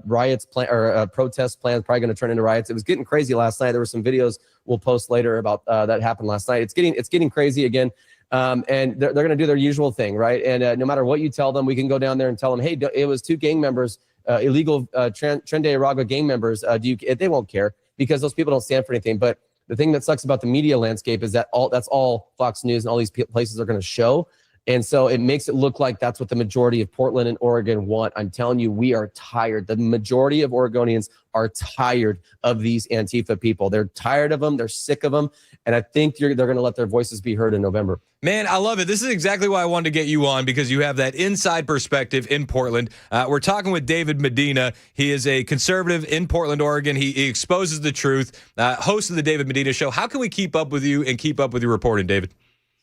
riots planned or protests planned, probably going to turn into riots. It was getting crazy last night. There were some videos we'll post later about that happened last night. It's getting crazy again. And they're going to do their usual thing, right? And no matter what you tell them, we can go down there and tell them, hey, it was two gang members, illegal Tren de Aragua gang members. They won't care because those people don't stand for anything. But the thing that sucks about the media landscape is that that's all Fox News and all these places are going to show. And so it makes it look like that's what the majority of Portland and Oregon want. I'm telling you, we are tired. The majority of Oregonians are tired of these Antifa people. They're tired of them. They're sick of them. And I think they're going to let their voices be heard in November. Man, I love it. This is exactly why I wanted to get you on, because you have that inside perspective in Portland. We're talking with David Medina. He is a conservative in Portland, Oregon. He exposes the truth, host of the David Medina Show. How can we keep up with you and keep up with your reporting, David?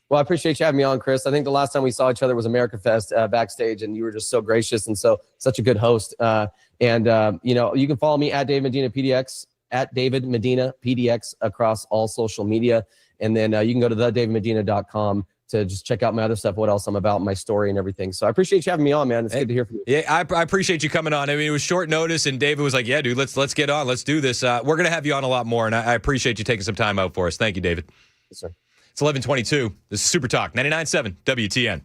Well, I appreciate you having me on, Chris. I think the last time we saw each other was America Fest backstage, and you were just so gracious and such a good host. You can follow me at David Medina PDX, at David Medina PDX across all social media. And then you can go to thedavidmedina.com to just check out my other stuff, what else I'm about, my story and everything. So I appreciate you having me on, man. It's good to hear from you. Yeah, I appreciate you coming on. It was short notice, and David was like, yeah, dude, let's get on. Let's do this. We're going to have you on a lot more, and I appreciate you taking some time out for us. Thank you, David. Yes, sir. It's 11:22. This is Super Talk 99.7 WTN.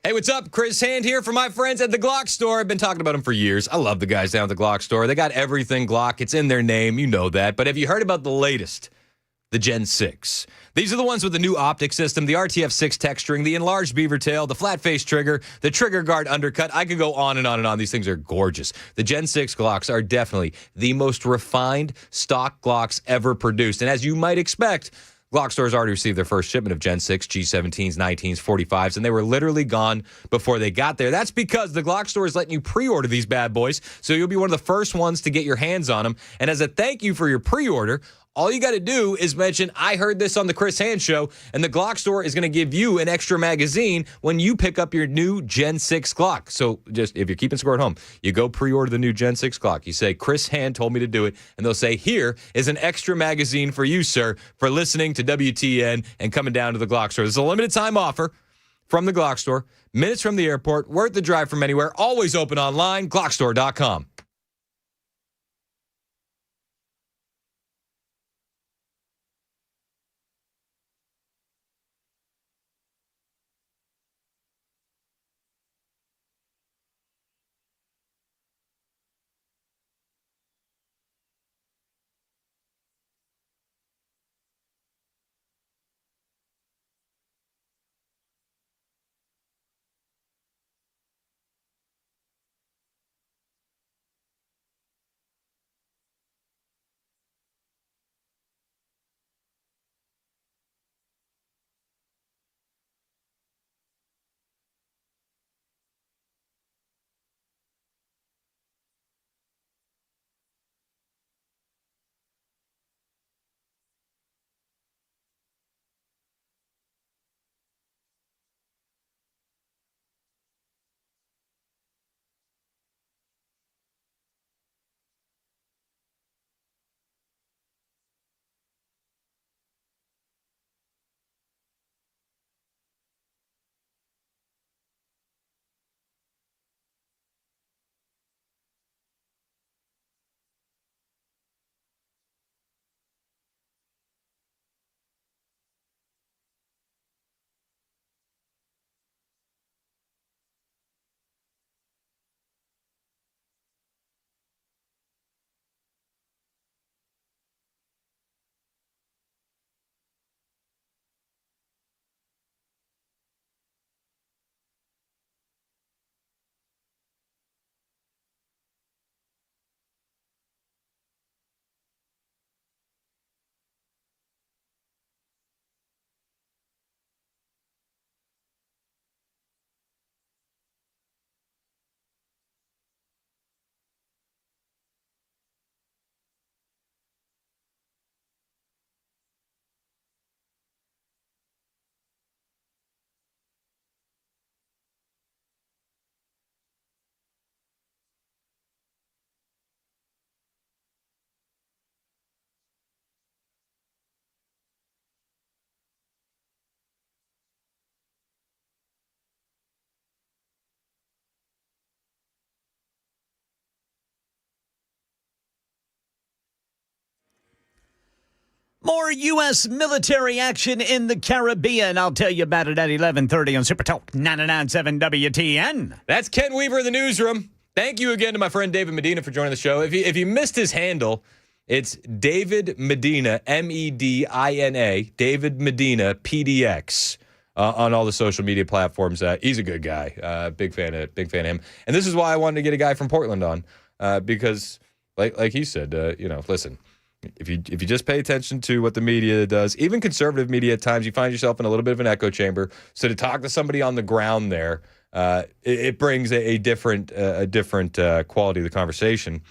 Hey, what's up? Chris Hand here for my friends at the Glock store. I've been talking about them for years. I love the guys down at the Glock store. They got everything Glock. It's in their name. You know that. But have you heard about the latest? The Gen 6. These are the ones with the new optic system, the RTF6 texturing, the enlarged beaver tail, the flat face trigger, the trigger guard undercut. I could go on and on and on. These things are gorgeous. The Gen 6 Glocks are definitely the most refined stock Glocks ever produced. And as you might expect, Glock stores already received their first shipment of Gen 6, G17s, 19s, 45s, and they were literally gone before they got there. That's because the Glock store is letting you pre-order these bad boys, so you'll be one of the first ones to get your hands on them. And as a thank you for your pre-order, all you got to do is mention, I heard this on the Chris Hand Show, and the Glock store is going to give you an extra magazine when you pick up your new Gen 6 Glock. So just, if you're keeping score at home, you go pre-order the new Gen 6 Glock. You say, Chris Hand told me to do it, and they'll say, here is an extra magazine for you, sir, for listening to WTN and coming down to the Glock store. This is a limited time offer from the Glock store. Minutes from the airport, worth the drive from anywhere, always open online, glockstore.com. More U.S. military action in the Caribbean. I'll tell you about it at 11:30 on Super Talk 99.7 WTN. That's Ken Weaver in the newsroom. Thank you again to my friend David Medina for joining the show. If you missed his handle, it's David Medina, Medina, David Medina, PDX, on all the social media platforms. He's a good guy. Big fan of him. And this is why I wanted to get a guy from Portland on, because, like he said, listen. If you just pay attention to what the media does, even conservative media at times, you find yourself in a little bit of an echo chamber. So to talk to somebody on the ground there, it brings a different quality of the conversation.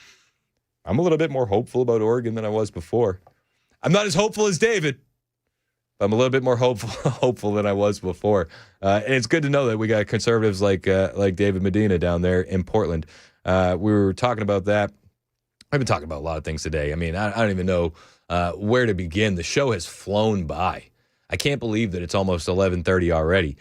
I'm a little bit more hopeful about Oregon than I was before. I'm not as hopeful as David. But I'm a little bit more hopeful than I was before. And it's good to know that we got conservatives like David Medina down there in Portland. We were talking about that. I've been talking about a lot of things today. I mean, I don't even know where to begin. The show has flown by. I can't believe that it's almost 11:30 already.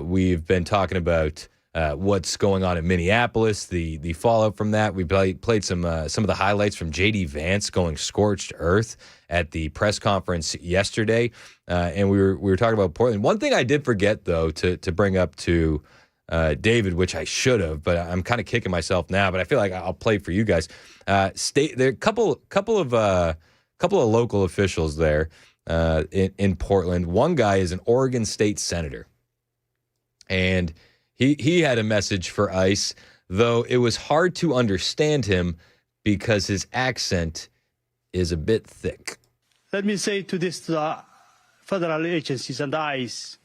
We've been talking about what's going on in Minneapolis, the fallout from that. We played some of the highlights from J.D. Vance going scorched earth at the press conference yesterday, and we were talking about Portland. One thing I did forget though to bring up to David, which I should have, but I'm kind of kicking myself now. But I feel like I'll play for you guys. There are a couple of local officials there in Portland. One guy is an Oregon State senator, and he had a message for ICE, though it was hard to understand him because his accent is a bit thick. Let me say to this federal agencies and ICE,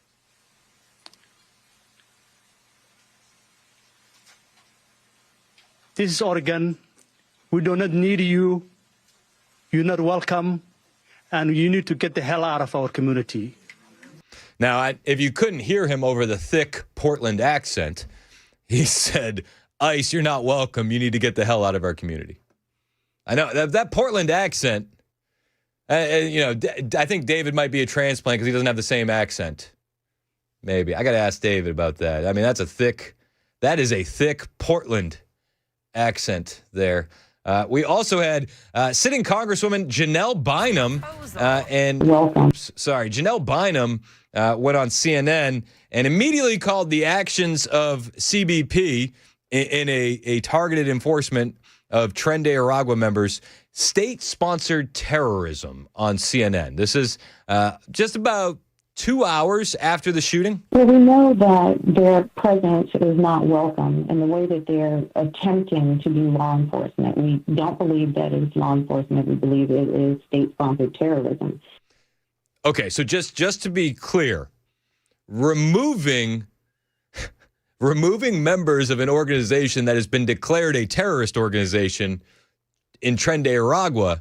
this is Oregon. We do not need you. You're not welcome. And you need to get the hell out of our community. Now, if you couldn't hear him over the thick Portland accent, he said, ICE, you're not welcome. You need to get the hell out of our community. I know that Portland accent, I think David might be a transplant because he doesn't have the same accent. Maybe. I got to ask David about that. I mean, that is a thick Portland accent there. We also had sitting Congresswoman Janelle Bynum Janelle Bynum went on CNN and immediately called the actions of CBP in a targeted enforcement of Tren de Aragua members state-sponsored terrorism on CNN. This is just about 2 hours after the shooting. Well, we know that their presence is not welcome in the way that they're attempting to do law enforcement. We don't believe that it's law enforcement. We believe it is state-sponsored terrorism. Okay, so just to be clear, removing members of an organization that has been declared a terrorist organization in Tren de Aragua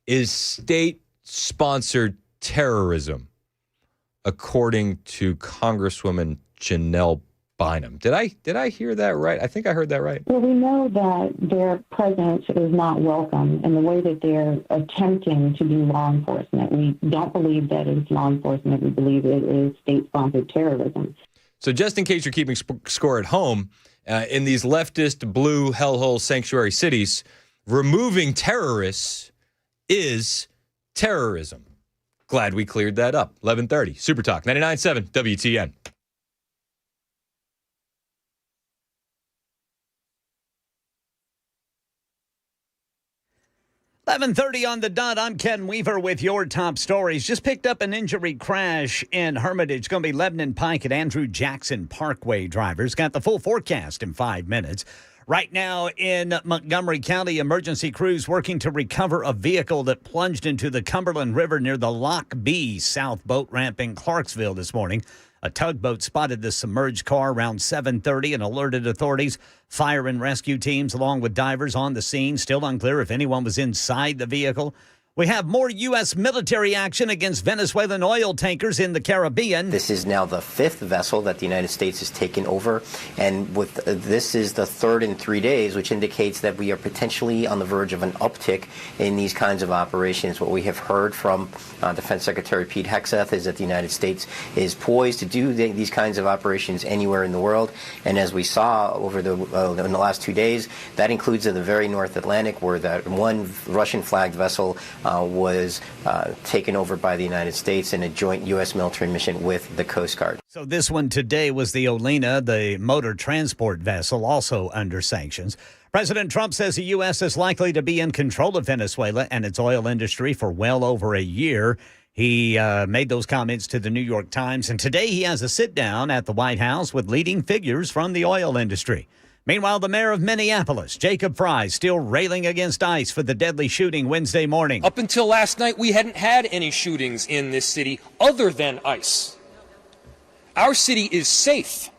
is state-sponsored terrorism, according to Congresswoman Janelle Bynum. Did I hear that right? I think I heard that right. Well, we know that their presence is not welcome in the way that they're attempting to do law enforcement. We don't believe that it's law enforcement. We believe it is state-sponsored terrorism. So just in case you're keeping score at home, in these leftist blue hellhole sanctuary cities, removing terrorists is terrorism. Glad we cleared that up. 11:30, Super Talk, 99.7 WTN. $11:30 on the dot. I'm Ken Weaver with your top stories. Just picked up an injury crash in Hermitage. Going to be Lebanon Pike and Andrew Jackson Parkway drivers. Got the full forecast in 5 minutes. Right now in Montgomery County, emergency crews working to recover a vehicle that plunged into the Cumberland River near the Lock B South boat ramp in Clarksville this morning. A tugboat spotted the submerged car around 7:30 and alerted authorities. Fire and rescue teams, along with divers, on the scene. Still unclear if anyone was inside the vehicle. We have more U.S. military action against Venezuelan oil tankers in the Caribbean. This is now the fifth vessel that the United States has taken over, and this is the third in 3 days, which indicates that we are potentially on the verge of an uptick in these kinds of operations. What we have heard from Defense Secretary Pete Hegseth is that the United States is poised to do these kinds of operations anywhere in the world, and as we saw over in the last 2 days, that includes in the very North Atlantic, where that one Russian-flagged vessel was taken over by the United States in a joint U.S. military mission with the Coast Guard. So this one today was the Olena, the motor transport vessel, also under sanctions. President Trump says the U.S. is likely to be in control of Venezuela and its oil industry for well over a year. He made those comments to the New York Times, and today he has a sit-down at the White House with leading figures from the oil industry. Meanwhile, the mayor of Minneapolis, Jacob Fry, still railing against ICE for the deadly shooting Wednesday morning. Up until last night, we hadn't had any shootings in this city other than ICE. Our city is safe.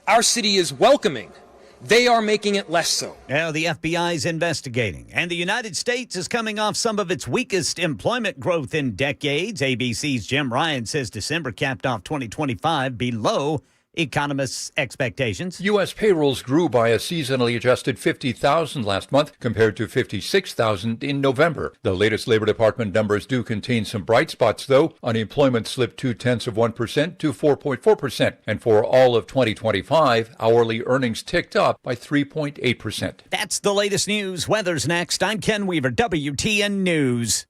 Our city is welcoming. They are making it less so. Now the FBI is investigating, and the United States is coming off some of its weakest employment growth in decades. ABC's Jim Ryan says December capped off 2025 below economists' expectations. U.S. payrolls grew by a seasonally adjusted 50,000 last month compared to 56,000 in November. The latest Labor Department numbers do contain some bright spots, though. Unemployment slipped 0.2% to 4.4%. And for all of 2025, hourly earnings ticked up by 3.8%. That's the latest news. Weather's next. I'm Ken Weaver, WTN News.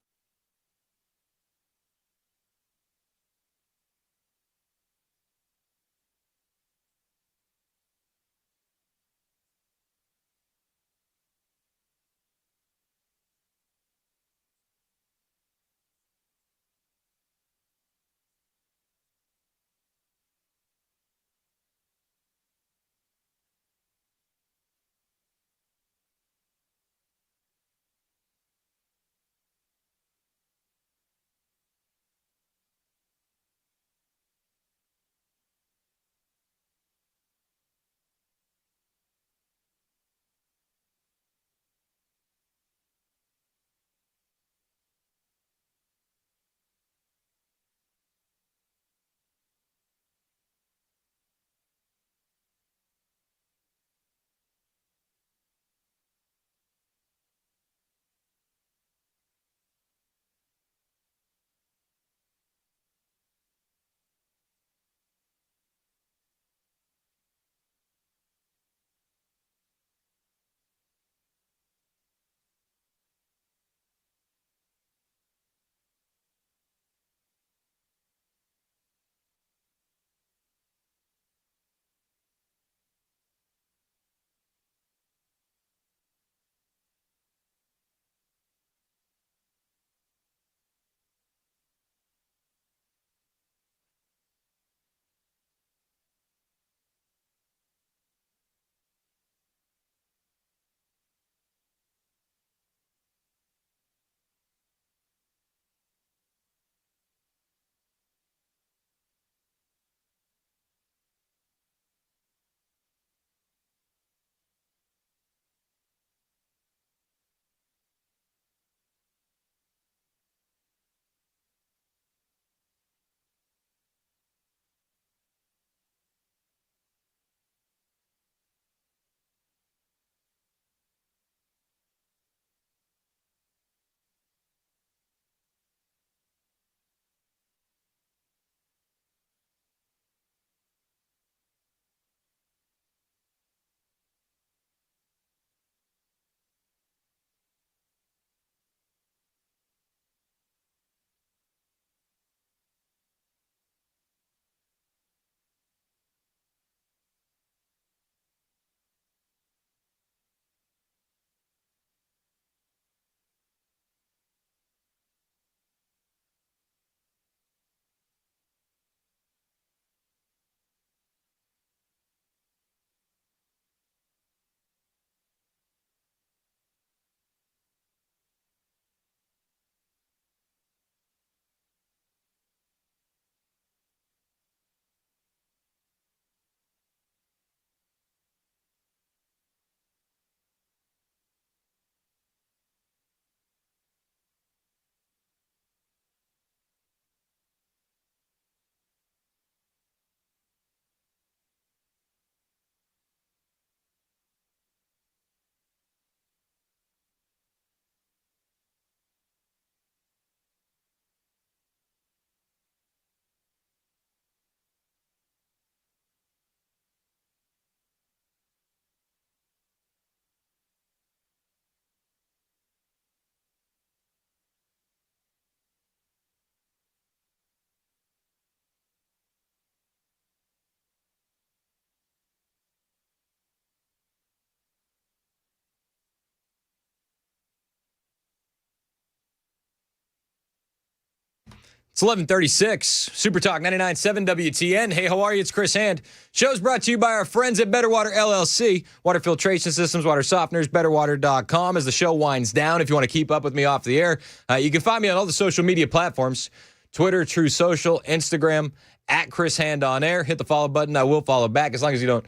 It's 11:36. Super Talk 99.7 WTN. Hey, how are you? It's Chris Hand. Show's brought to you by our friends at Better Water LLC. Water filtration systems, water softeners, betterwater.com. As the show winds down, if you want to keep up with me off the air, you can find me on all the social media platforms. Twitter, True Social, Instagram, at Chris Hand on air. Hit the follow button. I will follow back as long as you don't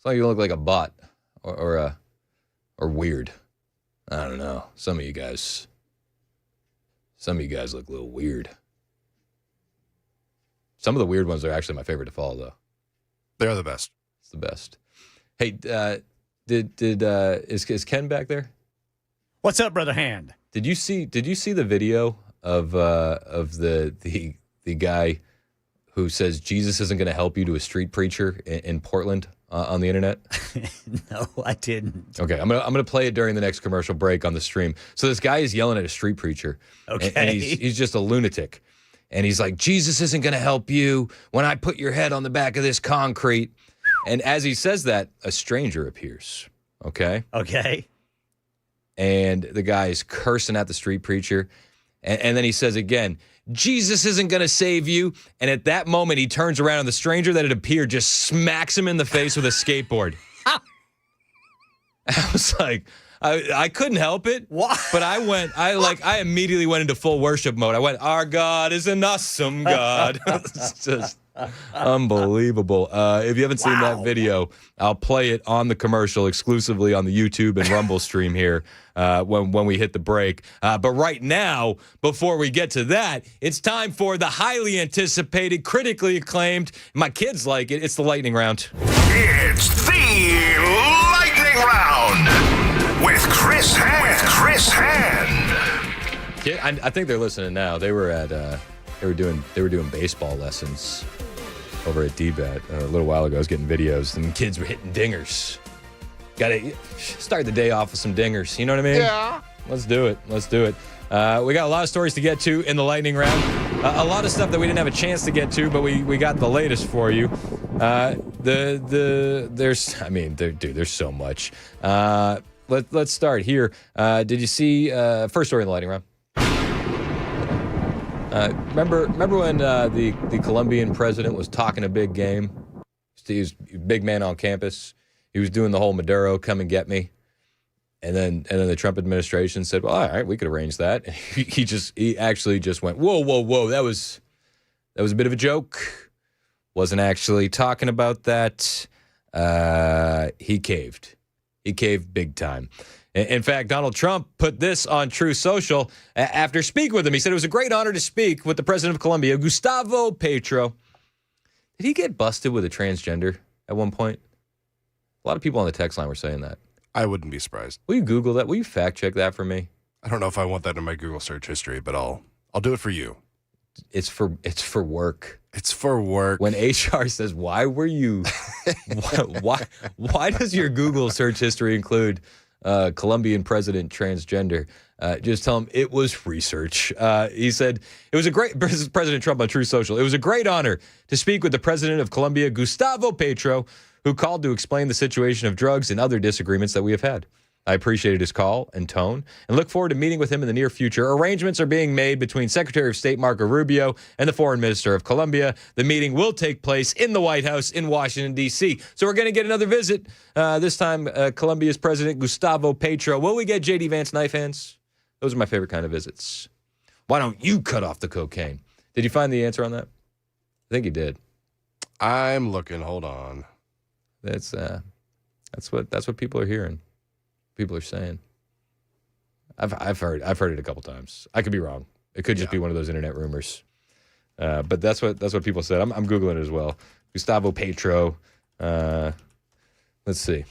look like a bot or weird. I don't know. Some of you guys look a little weird. Some of the weird ones are actually my favorite to follow, though. They're the best. It's the best. Hey, is Ken back there? What's up, Brother Hand? Did you see the video of the guy who says Jesus isn't going to help you to a street preacher in Portland on the internet? No, I didn't. Okay, I'm gonna play it during the next commercial break on the stream. So this guy is yelling at a street preacher. Okay, and he's just a lunatic, and he's like, Jesus isn't going to help you when I put your head on the back of this concrete. And as he says that, a stranger appears. Okay. And the guy is cursing at the street preacher, and then he says again, Jesus isn't going to save you. And at that moment, he turns around and the stranger that had appeared just smacks him in the face with a skateboard. I was like, I couldn't help it. What? But I immediately went into full worship mode. I went, our God is an awesome God. It's just unbelievable. If you haven't seen that video, I'll play it on the commercial exclusively on the YouTube and Rumble stream here when we hit the break. But right now, before we get to that, it's time for the highly anticipated, critically acclaimed, my kids like it, it's the lightning round. It's the lightning round with Chris Hand. Yeah, I think they're listening now. They were at they were doing baseball lessons over at D-Bet a little while ago. I was getting videos, and kids were hitting dingers. Got to start the day off with some dingers. You know what I mean? Yeah. Let's do it. We got a lot of stories to get to in the lightning round. A lot of stuff that we didn't have a chance to get to, but we got the latest for you. There's so much. Let's start here. Did you see first story in the lightning round? Remember when the Colombian president was talking a big game? He was a big man on campus. He was doing the whole Maduro come and get me. And then the Trump administration said, well, all right, we could arrange that. And he actually just went, whoa, that was a bit of a joke. Wasn't actually talking about that. He caved. He caved big time. In fact, Donald Trump put this on True Social after speaking with him. He said it was a great honor to speak with the president of Colombia, Gustavo Petro. Did he get busted with a transgender at one point? A lot of people on the text line were saying that. I wouldn't be surprised. Will you Google that? Will you fact check that for me? I don't know if I want that in my Google search history, but I'll do it for you. It's for work. It's for work. When HR says, "Why were you? why does your Google search history include Colombian president transgender?" Just tell him it was research. He said it was a great. This is President Trump on True Social. It was a great honor to speak with the president of Colombia, Gustavo Petro, who called to explain the situation of drugs and other disagreements that we have had. I appreciated his call and tone and look forward to meeting with him in the near future. Arrangements are being made between Secretary of State Marco Rubio and the Foreign Minister of Colombia. The meeting will take place in the White House in Washington, D.C. So we're going to get another visit. This time, Colombia's President Gustavo Petro. Will we get J.D. Vance knife hands? Those are my favorite kind of visits. Why don't you cut off the cocaine? Did you find the answer on that? I think you did. I'm looking. Hold on. That's what people are hearing. People are saying. I've heard it a couple times. I could be wrong. It could just be one of those internet rumors. But that's what people said. I'm Googling it as well. Gustavo Petro. Let's see.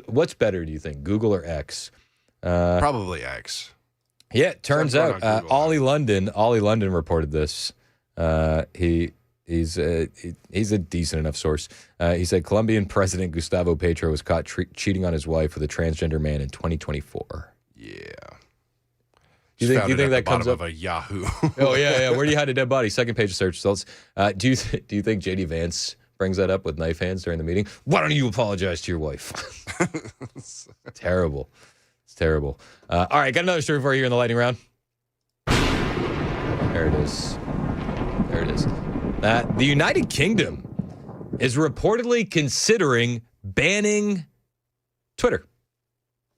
What's better, do you think, Google or X? Probably X. Yeah, it turns out Ollie London reported this. He's a decent enough source. He said Colombian President Gustavo Petro was caught cheating on his wife with a transgender man in 2024. Yeah. Do you think that comes up? Of a Yahoo. Oh yeah. Where do you hide a dead body? Second page of search results. Do you think J.D. Vance brings that up with knife hands during the meeting? Why don't you apologize to your wife? Terrible. It's terrible. All right, got another story for you here in the lightning round. There it is. There it is. The United Kingdom is reportedly considering banning Twitter.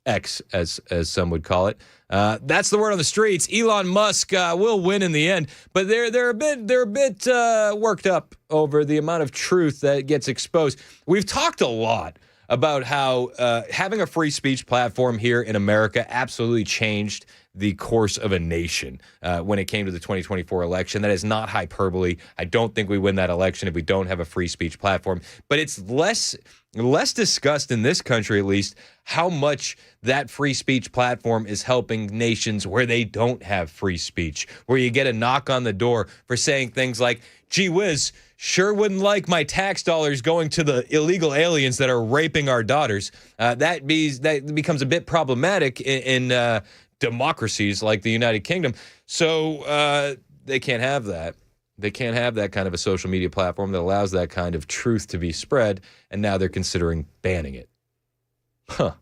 X, as some would call it. That's the word on the streets. Elon Musk will win in the end, but they're a bit worked up over the amount of truth that gets exposed. We've talked a lot about how having a free speech platform here in America absolutely changed the course of a nation when it came to the 2024 election. That is not hyperbole. I don't think we win that election if we don't have a free speech platform. But it's less discussed in this country, at least, how much that free speech platform is helping nations where they don't have free speech, where you get a knock on the door for saying things like, gee whiz, sure wouldn't like my tax dollars going to the illegal aliens that are raping our daughters. That becomes a bit problematic in democracies like the United Kingdom. So they can't have that. They can't have that kind of a social media platform that allows that kind of truth to be spread, and now they're considering banning it. Huh.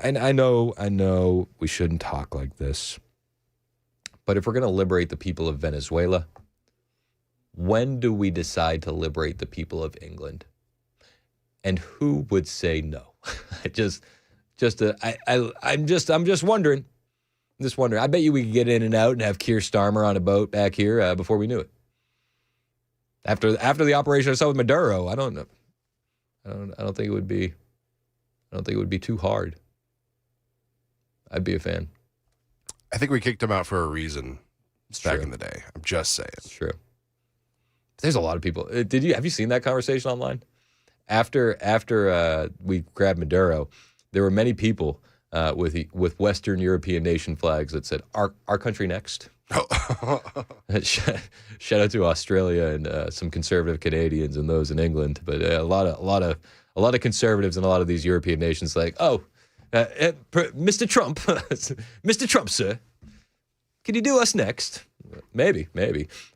I know we shouldn't talk like this, but if we're going to liberate the people of Venezuela, when do we decide to liberate the people of England? And who would say no? I'm just wondering. I bet you we could get in and out and have Keir Starmer on a boat back here before we knew it. After the operation I saw with Maduro, I don't know. I don't think it would be. I don't think it would be too hard. I'd be a fan. I think we kicked him out for a reason back in the day. I'm just saying. It's true. There's a lot of people. Have you seen that conversation online? After we grabbed Maduro, there were many people with Western European nation flags that said "Our country next." Shout out to Australia and some conservative Canadians and those in England, but a lot of conservatives in a lot of these European nations like, Mr. Trump, Mr. Trump, sir, could you do us next? Maybe.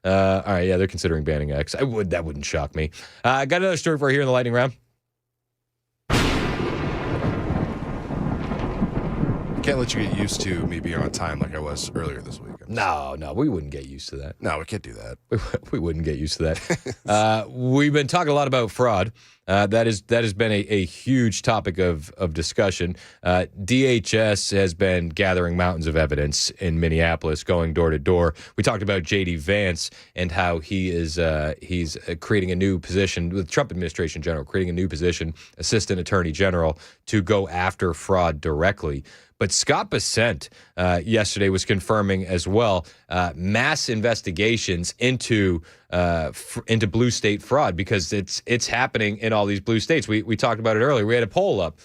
All right, yeah, they're considering banning X. That wouldn't shock me. I got another story for you here in the lightning round. Can't let you get used to me being on time like I was earlier this week. No, we wouldn't get used to that. No, we can't do that. We wouldn't get used to that. We've been talking a lot about fraud. That has been a huge topic of discussion. DHS has been gathering mountains of evidence in Minneapolis, going door to door. We talked about J.D. Vance and how he's creating a new position with the Trump administration in general, creating a new position, Assistant Attorney General, to go after fraud directly. But Scott Bessent yesterday was confirming as well mass investigations into blue state fraud, because it's happening in all these blue states. We talked about it earlier. We had a poll up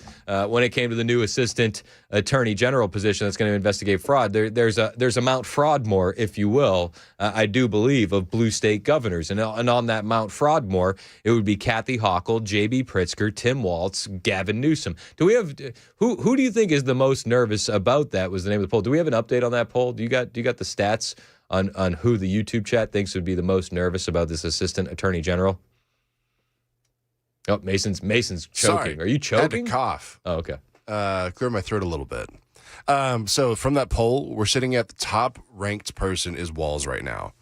when it came to the new Assistant Attorney General position that's going to investigate fraud. There's a Mount Fraudmore, if you will, I do believe, of blue state governors, and on that Mount Fraudmore, it would be Kathy Hochul, J.B. Pritzker, Tim Walz, Gavin Newsom. Do we have who do you think is the most nervous about that? Was the name of the poll. Do we have an update on that poll? Do you got the stats on who the YouTube chat thinks would be the most nervous about this Assistant Attorney General? Oh, Mason's choking. Sorry, Are you choking? I had to cough. Oh, okay. Clear my throat a little bit. So from that poll, we're sitting at the top ranked person is Walz right now.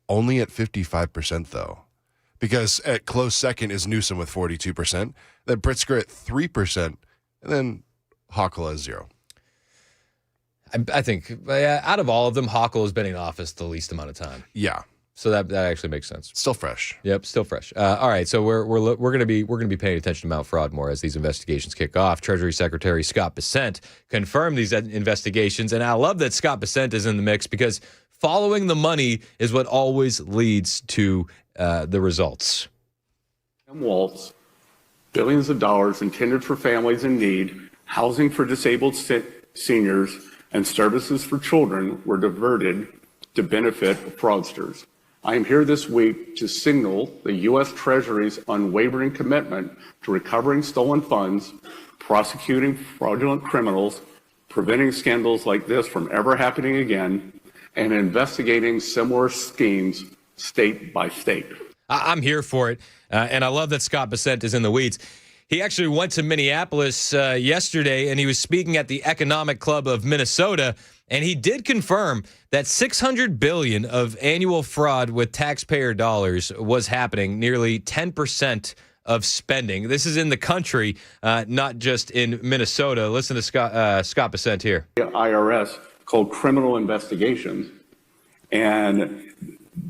Only at 55%, though. Because at close second is Newsom with 42%, then Pritzker at 3%, and then Hochul has 0. I think out of all of them, Hochul has been in office the least amount of time. Yeah. So that actually makes sense. Still fresh. Yep, still fresh. All right, so we're going to be paying attention to Mount Fraudmore as these investigations kick off. Treasury Secretary Scott Bessent confirmed these investigations, and I love that Scott Bessent is in the mix, because following the money is what always leads to the results. Waltz, billions of dollars intended for families in need, housing for disabled seniors, and services for children were diverted to benefit fraudsters. I am here this week to signal the U.S. Treasury's unwavering commitment to recovering stolen funds, prosecuting fraudulent criminals, preventing scandals like this from ever happening again, and investigating similar schemes state by state. I'm here for it, and I love that Scott Bessent is in the weeds. He actually went to Minneapolis yesterday, and he was speaking at the Economic Club of Minnesota, and he did confirm that $600 billion of annual fraud with taxpayer dollars was happening, nearly 10% of spending. This is in the country, not just in Minnesota. Listen to Scott Bessent here. The IRS called criminal investigations, and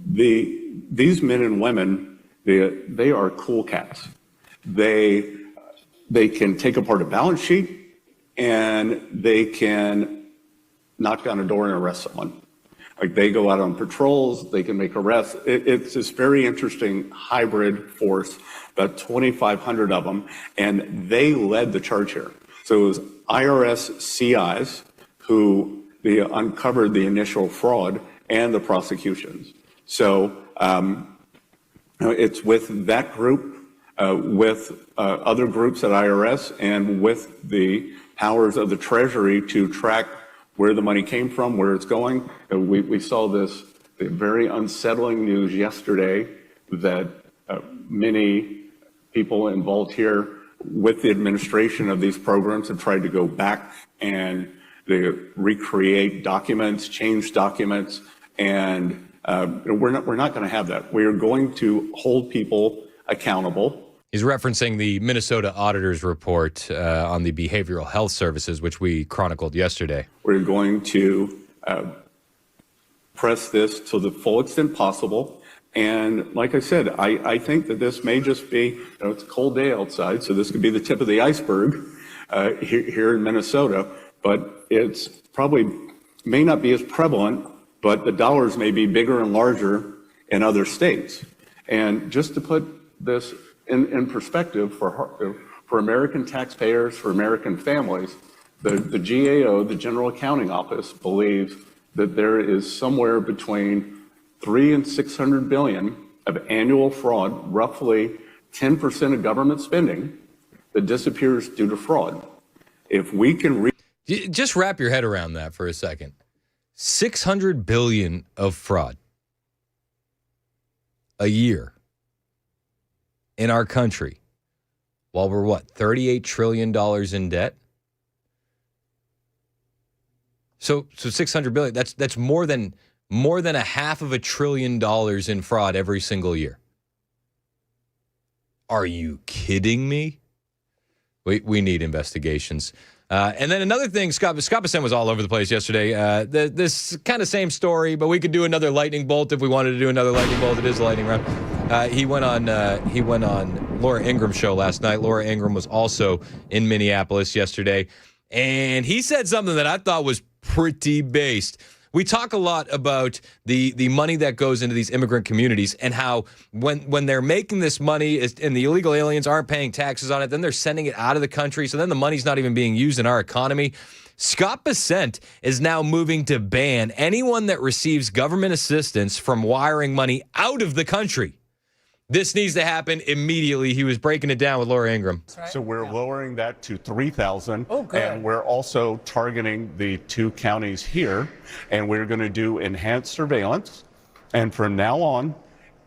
these men and women, they are cool cats. They can take apart a balance sheet, and they can knock down a door and arrest someone. Like, they go out on patrols, they can make arrests. It's this very interesting hybrid force, about 2,500 of them, and they led the charge here. So it was IRS CIs who uncovered the initial fraud and the prosecutions. So it's with that group, with other groups at IRS, and with the powers of the Treasury to track where the money came from, where it's going. We saw this very unsettling news yesterday that many people involved here with the administration of these programs have tried to go back and they recreate documents, change documents, and we're not going to have that. We are going to hold people accountable. He's referencing the Minnesota Auditor's report on the behavioral health services, which we chronicled yesterday. We're going to press this to the full extent possible. And like I said, I think that this may just be, it's a cold day outside, so this could be the tip of the iceberg here in Minnesota. But it's probably may not be as prevalent, but the dollars may be bigger and larger in other states. And just to put this in perspective for American taxpayers, for American families, the GAO, the General Accounting Office, believes that there is somewhere between $300 and $600 billion of annual fraud, roughly 10% of government spending, that disappears due to fraud. If we can just wrap your head around that for a second. $600 billion of fraud a year in our country, while we're $38 trillion in debt. So $600 billion. That's more than $500 billion in fraud every single year. Are you kidding me? We need investigations. And then another thing, Scott Bessent was all over the place yesterday. This kind of same story, but we could do another lightning bolt if we wanted to do another lightning bolt. It is a lightning round. He went on Laura Ingram's show last night. Laura Ingram was also in Minneapolis yesterday, and he said something that I thought was pretty based. We talk a lot about the money that goes into these immigrant communities and how when they're making this money and the illegal aliens aren't paying taxes on it, then they're sending it out of the country. So then the money's not even being used in our economy. Scott Bessent is now moving to ban anyone that receives government assistance from wiring money out of the country. This needs to happen immediately. He was breaking it down with Laura Ingram. So we're lowering that to 3,000. Oh, good. And we're also targeting the 2 counties here. And we're going to do enhanced surveillance. And from now on,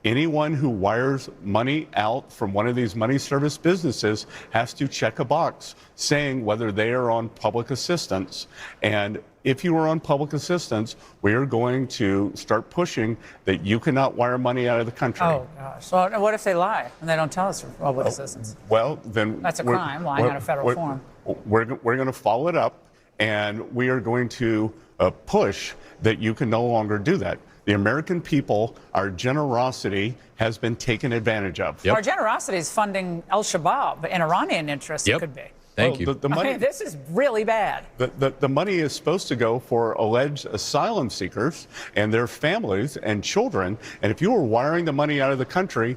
anyone who wires money out from one of these money service businesses has to check a box saying whether they are on public assistance. And if you are on public assistance, we are going to start pushing that you cannot wire money out of the country. Oh, gosh. Well, what if they lie and they don't tell us for public assistance? Well, then That's a crime, lying on a federal form. We're going to follow it up, and we are going to push that you can no longer do that. The American people, our generosity has been taken advantage of. Our generosity is funding al-Shabaab, an Iranian interest, it could be. Thank you. The money, I mean, this is really bad. The money is supposed to go for alleged asylum seekers and their families and children. And if you are wiring the money out of the country,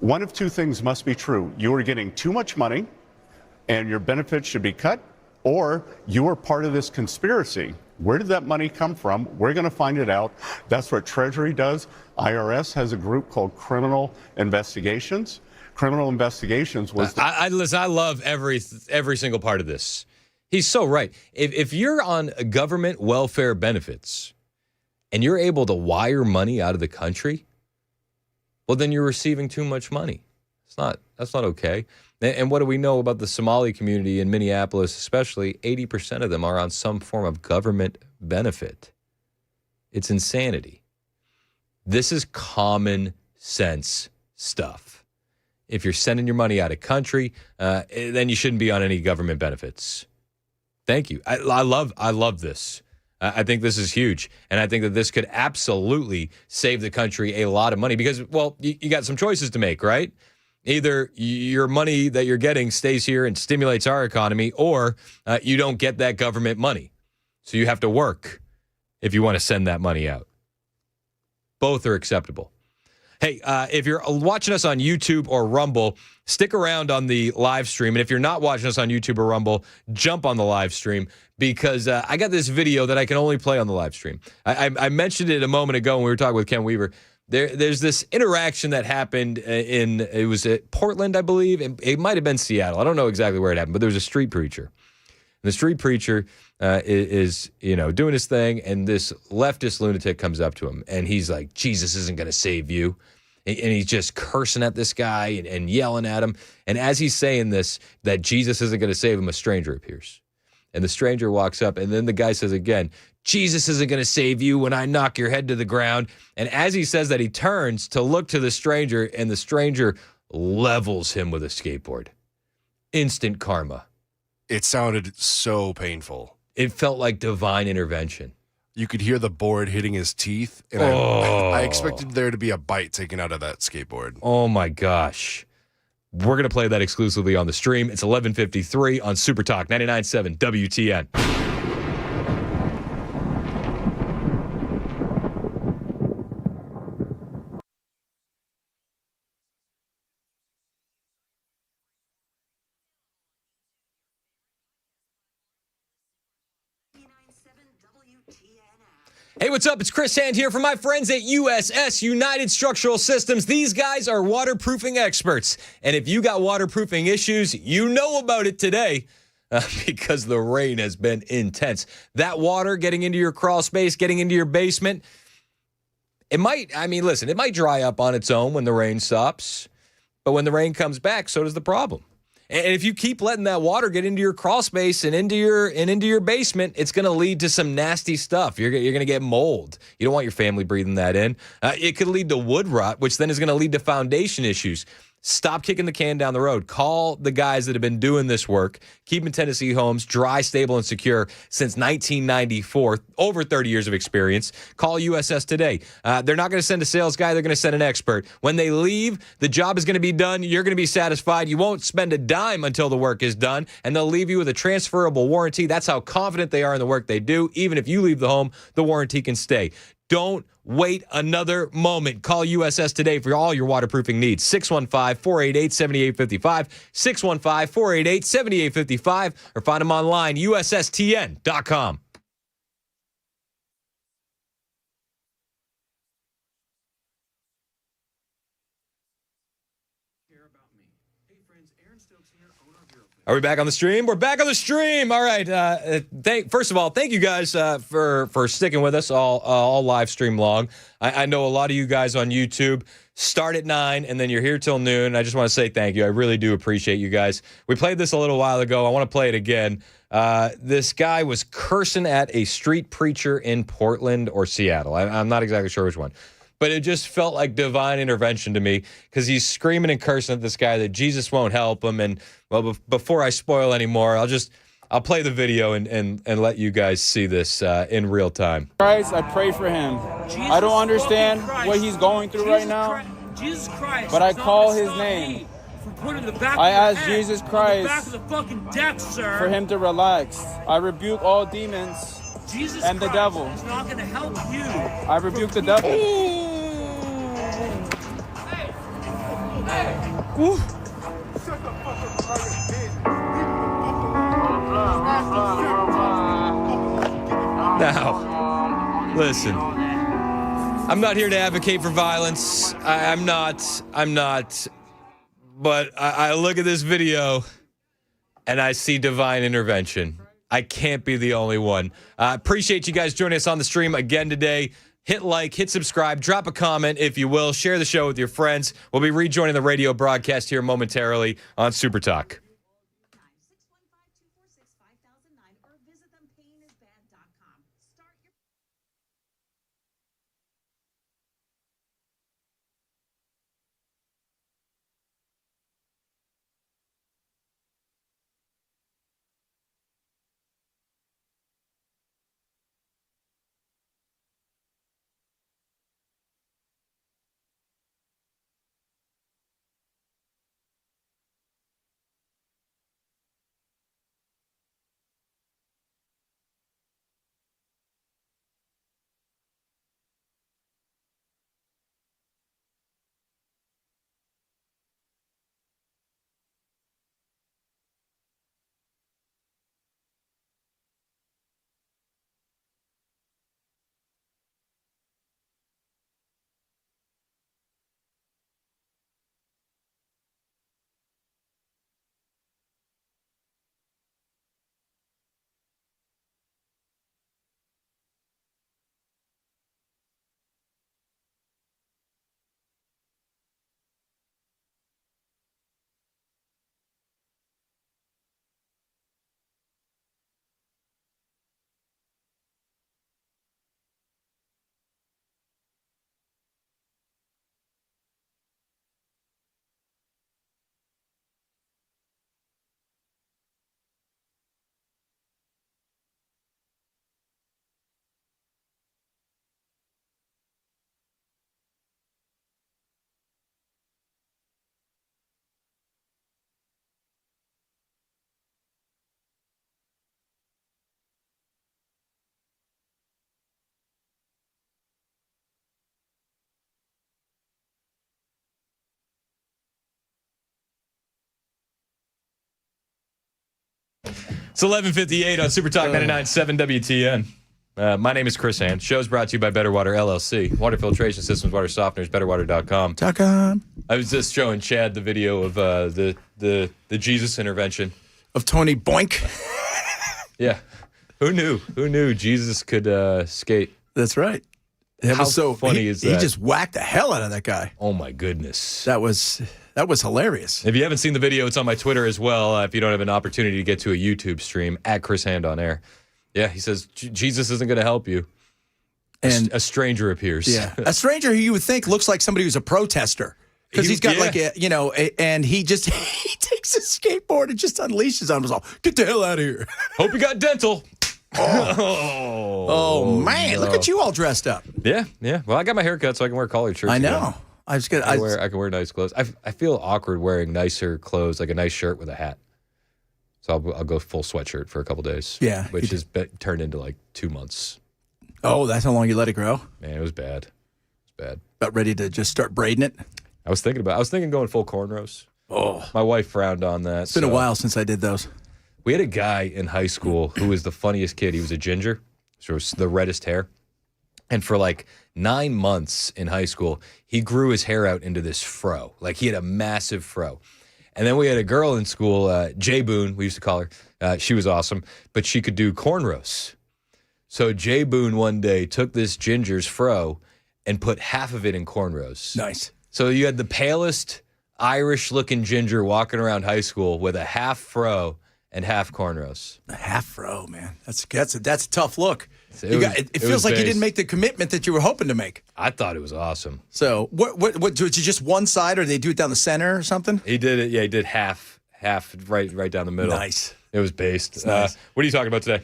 one of 2 things must be true. You are getting too much money and your benefits should be cut, or you are part of this conspiracy. Where did that money come from? We're going to find it out. That's what Treasury does. IRS has a group called Criminal Investigations. Criminal Investigations was... Listen, I love every single part of this. He's so right. If you're on government welfare benefits and you're able to wire money out of the country, well, then you're receiving too much money. That's not okay. And what do we know about the Somali community in Minneapolis, especially? 80% of them are on some form of government benefit. It's insanity. This is common sense stuff. If you're sending your money out of country, then you shouldn't be on any government benefits. Thank you. I love this. I think this is huge. And I think that this could absolutely save the country a lot of money because, well, you got some choices to make, right? Either your money that you're getting stays here and stimulates our economy, or you don't get that government money. So you have to work if you want to send that money out. Both are acceptable. Hey, if you're watching us on YouTube or Rumble, stick around on the live stream. And if you're not watching us on YouTube or Rumble, jump on the live stream because I got this video that I can only play on the live stream. I mentioned it a moment ago when we were talking with Ken Weaver. There's this interaction that happened it was at Portland, I believe. It might have been Seattle. I don't know exactly where it happened, but there was a street preacher. And the street preacher is doing his thing, and this leftist lunatic comes up to him, and he's like, Jesus isn't going to save you. And he's just cursing at this guy and yelling at him. And as he's saying this, that Jesus isn't going to save him, a stranger appears. And the stranger walks up, and then the guy says again, Jesus isn't going to save you when I knock your head to the ground. And as he says that, he turns to look to the stranger, and the stranger levels him with a skateboard. Instant karma. It sounded so painful. It felt like divine intervention. You could hear the board hitting his teeth, and I expected there to be a bite taken out of that skateboard. Oh, my gosh. We're going to play that exclusively on the stream. It's 11:53 on Super Talk 99.7 WTN. Hey, what's up? It's Chris Hand here from my friends at USS, United Structural Systems. These guys are waterproofing experts. And if you got waterproofing issues, you know about it today because the rain has been intense. That water getting into your crawl space, getting into your basement, it might dry up on its own when the rain stops. But when the rain comes back, so does the problem. And if you keep letting that water get into your crawl space and into your basement, it's going to lead to some nasty stuff. You're going to get mold. You don't want your family breathing that in. It could lead to wood rot, which then is going to lead to foundation issues. Stop kicking the can down the road. Call the guys that have been doing this work, keeping Tennessee homes dry, stable, and secure since 1994. Over 30 years of experience. Call USS today. They're not going to send a sales guy. They're going to send an expert. When they leave, the job is going to be done. You're going to be satisfied. You won't spend a dime until the work is done, and they'll leave you with a transferable warranty. That's how confident they are in the work they do. Even if you leave the home, the warranty can stay. Don't wait another moment. Call USS today for all your waterproofing needs. 615-488-7855, 615-488-7855, or find them online, USSTN.com. Are we back on the stream? We're back on the stream. All right. First of all, thank you guys for sticking with us all live stream long. I know a lot of you guys on YouTube start at 9 and then you're here till noon. I just want to say thank you. I really do appreciate you guys. We played this a little while ago. I want to play it again. This guy was cursing at a street preacher in Portland or Seattle. I'm not exactly sure which one. But it just felt like divine intervention to me because he's screaming and cursing at this guy that Jesus won't help him. And, well, before I spoil any more, I'll play the video and let you guys see this in real time. Christ, I pray for him. I don't understand what he's going through right now, Jesus Christ, but I call his name. I ask Jesus Christ for him to relax. I rebuke all demons and the devil. Is not going to help you. I rebuke the devil. Now, listen, I'm not here to advocate for violence. I'm not, but I look at this video and I see divine intervention. I can't be the only one. Appreciate you guys joining us on the stream again today. Hit like, hit subscribe, drop a comment if you will. Share the show with your friends. We'll be rejoining the radio broadcast here momentarily on Super Talk. It's 11:58 on Super Talk 99.7 WTN. My name is Chris Hand. Show's brought to you by Better Water LLC. Water filtration systems, water softeners, betterwater.com. I was just showing Chad the video of the Jesus intervention. Of Tony Boink? Yeah. Who knew? Who knew Jesus could skate? That's right. That How was so funny is that? He just whacked the hell out of that guy. Oh, my goodness. That was hilarious. If you haven't seen the video, it's on my Twitter as well. If you don't have an opportunity to get to a YouTube stream, at Chris Hand on Air. Yeah, he says, Jesus isn't going to help you. And a stranger appears. Yeah. A stranger who you would think looks like somebody who's a protester. Because he's got and he just he takes his skateboard and just unleashes on us all. Get the hell out of here. Hope you got dental. Oh man, no. Look at you all dressed up. Yeah. Well, I got my hair cut, so I can wear collared shirts. I know. Again. I can wear nice clothes. I feel awkward wearing nicer clothes, like a nice shirt with a hat. So I'll go full sweatshirt for a couple days. Yeah. Which has turned into like 2 months. Oh, that's how long you let it grow? Man, it was bad. About ready to just start braiding it? I was thinking going full cornrows. Oh. My wife frowned on that. It's been a while since I did those. We had a guy in high school who was the funniest kid. He was a ginger, so it was the reddest hair. And for like 9 months in high school, he grew his hair out into this fro. Like he had a massive fro. And then we had a girl in school, Jay Boone, we used to call her. She was awesome, but she could do cornrows. So Jay Boone one day took this ginger's fro and put half of it in cornrows. Nice. So you had the palest Irish-looking ginger walking around high school with a half fro and half cornrows. A half fro, man. That's a tough look. It feels was like you base. didn't make the commitment that you were hoping to make. I thought it was awesome. So what did you just one side, or did they do it down the center or something? He did it. Yeah, he did half right down the middle. Nice. It was based. Nice. What are you talking about today?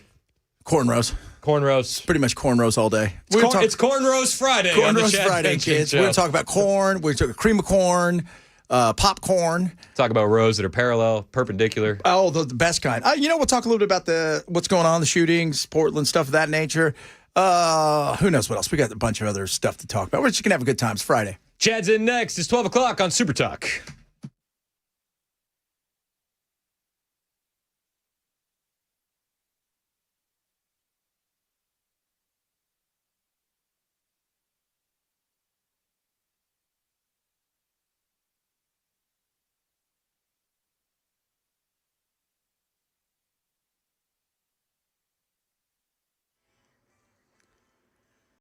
Cornrows. Cornrows. Pretty much cornrows all day. It's Cornrows Friday. Cornrows Friday, kids. We're going to talk about corn. We're talking cream of corn, popcorn. Talk about rows that are parallel, perpendicular. Oh, the best kind. We'll talk a little bit about what's going on, the shootings, Portland, stuff of that nature. Who knows what else? We got a bunch of other stuff to talk about. We're just going to have a good time. It's Friday. Chad's in next. It's 12 o'clock on Super Talk.